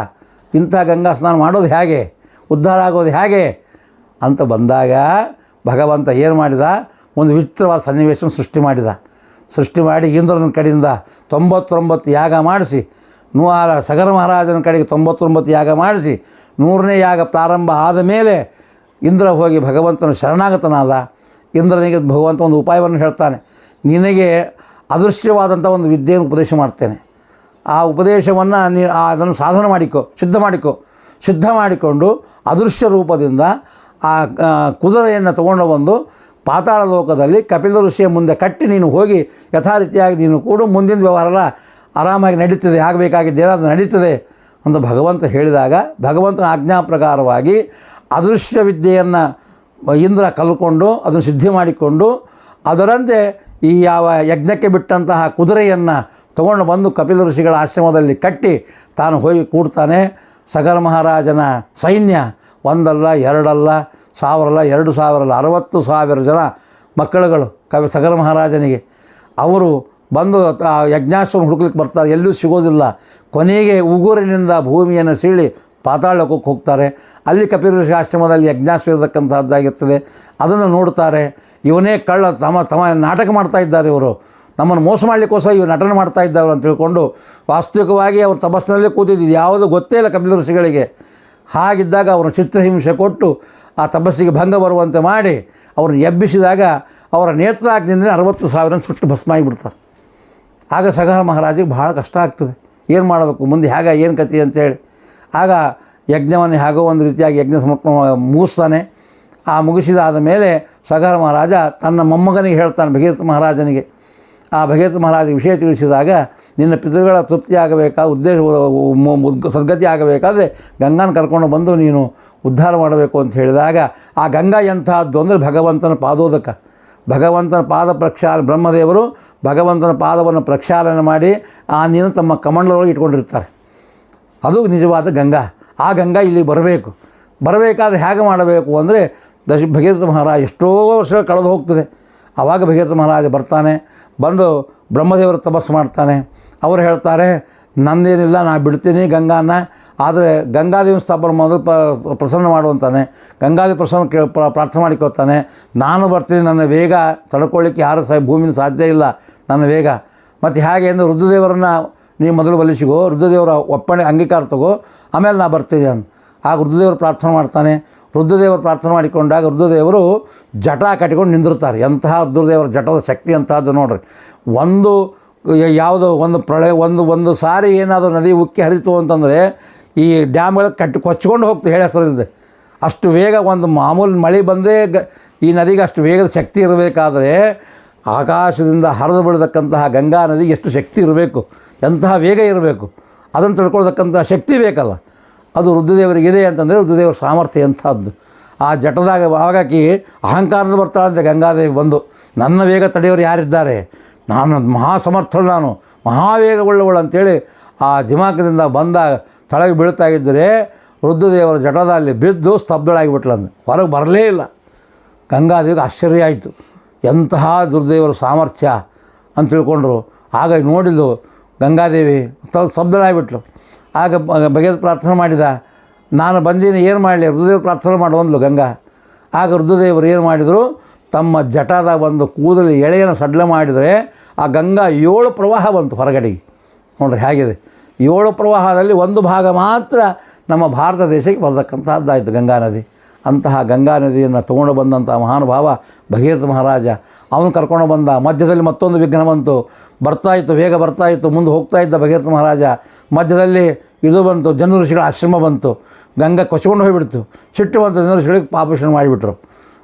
ಇಂಥ ಗಂಗಾ ಸ್ನಾನ ಮಾಡೋದು ಹೇಗೆ, ಉದ್ಧಾರ ಆಗೋದು ಹೇಗೆ ಅಂತ ಬಂದಾಗ ಭಗವಂತ ಏನು ಮಾಡಿದ, ಒಂದು ವಿಚಿತ್ರವಾದ ಸನ್ನಿವೇಶ ಸೃಷ್ಟಿ ಮಾಡಿ ಇಂದ್ರನ ಕಡೆಯಿಂದ 99 ಯಾಗ ಮಾಡಿಸಿ, ಸಗರ ಮಹಾರಾಜನ ಕಡೆಗೆ 99 ಯಾಗ ಮಾಡಿಸಿ, 100ನೇ ಯಾಗ ಪ್ರಾರಂಭ ಆದ ಮೇಲೆ ಇಂದ್ರ ಹೋಗಿ ಭಗವಂತನ ಶರಣಾಗತನಾದ. ಇಂದ್ರನಿಗೆ ಭಗವಂತ ಒಂದು ಉಪಾಯವನ್ನು ಹೇಳ್ತಾನೆ, ನಿನಗೆ ಅದೃಶ್ಯವಾದಂಥ ಒಂದು ವಿದ್ಯೆಯನ್ನು ಉಪದೇಶ ಮಾಡ್ತೇನೆ, ಆ ಉಪದೇಶವನ್ನು ಅದನ್ನು ಸಾಧನ ಸಿದ್ಧ ಮಾಡಿಕೊಂಡು ಅದೃಶ್ಯ ರೂಪದಿಂದ ಆ ಕುದುರೆಯನ್ನು ತೊಗೊಂಡು ಬಂದು ಪಾತಾಳ ಲೋಕದಲ್ಲಿ ಕಪಿಲ ಋಷಿಯ ಮುಂದೆ ಕಟ್ಟಿ ನೀನು ಹೋಗಿ ಯಥಾರೀತಿಯಾಗಿ ನೀನು ಕೂಡ ಮುಂದಿನ ವ್ಯವಹಾರ ಎಲ್ಲ ಆರಾಮಾಗಿ ನಡೀತದೆ, ಆಗಬೇಕಾಗಿದ್ದೇ ಅದು ನಡೀತದೆ ಅಂತ ಭಗವಂತ ಹೇಳಿದಾಗ ಭಗವಂತನ ಆಜ್ಞಾ ಪ್ರಕಾರವಾಗಿ ಅದೃಶ್ಯ ವಿದ್ಯೆಯನ್ನು ಇಂದ್ರ ಕಲ್ಕೊಂಡು ಅದನ್ನು ಸಿದ್ಧಿ ಮಾಡಿಕೊಂಡು ಅದರಂತೆ ಈ ಯಾವ ಯಜ್ಞಕ್ಕೆ ಬಿಟ್ಟಂತಹ ಕುದುರೆಯನ್ನು ತಗೊಂಡು ಬಂದು ಕಪಿಲ ಋಷಿಗಳ ಆಶ್ರಮದಲ್ಲಿ ಕಟ್ಟಿ ತಾನು ಹೋಗಿ ಕೂಡ್ತಾನೆ. ಸಗರ ಮಹಾರಾಜನ ಸೈನ್ಯ ಒಂದಲ್ಲ ಎರಡಲ್ಲ 1000 ಅಲ್ಲ 2000 ಅಲ್ಲ 60,000 ಜನ ಮಕ್ಕಳುಗಳು ಸಗರ ಮಹಾರಾಜನಿಗೆ. ಅವರು ಬಂದು ಯಜ್ಞಾಶ್ರಮ ಹುಡುಕ್ಲಿಕ್ಕೆ ಬರ್ತಾರೆ, ಎಲ್ಲೂ ಸಿಗೋದಿಲ್ಲ. ಕೊನೆಗೆ ಉಗುರಿನಿಂದ ಭೂಮಿಯನ್ನು ಸೀಳಿ ಪಾತಾಳ ಲೋಕಕ್ಕೆ ಹೋಗ್ತಾರೆ. ಅಲ್ಲಿ ಕಪಿಲ ಋಷಿ ಆಶ್ರಮದಲ್ಲಿ ಯಜ್ಞಾಶ್ರಮ ಇರತಕ್ಕಂಥದ್ದಾಗಿರ್ತದೆ. ಅದನ್ನು ನೋಡ್ತಾರೆ. ಇವನೇ ಕಳ್ಳ, ತಮ್ಮ ನಾಟಕ ಮಾಡ್ತಾ ಇದ್ದಾರೆ, ಇವರು ನಮ್ಮನ್ನು ಮೋಸ ಮಾಡಲಿಕ್ಕೋಸ್ಕರ ಇವರು ನಟನೆ ಮಾಡ್ತಾ ಇದ್ದವರು ಅಂತ ತಿಳ್ಕೊಂಡು ವಾಸ್ತವಿಕವಾಗಿ ಅವರು ತಪಸ್ಸಿನಲ್ಲೇ ಕೂತಿದ್ದು ಯಾವುದು ಗೊತ್ತೇ ಇಲ್ಲ ಕಪಿಲ ಋಷಿಗಳಿಗೆ. ಹಾಗಿದ್ದಾಗ ಅವರು ಚಿತ್ರಹಿಂಸೆ ಕೊಟ್ಟು ಆ ತಪಸ್ಸಿಗೆ ಭಂಗ ಬರುವಂತೆ ಮಾಡಿ ಅವ್ರನ್ನ ಎಬ್ಬಿಸಿದಾಗ ಅವರ ನೇತ್ರಾಗ್ನಿಂದ 60,000 ಸುಟ್ಟು ಭಸ್ಮಾಗಿಬಿಡ್ತಾರೆ. ಆಗ ಸಗರ ಮಹಾರಾಜಿಗೆ ಭಾಳ ಕಷ್ಟ ಆಗ್ತದೆ, ಏನು ಮಾಡಬೇಕು ಮುಂದೆ, ಹೇಗೆ ಏನು ಕಥೆ ಅಂತೇಳಿ. ಆಗ ಯಜ್ಞವನ್ನು ಹೇಗೋ ಒಂದು ರೀತಿಯಾಗಿ ಯಜ್ಞ ಸಮರ್ಪಣೆ ಮುಗಿಸ್ತಾನೆ. ಆ ಮುಗಿಸಿದಾದ ಮೇಲೆ ಸಗರ ಮಹಾರಾಜ ತನ್ನ ಮೊಮ್ಮಗನಿಗೆ ಹೇಳ್ತಾನೆ, ಭಗೀರಥ ಮಹಾರಾಜನಿಗೆ. ಆ ಭಗೀರಥ ಮಹಾರಾಜ ವಿಷಯ ತಿಳಿಸಿದಾಗ ನಿನ್ನ ಪಿತೃಗಳ ತೃಪ್ತಿ ಆಗಬೇಕಾದ ಉದ್ದೇಶ ಸದ್ಗತಿ ಆಗಬೇಕಾದ್ರೆ ಗಂಗಾನ ಕರ್ಕೊಂಡು ಬಂದು ನೀನು ಉದ್ಧಾರ ಮಾಡಬೇಕು ಅಂತ ಹೇಳಿದಾಗ ಆ ಗಂಗಾ ಎಂಥದ್ದು ಅಂದರೆ ಭಗವಂತನ ಪಾದೋದಕ. ಭಗವಂತನ ಪಾದ ಪ್ರಕ್ಷಾಲ ಬ್ರಹ್ಮದೇವರು ಭಗವಂತನ ಪಾದವನ್ನು ಪ್ರಕ್ಷಾಲನೆ ಮಾಡಿ ಆ ನೀನು ತಮ್ಮ ಕಮಂಡಲೊಳಗೆ ಇಟ್ಕೊಂಡಿರ್ತಾರೆ. ಅದು ನಿಜವಾದ ಗಂಗಾ. ಆ ಗಂಗಾ ಇಲ್ಲಿ ಬರಬೇಕಾದ್ರೆ ಹೇಗೆ ಮಾಡಬೇಕು ಅಂದರೆ ಭಗೀರಥ ಮಹಾರಾಜ ಎಷ್ಟೋ ವರ್ಷಗಳು ಕಳೆದು ಹೋಗ್ತದೆ. ಆವಾಗ ಭಗೀರಥ ಮಹಾರಾಜ ಬರ್ತಾನೆ. ಬಂದು ಬ್ರಹ್ಮದೇವರು ತಪಸ್ಸು ಮಾಡ್ತಾನೆ. ಅವರು ಹೇಳ್ತಾರೆ, ನಂದೇನಿಲ್ಲ, ನಾ ಬಿಡ್ತೀನಿ ಗಂಗಾನ, ಆದರೆ ಗಂಗಾದೇವಿ ಸ್ಥಾಪನೆ ಮೊದಲು ಪ್ರಸನ್ನ ಮಾಡುವಂತಾನೆ. ಗಂಗಾದೇವಿ ಪ್ರಸನ್ನ ಪ್ರಾರ್ಥನೆ ಮಾಡಿಕೊಳ್ತಾನೆ. ನಾನು ಬರ್ತೀನಿ, ನನ್ನ ವೇಗ ತಡ್ಕೊಳ್ಳಿಕ್ಕೆ ಯಾರು ಭೂಮಿನ ಸಾಧ್ಯ ಇಲ್ಲ ನನ್ನ ವೇಗ. ಮತ್ತು ಹೇಗೆ ಅಂದರೆ ರುದ್ರದೇವರನ್ನು ನೀವು ಮೊದಲು ಬಲಿಸಿಗೋ, ರುದ್ರದೇವರ ಒಪ್ಪಣೆ ಅಂಗೀಕಾರ ತಗೋ, ಆಮೇಲೆ ನಾ ಬರ್ತೀನಿ ಅಂತ. ಆಗ ರುದ್ರದೇವರು ಪ್ರಾರ್ಥನೆ ಮಾಡ್ತಾನೆ. ರುದ್ರದೇವರು ಪ್ರಾರ್ಥನೆ ಮಾಡಿಕೊಂಡಾಗ ರುದ್ರದೇವರು ಜಟ ಕಟ್ಟಿಕೊಂಡು ನಿಂದಿರ್ತಾರೆ. ಎಂತಹ ರುದ್ರದೇವರ ಜಟದ ಶಕ್ತಿ ಅಂತಹದ್ದು ನೋಡ್ರಿ. ಯಾವುದೋ ಒಂದು ಪ್ರಳಯ ಒಂದು ಸಾರಿ ಏನಾದರೂ ನದಿ ಉಕ್ಕಿ ಹರಿತು ಅಂತಂದರೆ ಈ ಡ್ಯಾಮ್ಗಳಿಗೆ ಕೊಚ್ಕೊಂಡು ಹೋಗ್ತದೆ, ಹೇಳಿ ಹೆಸರಿಲ್ಲದೆ. ಅಷ್ಟು ವೇಗ ಒಂದು ಮಾಮೂಲು ಮಳೆ ಬಂದೇ ಈ ನದಿಗೆ ಅಷ್ಟು ವೇಗದ ಶಕ್ತಿ ಇರಬೇಕಾದ್ರೆ ಆಕಾಶದಿಂದ ಹರಿದು ಬಿಡತಕ್ಕಂತಹ ಗಂಗಾ ನದಿಗೆ ಎಷ್ಟು ಶಕ್ತಿ ಇರಬೇಕು, ಎಂತಹ ವೇಗ ಇರಬೇಕು, ಅದನ್ನು ತಿಳ್ಕೊಳ್ತಕ್ಕಂತಹ ಶಕ್ತಿ ಬೇಕಲ್ಲ. ಅದು ರುದ್ರದೇವರಿಗಿದೆ ಅಂತಂದರೆ ರುದ್ರದೇವರ ಸಾಮರ್ಥ್ಯ ಎಂಥದ್ದು. ಆ ಜಟದಾಗ ಆಗಾಕಿ ಅಹಂಕಾರದ ಬರ್ತಾಳಂತೆ ಗಂಗಾದೇವಿ ಬಂದು, ನನ್ನ ವೇಗ ತಡೆಯೋರು ಯಾರಿದ್ದಾರೆ, ನಾನು ಮಹಾಸಮರ್ಥಳು, ನಾನು ಮಹಾವೇಗವುಳ್ಳವಳು ಅಂತೇಳಿ ಆ ದಿಮಾಕದಿಂದ ಬಂದ ತಳಗೆ ಬೀಳ್ತಾ ಇದ್ದರೆ ರುದ್ರದೇವರ ಜಟದಲ್ಲಿ ಬಿದ್ದು ಸ್ತಬ್ಧಳಾಗಿಬಿಟ್ಲಂದು, ಹೊರಗೆ ಬರಲೇ ಇಲ್ಲ. ಗಂಗಾದೇವಿಗೆ ಆಶ್ಚರ್ಯ ಆಯಿತು, ಎಂತಹ ದುರ್ದೇವರ ಸಾಮರ್ಥ್ಯ ಅಂತ ತಿಳ್ಕೊಂಡ್ರು. ಆಗ ನೋಡಿದ್ಲು ಗಂಗಾದೇವಿ ಸ್ತಬ್ಧಳಾಗಿಬಿಟ್ಲು. ಆಗ ಭಗೀರಥ ಪ್ರಾರ್ಥನೆ ಮಾಡಿದ, ನಾನು ಬಂದೀನಿ, ಏನು ಮಾಡಲಿ, ರುದ್ರದೇವರು ಪ್ರಾರ್ಥನೆ ಮಾಡುವಂದ್ಲು ಗಂಗಾ. ಆಗ ರುದ್ರದೇವರು ಏನು ಮಾಡಿದರು, ತಮ್ಮ ಜಟದ ಒಂದು ಕೂದಲು ಎಳೆಯನ್ನು ಸಡ್ಲ ಮಾಡಿದರೆ ಆ ಗಂಗಾ 7 ಪ್ರವಾಹ ಬಂತು ಹೊರಗಡೆಗೆ. ನೋಡ್ರಿ ಹೇಗಿದೆ, 7 ಪ್ರವಾಹದಲ್ಲಿ ಒಂದು ಭಾಗ ಮಾತ್ರ ನಮ್ಮ ಭಾರತ ದೇಶಕ್ಕೆ ಬರತಕ್ಕಂಥದ್ದಾಯಿತು ಗಂಗಾ ನದಿ. ಅಂತಹ ಗಂಗಾ ನದಿಯನ್ನು ತೊಗೊಂಡು ಬಂದಂಥ ಮಹಾನುಭಾವ ಭಗೀರಥ ಮಹಾರಾಜ. ಅವನು ಕರ್ಕೊಂಡು ಬಂದ. ಮಧ್ಯದಲ್ಲಿ ಮತ್ತೊಂದು ವಿಘ್ನ ಬಂತು, ಬರ್ತಾಯಿತ್ತು, ವೇಗ ಬರ್ತಾಯಿತ್ತು, ಮುಂದೆ ಹೋಗ್ತಾಯಿದ್ದ ಭಗೀರಥ ಮಹಾರಾಜ. ಮಧ್ಯದಲ್ಲಿ ಇದು ಬಂತು, ಜನ ಋಷಿಗಳ ಆಶ್ರಮ ಬಂತು. ಗಂಗಾ ಕೊಚ್ಕೊಂಡು ಹೋಗಿಬಿಡ್ತು. ಸಿಟ್ಟು ಬಂತು, ಜನ ಋಷಿಗಳಿಗೆ ಪಾಪೋಷಣ ಮಾಡಿಬಿಟ್ರು.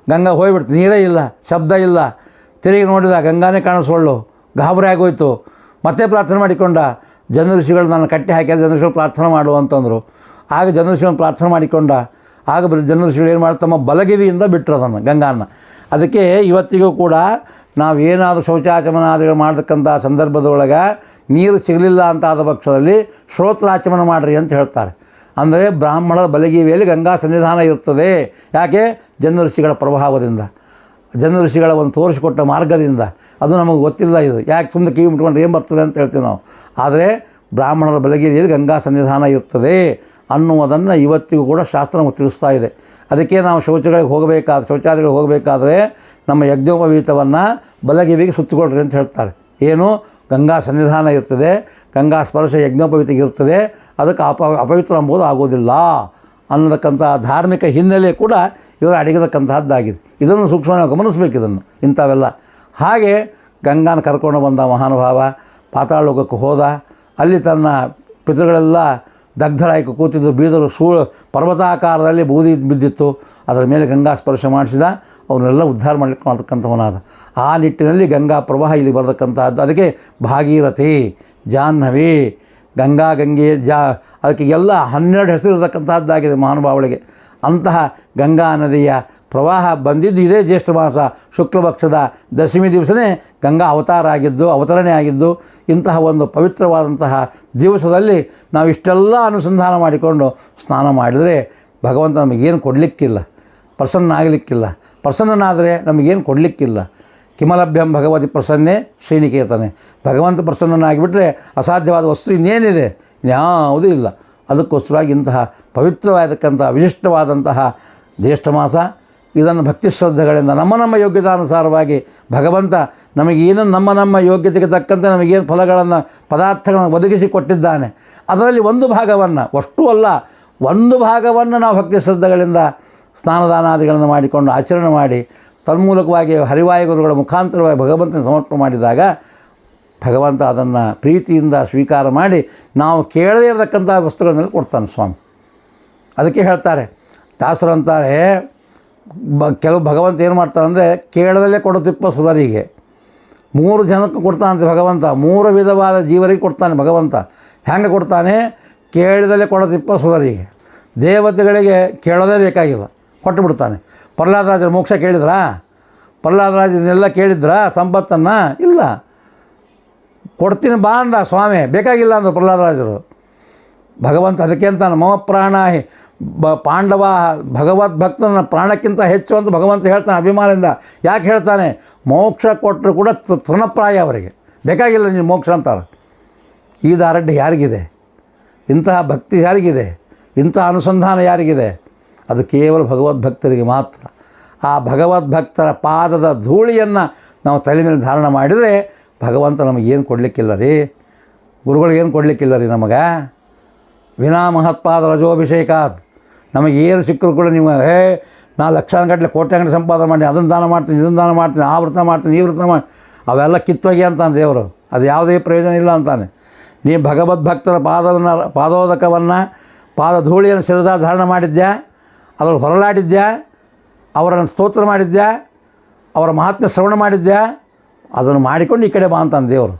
ಗಂಗಾ ಹೋಗಿಬಿಡ್ತು, ನೀರೇ ಇಲ್ಲ, ಶಬ್ದ ಇಲ್ಲ. ತಿರುಗಿ ನೋಡಿದ ಗಂಗಾನೇ ಕಾಣಿಸ್ಕೊಳ್ಳು, ಗಾಬರಿ ಆಗೋಯ್ತು. ಮತ್ತೆ ಪ್ರಾರ್ಥನೆ ಮಾಡಿಕೊಂಡ, ಜನ ಋಷಿಗಳು ನಾನು ಕಟ್ಟಿ ಹಾಕಿದ ಜನ ಋಷಿಗಳು ಪ್ರಾರ್ಥನೆ ಮಾಡು ಅಂತಂದರು. ಆಗ ಜನ ಋಷಿಗಳನ್ನು ಪ್ರಾರ್ಥನೆ ಮಾಡಿಕೊಂಡ. ಆಗ ಜನ ಋಷಿಗಳು ಏನು ಮಾಡಿ ತಮ್ಮ ಬಲಗಿವಿಯಿಂದ ಬಿಟ್ಟರು ಅದನ್ನು ಗಂಗಾನ. ಅದಕ್ಕೆ ಇವತ್ತಿಗೂ ಕೂಡ ನಾವೇನಾದರೂ ಶೌಚಾಚಮನಾದಿಗಳು ಮಾಡತಕ್ಕಂಥ ಸಂದರ್ಭದೊಳಗೆ ನೀರು ಸಿಗಲಿಲ್ಲ ಅಂತಾದ ಪಕ್ಷದಲ್ಲಿ ಶ್ರೋತ್ರಾಚಮನ ಮಾಡಿರಿ ಅಂತ ಹೇಳ್ತಾರೆ. ಅಂದರೆ ಬ್ರಾಹ್ಮಣರ ಬಲಗಿವಿಯಲ್ಲಿ ಗಂಗಾ ಸನ್ನಿಧಾನ ಇರ್ತದೆ. ಯಾಕೆ? ಜನ ಋಷಿಗಳ ಪ್ರಭಾವದಿಂದ, ಜನ ಋಷಿಗಳ ಒಂದು ತೋರಿಸಿಕೊಟ್ಟ ಮಾರ್ಗದಿಂದ. ಅದು ನಮಗೆ ಗೊತ್ತಿಲ್ಲ. ಇದು ಯಾಕೆ ಸುಮ್ಮನೆ ಕಿವಿ ಮುಟ್ಕೊಂಡ್ರೆ ಏನು ಬರ್ತದೆ ಅಂತ ಹೇಳ್ತೀವಿ ನಾವು. ಆದರೆ ಬ್ರಾಹ್ಮಣರ ಬಲಗಿರಿಯಲ್ಲಿ ಗಂಗಾ ಸನ್ನಿಧಾನ ಇರ್ತದೆ ಅನ್ನುವುದನ್ನು ಇವತ್ತಿಗೂ ಕೂಡ ಶಾಸ್ತ್ರ ನಮಗೆ ತಿಳಿಸ್ತಾ ಇದೆ. ಅದಕ್ಕೆ ನಾವು ಶೌಚಾಲಯಗಳಿಗೆ ಹೋಗಬೇಕಾದ್ರೆ ನಮ್ಮ ಯಜ್ಞೋಪವೀತವನ್ನು ಬಲಗಿವಿಗೆ ಸುತ್ತಿಕೊಳ್ಳ್ರಿ ಅಂತ ಹೇಳ್ತಾರೆ. ಏನು? ಗಂಗಾ ಸನ್ನಿಧಾನ ಇರ್ತದೆ, ಗಂಗಾ ಸ್ಪರ್ಶ ಯಜ್ಞೋಪವೀತಿಗೆ ಇರ್ತದೆ, ಅದಕ್ಕೆ ಅಪವಿತ್ರ ಎಂಬುದು ಆಗೋದಿಲ್ಲ ಅನ್ನತಕ್ಕಂಥ ಧಾರ್ಮಿಕ ಹಿನ್ನೆಲೆ ಕೂಡ ಇದರ ಅಡಗಿರತಕ್ಕಂತಹದ್ದಾಗಿದೆ. ಇದನ್ನು ಸೂಕ್ಷ್ಮವಾಗಿ ಗಮನಿಸಬೇಕು ಇದನ್ನು, ಇಂಥವೆಲ್ಲ. ಹಾಗೆ ಗಂಗಾನ ಕರ್ಕೊಂಡು ಬಂದ ಮಹಾನುಭಾವ ಪಾತಾಳ ಲೋಕಕ್ಕೆ ಹೋದ. ಅಲ್ಲಿ ತನ್ನ ಪಿತೃಗಳೆಲ್ಲ ದಗ್ಧರಾಗಿ ಕೂತಿದ್ದು ಬೀದರು ಪರ್ವತಾಕಾರದಲ್ಲಿ ಬೂದಿ ಬಿದ್ದಿತ್ತು. ಅದರ ಮೇಲೆ ಗಂಗಾ ಸ್ಪರ್ಶ ಮಾಡಿಸಿದ, ಅವನ್ನೆಲ್ಲ ಉದ್ಧಾರ ಮಾಡ್ತಕ್ಕಂಥವನಾದ. ಆ ನಿಟ್ಟಿನಲ್ಲಿ ಗಂಗಾ ಪ್ರವಾಹ ಇಲ್ಲಿ ಬರತಕ್ಕಂಥದ್ದು. ಅದಕ್ಕೆ ಭಾಗೀರಥಿ, ಜಾಹ್ನವಿ, ಗಂಗೆ ಅದಕ್ಕೆ ಎಲ್ಲ 12 ಹೆಸರು ಇರತಕ್ಕಂಥದ್ದಾಗಿದೆ ಮಹಾನುಭಾವಳಿಗೆ. ಅಂತಹ ಗಂಗಾ ನದಿಯ ಪ್ರವಾಹ ಬಂದಿದ್ದು ಇದೇ ಜ್ಯೇಷ್ಠ ಮಾಸ ಶುಕ್ಲಪಕ್ಷದ ದಶಮಿ ದಿವಸವೇ ಗಂಗಾ ಅವತರಣೆ ಆಗಿದ್ದು. ಇಂತಹ ಒಂದು ಪವಿತ್ರವಾದಂತಹ ದಿವಸದಲ್ಲಿ ನಾವು ಇಷ್ಟೆಲ್ಲ ಅನುಸಂಧಾನ ಮಾಡಿಕೊಂಡು ಸ್ನಾನ ಮಾಡಿದರೆ ಭಗವಂತ ನಮಗೇನು ಕೊಡಲಿಕ್ಕಿಲ್ಲ, ಪ್ರಸನ್ನ ಆಗಲಿಕ್ಕಿಲ್ಲ. ಪ್ರಸನ್ನನಾದರೆ ನಮಗೇನು ಕೊಡಲಿಕ್ಕಿಲ್ಲ. ಕಿಮಲಭ್ಯಂ ಭಗವತಿ ಪ್ರಸನ್ನೆ ಶ್ರೀನಿಕೇತನೆ. ಭಗವಂತ ಪ್ರಸನ್ನನಾಗಿಬಿಟ್ರೆ ಅಸಾಧ್ಯವಾದ ವಸ್ತು ಇನ್ನೇನಿದೆ, ಯಾವುದೂ ಇಲ್ಲ. ಅದಕ್ಕೋಸ್ಕರವಾಗಿ ಇಂತಹ ಪವಿತ್ರವಾದಕ್ಕಂಥ ವಿಶಿಷ್ಟವಾದಂತಹ ಜ್ಯೇಷ್ಠ ಮಾಸ, ಇದನ್ನು ಭಕ್ತಿ ಶ್ರದ್ಧೆಗಳಿಂದ ನಮ್ಮ ಯೋಗ್ಯತಾನುಸಾರವಾಗಿ ಭಗವಂತ ನಮಗೇನು ನಮ್ಮ ಯೋಗ್ಯತೆಗೆ ತಕ್ಕಂತೆ ನಮಗೇನು ಫಲಗಳನ್ನು ಪದಾರ್ಥಗಳನ್ನು ಒದಗಿಸಿ ಕೊಟ್ಟಿದ್ದಾನೆ. ಅದರಲ್ಲಿ ಒಂದು ಭಾಗವನ್ನು, ಅಷ್ಟೂ ಅಲ್ಲ, ಒಂದು ಭಾಗವನ್ನು ನಾವು ಭಕ್ತಿ ಶ್ರದ್ಧೆಗಳಿಂದ ಸ್ನಾನದಾನಾದಿಗಳನ್ನು ಮಾಡಿಕೊಂಡು ಆಚರಣೆ ಮಾಡಿ ತನ್ಮೂಲಕವಾಗಿ ಹರಿವಾಯುಗುರುಗಳ ಮುಖಾಂತರವಾಗಿ ಭಗವಂತನ ಸಮರ್ಪಣೆ ಮಾಡಿದಾಗ ಭಗವಂತ ಅದನ್ನು ಪ್ರೀತಿಯಿಂದ ಸ್ವೀಕಾರ ಮಾಡಿ ನಾವು ಕೇಳದೇ ಇರತಕ್ಕಂಥ ವಸ್ತುಗಳನ್ನೆಲ್ಲ ಕೊಡ್ತಾನೆ ಸ್ವಾಮಿ. ಅದಕ್ಕೆ ಹೇಳ್ತಾರೆ ದಾಸರಂತಾರೆ, ಕೆಲವು ಭಗವಂತ ಏನು ಮಾಡ್ತಾರೆ ಅಂದರೆ ಕೇಳದಲ್ಲೇ ಕೊಡುತ್ತಿಪ್ಪ ಸುರರಿಗೆ. 3 ಜನಕ್ಕೆ ಕೊಡ್ತಾನಂತೆ ಭಗವಂತ, 3 ವಿಧವಾದ ಜೀವರಿಗೆ ಕೊಡ್ತಾನೆ ಭಗವಂತ. ಹೆಂಗೆ ಕೊಡ್ತಾನೆ? ಕೇಳಿದಲ್ಲೇ ಕೊಡುತ್ತಿಪ್ಪ ಸುರರಿಗೆ. ದೇವತೆಗಳಿಗೆ ಕೇಳೋದೇ ಬೇಕಾಗಿಲ್ಲ, ಕೊಟ್ಟು ಬಿಡ್ತಾನೆ. ಪ್ರಹ್ಲಾದರಾಜರು ಮೋಕ್ಷ ಕೇಳಿದ್ರಾ? ಪ್ರಹ್ಲಾದರಾಜನೆಲ್ಲ ಕೇಳಿದ್ರಾ ಸಂಪತ್ತನ್ನು? ಇಲ್ಲ. ಕೊಡ್ತೀನಿ ಬಾ ಅಂದ ಸ್ವಾಮಿ, ಬೇಕಾಗಿಲ್ಲ ಅಂದರು ಪ್ರಹ್ಲಾದರಾಜರು. ಭಗವಂತ ಅದಕ್ಕೆ ಅಂತಾನೆ, ಮಮ ಪ್ರಾಣ ಪಾಂಡವ ಭಗವದ್ಭಕ್ತನ ಪ್ರಾಣಕ್ಕಿಂತ ಹೆಚ್ಚು ಅಂತ ಭಗವಂತ ಹೇಳ್ತಾನೆ ಅಭಿಮಾನದಿಂದ. ಯಾಕೆ ಹೇಳ್ತಾನೆ? ಮೋಕ್ಷ ಕೊಟ್ಟರು ಕೂಡ ತೃಣಪ್ರಾಯ ಅವರಿಗೆ, ಬೇಕಾಗಿಲ್ಲ ನೀನು ಮೋಕ್ಷ ಅಂತಾರೆ. ಈ ದಾರಡ್ಯ ಯಾರಿಗಿದೆ? ಇಂತಹ ಭಕ್ತಿ ಯಾರಿಗಿದೆ? ಇಂತಹ ಅನುಸಂಧಾನ ಯಾರಿಗಿದೆ? ಅದು ಕೇವಲ ಭಗವದ್ಭಕ್ತರಿಗೆ ಮಾತ್ರ. ಆ ಭಗವದ್ಭಕ್ತರ ಪಾದದ ಧೂಳಿಯನ್ನು ನಾವು ತಲೆ ಮೇಲೆ ಧಾರಣ ಮಾಡಿದರೆ ಭಗವಂತ ನಮಗೇನು ಕೊಡಲಿಕ್ಕಿಲ್ಲ ರೀ, ಗುರುಗಳಿಗೇನು ಕೊಡಲಿಕ್ಕಿಲ್ಲ ರೀ ನಮಗೆ. ವಿನಾ ಮಹತ್ಪಾದ ರಜೋಭಿಷೇಕಾತ್ ನಮಗೇನು ಸಿಕ್ಕರು ಕೂಡ ನೀವು ನಾ ಲಕ್ಷಾನುಗಟ್ಟಲೆ ಕೋಟ್ಯಾಂಗಟ್ಟಲೆ ಸಂಪಾದನೆ ಮಾಡಿ ಅದನ್ನು ದಾನ ಮಾಡ್ತೀನಿ, ಇದನ್ನು ದಾನ ಮಾಡ್ತೀನಿ, ಆ ವೃತ್ತ ಮಾಡ್ತೀನಿ, ಈ ವೃತ್ತ ಮಾಡಿ, ಅವೆಲ್ಲ ಕಿತ್ತೋಗಿ ಅಂತಾನೆ ದೇವರು. ಅದು ಯಾವುದೇ ಪ್ರಯೋಜನ ಇಲ್ಲ ಅಂತಾನೆ. ನೀ ಭಗವದ್ಭಕ್ತರ ಪಾದೋದಕವನ್ನು ಪಾದಧೂಳಿಯನ್ನು ಶಿರದ ಧಾರಣ ಮಾಡಿದ್ಯಾ, ಅದರಲ್ಲಿ ಹೊರಲಾಡಿದ್ಯಾ, ಅವರನ್ನು ಸ್ತೋತ್ರ ಮಾಡಿದ್ಯಾ, ಅವರ ಮಹಾತ್ಮೆ ಶ್ರವಣ ಮಾಡಿದ್ಯಾ, ಅದನ್ನು ಮಾಡಿಕೊಂಡು ಈ ಕಡೆ ಬಾ ಅಂತಾನೆ ದೇವರು.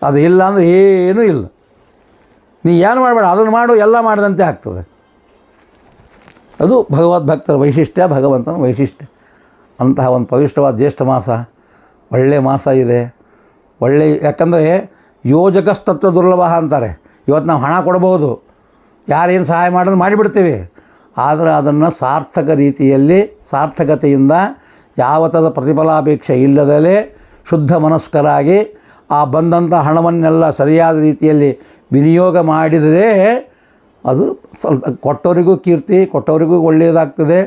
ಅದು ಇಲ್ಲ ಅಂದರೆ ಏನೂ ಇಲ್ಲ. ನೀ ಏನು ಮಾಡಬೇಡ, ಅದನ್ನು ಮಾಡು, ಎಲ್ಲ ಮಾಡಿದಂತೆ ಆಗ್ತದೆ. ಅದು ಭಗವದ್ಭಕ್ತರ ವೈಶಿಷ್ಟ್ಯ, ಭಗವಂತನ ವೈಶಿಷ್ಟ್ಯ. ಅಂತಹ ಒಂದು ಪವಿತ್ರವಾದ ಜ್ಯೇಷ್ಠ ಮಾಸ, ಒಳ್ಳೆಯ ಮಾಸ ಇದೆ. ಯಾಕಂದರೆ ಯೋಜಕಸ್ತತ್ವ ದುರ್ಲಭ ಅಂತಾರೆ. ಇವತ್ತು ನಾವು ಹಣ ಕೊಡ್ಬೋದು, ಯಾರೇನು ಸಹಾಯ ಮಾಡೋದು ಮಾಡಿಬಿಡ್ತೀವಿ. ಆದರೆ ಅದನ್ನು ಸಾರ್ಥಕ ರೀತಿಯಲ್ಲಿ, ಸಾರ್ಥಕತೆಯಿಂದ, ಯಾವ ಥರದ ಪ್ರತಿಫಲಾಪೇಕ್ಷೆ ಇಲ್ಲದಲೇ ಶುದ್ಧ ಮನಸ್ಕರಾಗಿ ಆ ಬಂದಂಥ ಹಣವನ್ನೆಲ್ಲ ಸರಿಯಾದ ರೀತಿಯಲ್ಲಿ ವಿನಿಯೋಗ ಮಾಡಿದರೆ ಅದು ಸ್ವಲ್ಪ ಕೊಟ್ಟವರಿಗೂ ಕೀರ್ತಿ, ಕೊಟ್ಟವರಿಗೂ ಒಳ್ಳೆಯದಾಗ್ತದೆ.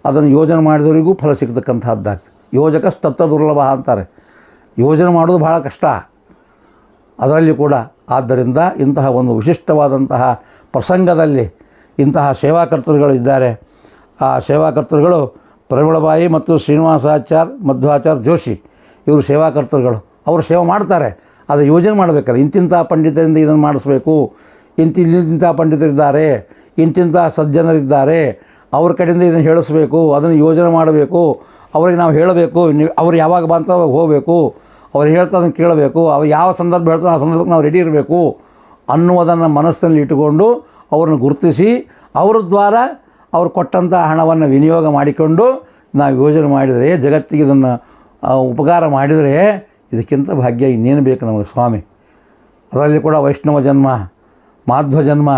ಅದನ್ನು ಯೋಜನೆ ಮಾಡಿದವರಿಗೂ ಫಲ ಸಿಗ್ತಕ್ಕಂಥದ್ದಾಗ್ತದೆ. ಯೋಜಕಸ್ತತ್ವ ದುರ್ಲಭ ಅಂತಾರೆ. ಯೋಜನೆ ಮಾಡೋದು ಭಾಳ ಕಷ್ಟ ಅದರಲ್ಲಿ ಕೂಡ. ಆದ್ದರಿಂದ ಇಂತಹ ಒಂದು ವಿಶಿಷ್ಟವಾದಂತಹ ಪ್ರಸಂಗದಲ್ಲಿ ಇಂತಹ ಸೇವಾಕರ್ತರುಗಳು ಇದ್ದಾರೆ. ಆ ಸೇವಾಕರ್ತರುಗಳು ಪರಿಮಳಬಾಯಿ ಮತ್ತು ಶ್ರೀನಿವಾಸಾಚಾರ್ಯ, ಮಧ್ವಾಚಾರ್ಯ ಜೋಶಿ, ಇವರು ಸೇವಾಕರ್ತರುಗಳು. ಅವರು ಸೇವೆ ಮಾಡ್ತಾರೆ. ಅದು ಯೋಜನೆ ಮಾಡಬೇಕಾದ್ರೆ ಇಂತಿಂಥ ಪಂಡಿತರಿಂದ ಇದನ್ನು ಮಾಡಿಸ್ಬೇಕು, ಇಂತಿಂಥ ಪಂಡಿತರಿದ್ದಾರೆ, ಇಂತಿಂಥ ಸಜ್ಜನರಿದ್ದಾರೆ, ಅವ್ರ ಕಡೆಯಿಂದ ಇದನ್ನು ಹೇಳಿಸ್ಬೇಕು, ಅದನ್ನು ಯೋಜನೆ ಮಾಡಬೇಕು, ಅವ್ರಿಗೆ ನಾವು ಹೇಳಬೇಕು, ಅವ್ರು ಯಾವಾಗ ಬಂತ ಹೋಗಬೇಕು, ಅವ್ರು ಹೇಳ್ತಾ ಅದನ್ನು ಕೇಳಬೇಕು, ಅವ್ರು ಯಾವ ಸಂದರ್ಭ ಹೇಳ್ತಾರೆ ಆ ಸಂದರ್ಭಕ್ಕೆ ನಾವು ರೆಡಿ ಇರಬೇಕು ಅನ್ನುವುದನ್ನು ಮನಸ್ಸಿನಲ್ಲಿ ಇಟ್ಟುಕೊಂಡು ಅವ್ರನ್ನ ಗುರುತಿಸಿ ಅವ್ರ ದ್ವಾರ ಅವ್ರು ಕೊಟ್ಟಂಥ ಹಣವನ್ನು ವಿನಿಯೋಗ ಮಾಡಿಕೊಂಡು ನಾವು ಯೋಜನೆ ಮಾಡಿದರೆ, ಜಗತ್ತಿಗೆ ಇದನ್ನು ಉಪಕಾರ ಮಾಡಿದರೆ ಇದಕ್ಕಿಂತ ಭಾಗ್ಯ ಇನ್ನೇನು ಬೇಕು ನಮಗೆ ಸ್ವಾಮಿ. ಅದರಲ್ಲಿ ಕೂಡ ವೈಷ್ಣವ ಜನ್ಮ, ಮಾಧ್ವ ಜನ್ಮ,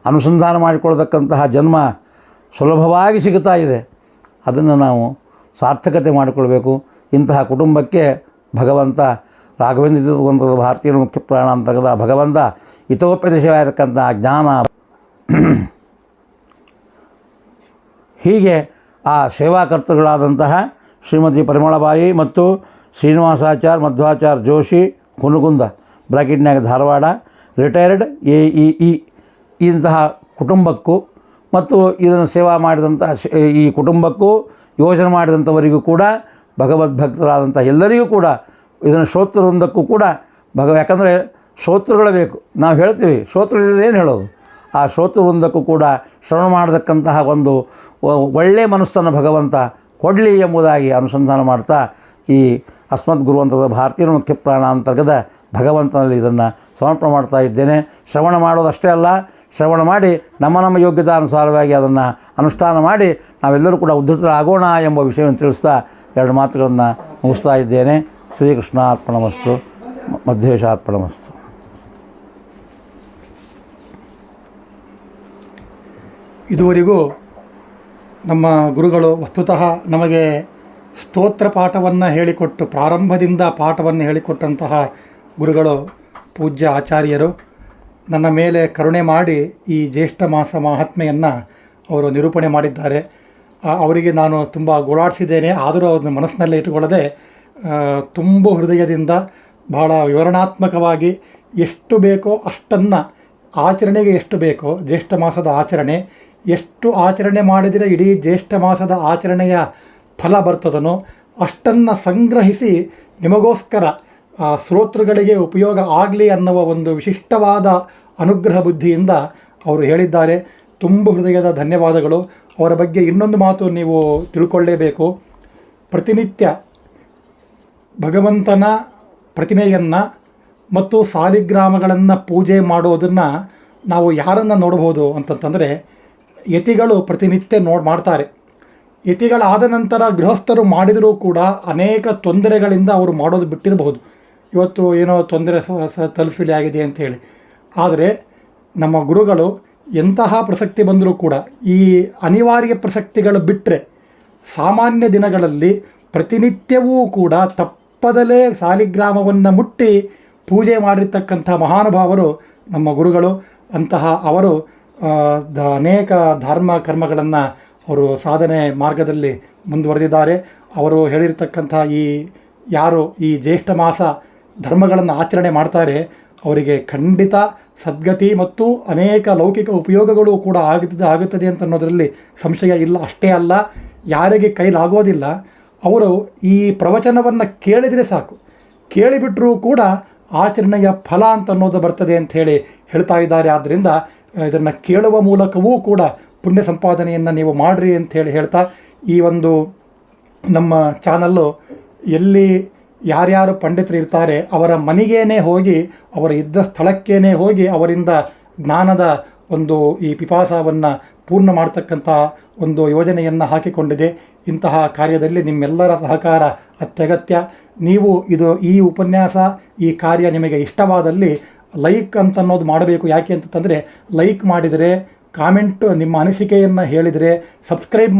ಅನುಸಂಧಾನ ಮಾಡಿಕೊಳ್ತಕ್ಕಂತಹ ಜನ್ಮ ಸುಲಭವಾಗಿ ಸಿಗುತ್ತಾ ಇದೆ. ಅದನ್ನು ನಾವು ಸಾರ್ಥಕತೆ ಮಾಡಿಕೊಳ್ಬೇಕು. ಇಂತಹ ಕುಟುಂಬಕ್ಕೆ ಭಗವಂತ ರಾಘವೇಂದ್ರ ಭಾರತೀಯ ಮುಖ್ಯ ಪ್ರಾಣ ಅಂತಕ್ಕಂಥ ಭಗವಂತ ಹಿತೋಪದೇಶವಾಗಿರ್ತಕ್ಕಂಥ ಜ್ಞಾನ ಹೀಗೆ ಆ ಸೇವಾಕರ್ತರುಗಳಾದಂತಹ ಶ್ರೀಮತಿ ಪರಿಮಳಬಾಯಿ ಮತ್ತು ಶ್ರೀನಿವಾಸಾಚಾರ್ಯ, ಮಧ್ವಾಚಾರ್ಯ ಜೋಶಿ, ಹುನಗುಂದ ಬ್ರಾಕೆಟ್ನಾಗ ಧಾರವಾಡ, ರಿಟೈರ್ಡ್ AEE ಇಂತಹ ಕುಟುಂಬಕ್ಕೂ ಮತ್ತು ಇದನ್ನು ಸೇವಾ ಮಾಡಿದಂಥ ಈ ಕುಟುಂಬಕ್ಕೂ ಯೋಜನೆ ಮಾಡಿದಂಥವರಿಗೂ ಕೂಡ ಭಗವದ್ಭಕ್ತರಾದಂಥ ಎಲ್ಲರಿಗೂ ಕೂಡ ಇದನ್ನು ಶ್ರೋತೃವೃಂದಕ್ಕೂ ಕೂಡ ಯಾಕಂದರೆ ಶ್ರೋತೃಗಳು ಬೇಕು. ನಾವು ಹೇಳ್ತೀವಿ ಶ್ರೋತೃಗಳಿಂದ ಏನು ಹೇಳೋದು? ಆ ಶ್ರೋತೃವೃಂದಕ್ಕೂ ಕೂಡ ಶ್ರವಣ ಮಾಡತಕ್ಕಂತಹ ಒಂದು ಒಳ್ಳೆಯ ಮನಸ್ಸನ್ನು ಭಗವಂತ ಕೊಡಲಿ ಎಂಬುದಾಗಿ ಅನುಸಂಧಾನ ಮಾಡ್ತಾ ಈ ಅಸ್ಮದ್ ಗುರುವಂತದ ಭಾರತೀಯ ಮುಖ್ಯ ಪ್ರಾಣ ಅಂತರ್ಗದ ಭಗವಂತನಲ್ಲಿ ಇದನ್ನು ಸಮರ್ಪಣೆ ಮಾಡ್ತಾ ಇದ್ದೇನೆ. ಶ್ರವಣ ಮಾಡೋದಷ್ಟೇ ಅಲ್ಲ, ಶ್ರವಣ ಮಾಡಿ ನಮ್ಮ ಯೋಗ್ಯತಾನುಸಾರವಾಗಿ ಅದನ್ನು ಅನುಷ್ಠಾನ ಮಾಡಿ ನಾವೆಲ್ಲರೂ ಕೂಡ ಉದ್ಧತರಾಗೋಣ ಎಂಬ ವಿಷಯವನ್ನು ತಿಳಿಸ್ತಾ ಎರಡು ಮಾತುಗಳನ್ನು ಮುಗಿಸ್ತಾ ಇದ್ದೇನೆ. ಶ್ರೀಕೃಷ್ಣಾರ್ಪಣಮಸ್ತು, ಮಧ್ವೇಶಾರ್ಪಣಮಸ್ತು. ಇದುವರೆಗೂ ನಮ್ಮ ಗುರುಗಳು ವಸ್ತುತಃ ನಮಗೆ ಸ್ತೋತ್ರ ಪಾಠವನ್ನು ಹೇಳಿಕೊಟ್ಟು ಪ್ರಾರಂಭದಿಂದ ಪಾಠವನ್ನು ಹೇಳಿಕೊಟ್ಟಂತಹ ಗುರುಗಳು ಪೂಜ್ಯ ಆಚಾರ್ಯರು ನನ್ನ ಮೇಲೆ ಕರುಣೆ ಮಾಡಿ ಈ ಜ್ಯೇಷ್ಠ ಮಾಸ ಮಹಾತ್ಮೆಯನ್ನು ಅವರು ನಿರೂಪಣೆ ಮಾಡಿದ್ದಾರೆ. ಅವರಿಗೆ ನಾನು ತುಂಬ ಗೋಳಾಡಿಸಿದ್ದೇನೆ. ಆದರೂ ಅದನ್ನು ಮನಸ್ಸಿನಲ್ಲೇ ಇಟ್ಟುಕೊಳ್ಳದೆ ತುಂಬ ಹೃದಯದಿಂದ ಬಹಳ ವಿವರಣಾತ್ಮಕವಾಗಿ ಎಷ್ಟು ಬೇಕೋ ಅಷ್ಟನ್ನು ಆಚರಣೆಗೆ ಎಷ್ಟು ಬೇಕೋ ಜ್ಯೇಷ್ಠ ಮಾಸದ ಆಚರಣೆ ಎಷ್ಟು ಆಚರಣೆ ಮಾಡಿದರೆ ಇಡೀ ಜ್ಯೇಷ್ಠ ಮಾಸದ ಆಚರಣೆಯ ಫಲ ಬರ್ತದನೋ ಅಷ್ಟನ್ನು ಸಂಗ್ರಹಿಸಿ ನಿಮಗೋಸ್ಕರ ಶ್ರೋತೃಗಳಿಗೆ ಉಪಯೋಗ ಆಗಲಿ ಅನ್ನುವ ಒಂದು ವಿಶಿಷ್ಟವಾದ ಅನುಗ್ರಹ ಬುದ್ಧಿಯಿಂದ ಅವರು ಹೇಳಿದ್ದಾರೆ. ತುಂಬ ಹೃದಯದ ಧನ್ಯವಾದಗಳು. ಅವರ ಬಗ್ಗೆ ಇನ್ನೊಂದು ಮಾತು ನೀವು ತಿಳ್ಕೊಳ್ಳೇಬೇಕು. ಪ್ರತಿನಿತ್ಯ ಭಗವಂತನ ಪ್ರತಿಮೆಯನ್ನು ಮತ್ತು ಸಾಲಿಗ್ರಾಮಗಳನ್ನು ಪೂಜೆ ಮಾಡೋದನ್ನು ನಾವು ಯಾರನ್ನು ನೋಡ್ಬೋದು ಅಂತಂತಂದರೆ ಯತಿಗಳು ಪ್ರತಿನಿತ್ಯ ಮಾಡ್ತಾರೆ. ಯತಿಗಳಾದ ನಂತರ ಗೃಹಸ್ಥರು ಮಾಡಿದರೂ ಕೂಡ ಅನೇಕ ತೊಂದರೆಗಳಿಂದ ಅವರು ಮಾಡೋದು ಬಿಟ್ಟಿರಬಹುದು. ಇವತ್ತು ಏನೋ ತೊಂದರೆ ತಲುಪಿಲಿ ಆಗಿದೆ ಅಂಥೇಳಿ. ಆದರೆ ನಮ್ಮ ಗುರುಗಳು ಎಂತಹ ಪ್ರಸಕ್ತಿ ಬಂದರೂ ಕೂಡ ಈ ಅನಿವಾರ್ಯ ಪ್ರಸಕ್ತಿಗಳು ಬಿಟ್ಟರೆ ಸಾಮಾನ್ಯ ದಿನಗಳಲ್ಲಿ ಪ್ರತಿನಿತ್ಯವೂ ಕೂಡ ತಪ್ಪದಲೇ ಸಾಲಿಗ್ರಾಮವನ್ನು ಮುಟ್ಟಿ ಪೂಜೆ ಮಾಡಿರ್ತಕ್ಕಂಥ ಮಹಾನುಭಾವರು ನಮ್ಮ ಗುರುಗಳು. ಅಂತಹ ಅವರು ಅನೇಕ ಧರ್ಮ ಕರ್ಮಗಳನ್ನು ಅವರು ಸಾಧನೆ ಮಾರ್ಗದಲ್ಲಿ ಮುಂದುವರೆದಿದ್ದಾರೆ. ಅವರು ಹೇಳಿರ್ತಕ್ಕಂಥ ಯಾರು ಈ ಜ್ಯೇಷ್ಠ ಮಾಸ ಧರ್ಮಗಳನ್ನು ಆಚರಣೆ ಮಾಡ್ತಾರೆ ಅವರಿಗೆ ಖಂಡಿತ ಸದ್ಗತಿ ಮತ್ತು ಅನೇಕ ಲೌಕಿಕ ಉಪಯೋಗಗಳು ಕೂಡ ಆಗುತ್ತದೆ ಅಂತ ಅನ್ನೋದರಲ್ಲಿ ಸಂಶಯ ಇಲ್ಲ. ಅಷ್ಟೇ ಅಲ್ಲ, ಯಾರಿಗೆ ಕೈಲಾಗೋದಿಲ್ಲ ಅವರು ಈ ಪ್ರವಚನವನ್ನು ಕೇಳಿದರೆ ಸಾಕು, ಕೇಳಿಬಿಟ್ರೂ ಕೂಡ ಆಚರಣೆಯ ಫಲ ಅಂತ ಅನ್ನೋದು ಬರ್ತದೆ ಅಂಥೇಳಿ ಹೇಳ್ತಾ ಇದ್ದಾರೆ. ಆದ್ದರಿಂದ ಇದನ್ನು ಕೇಳುವ ಮೂಲಕವೂ ಕೂಡ ಪುಣ್ಯ ಸಂಪಾದನೆಯನ್ನು ನೀವು ಮಾಡಿರಿ ಅಂಥೇಳಿ ಹೇಳ್ತಾ, ಈ ಒಂದು ನಮ್ಮ ಚಾನಲ್ಲು ಎಲ್ಲಿ ಯಾರ್ಯಾರು ಪಂಡಿತರು ಇರ್ತಾರೆ ಅವರ ಮನೆಗೇನೆ ಹೋಗಿ ಅವರ ಇದ್ದ ಸ್ಥಳಕ್ಕೇನೆ ಹೋಗಿ ಅವರಿಂದ ಜ್ಞಾನದ ಒಂದು ಈ ಪಿಪಾಸವನ್ನು ಪೂರ್ಣ ಮಾಡ್ತಕ್ಕಂಥ ಒಂದು ಯೋಜನೆಯನ್ನು ಹಾಕಿಕೊಂಡಿದೆ. ಇಂತಹ ಕಾರ್ಯದಲ್ಲಿ ನಿಮ್ಮೆಲ್ಲರ ಸಹಕಾರ ಅತ್ಯಗತ್ಯ. ನೀವು ಈ ಉಪನ್ಯಾಸ ಈ ಕಾರ್ಯ ನಿಮಗೆ ಇಷ್ಟವಾದಲ್ಲಿ ಲೈಕ್ ಅಂತನ್ನೋದು ಮಾಡಬೇಕು. ಯಾಕೆ ಅಂತಂದರೆ ಲೈಕ್ ಮಾಡಿದರೆ, ಕಾಮೆಂಟು ನಿಮ್ಮ ಅನಿಸಿಕೆಯನ್ನು ಹೇಳಿದರೆ, ಸಬ್ಸ್ಕ್ರೈಬ್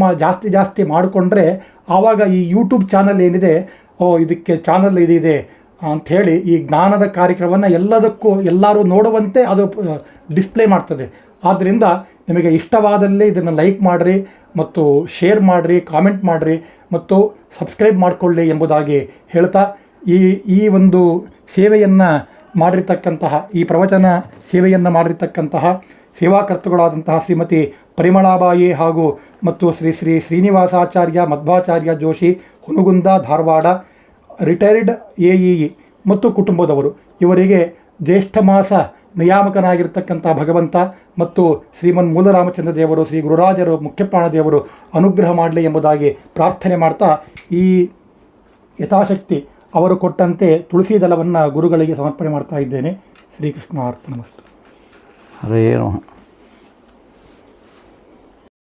ಜಾಸ್ತಿ ಮಾಡಿಕೊಂಡ್ರೆ ಆವಾಗ ಈ ಯೂಟ್ಯೂಬ್ ಚಾನಲ್ ಏನಿದೆ ಇದಕ್ಕೆ ಚಾನಲ್ ಇದಿದೆ ಅಂಥೇಳಿ ಈ ಜ್ಞಾನದ ಕಾರ್ಯಕ್ರಮವನ್ನು ಎಲ್ಲರೂ ನೋಡುವಂತೆ ಅದು ಡಿಸ್ಪ್ಲೇ ಮಾಡ್ತದೆ. ಆದ್ದರಿಂದ ನಿಮಗೆ ಇಷ್ಟವಾದಲ್ಲಿ ಇದನ್ನು ಲೈಕ್ ಮಾಡಿರಿ ಮತ್ತು ಶೇರ್ ಮಾಡಿರಿ, ಕಾಮೆಂಟ್ ಮಾಡಿರಿ ಮತ್ತು ಸಬ್ಸ್ಕ್ರೈಬ್ ಮಾಡಿಕೊಳ್ಳಿ ಎಂಬುದಾಗಿ ಹೇಳ್ತಾ, ಈ ಒಂದು ಸೇವೆಯನ್ನು ಮಾಡಿರ್ತಕ್ಕಂತಹ ಈ ಪ್ರವಚನ ಸೇವೆಯನ್ನು ಮಾಡಿರ್ತಕ್ಕಂತಹ ಸೇವಾಕರ್ತೃಗಳಾದಂತಹ ಶ್ರೀಮತಿ ಪರಿಮಳಾಬಾಯಿ ಹಾಗೂ ಮತ್ತು ಶ್ರೀ ಶ್ರೀನಿವಾಸಾಚಾರ್ಯ ಮಧ್ವಾಚಾರ್ಯ ಜೋಶಿ ಹುನಗುಂದ ಧಾರವಾಡ ರಿಟೈರ್ಡ್ AEE ಮತ್ತು ಕುಟುಂಬದವರು ಇವರಿಗೆ ಜ್ಯೇಷ್ಠ ಮಾಸ ನಿಯಾಮಕನಾಗಿರ್ತಕ್ಕಂಥ ಭಗವಂತ ಮತ್ತು ಶ್ರೀಮನ್ ಮೂಲರಾಮಚಂದ್ರ ದೇವರು ಶ್ರೀ ಗುರುರಾಜರು ಮುಖ್ಯಪ್ರಾಣದೇವರು ಅನುಗ್ರಹ ಮಾಡಲಿ ಎಂಬುದಾಗಿ ಪ್ರಾರ್ಥನೆ ಮಾಡ್ತಾ ಈ ಯಥಾಶಕ್ತಿ ಅವರು ಕೊಟ್ಟಂತೆ ತುಳಸಿ ದಳವನ್ನು ಗುರುಗಳಿಗೆ ಸಮರ್ಪಣೆ ಮಾಡ್ತಾ ಇದ್ದೇನೆ. ಶ್ರೀಕೃಷ್ಣ ಅರ್ಪಣಮಸ್ತು. ಹರೇ ನಮಃ.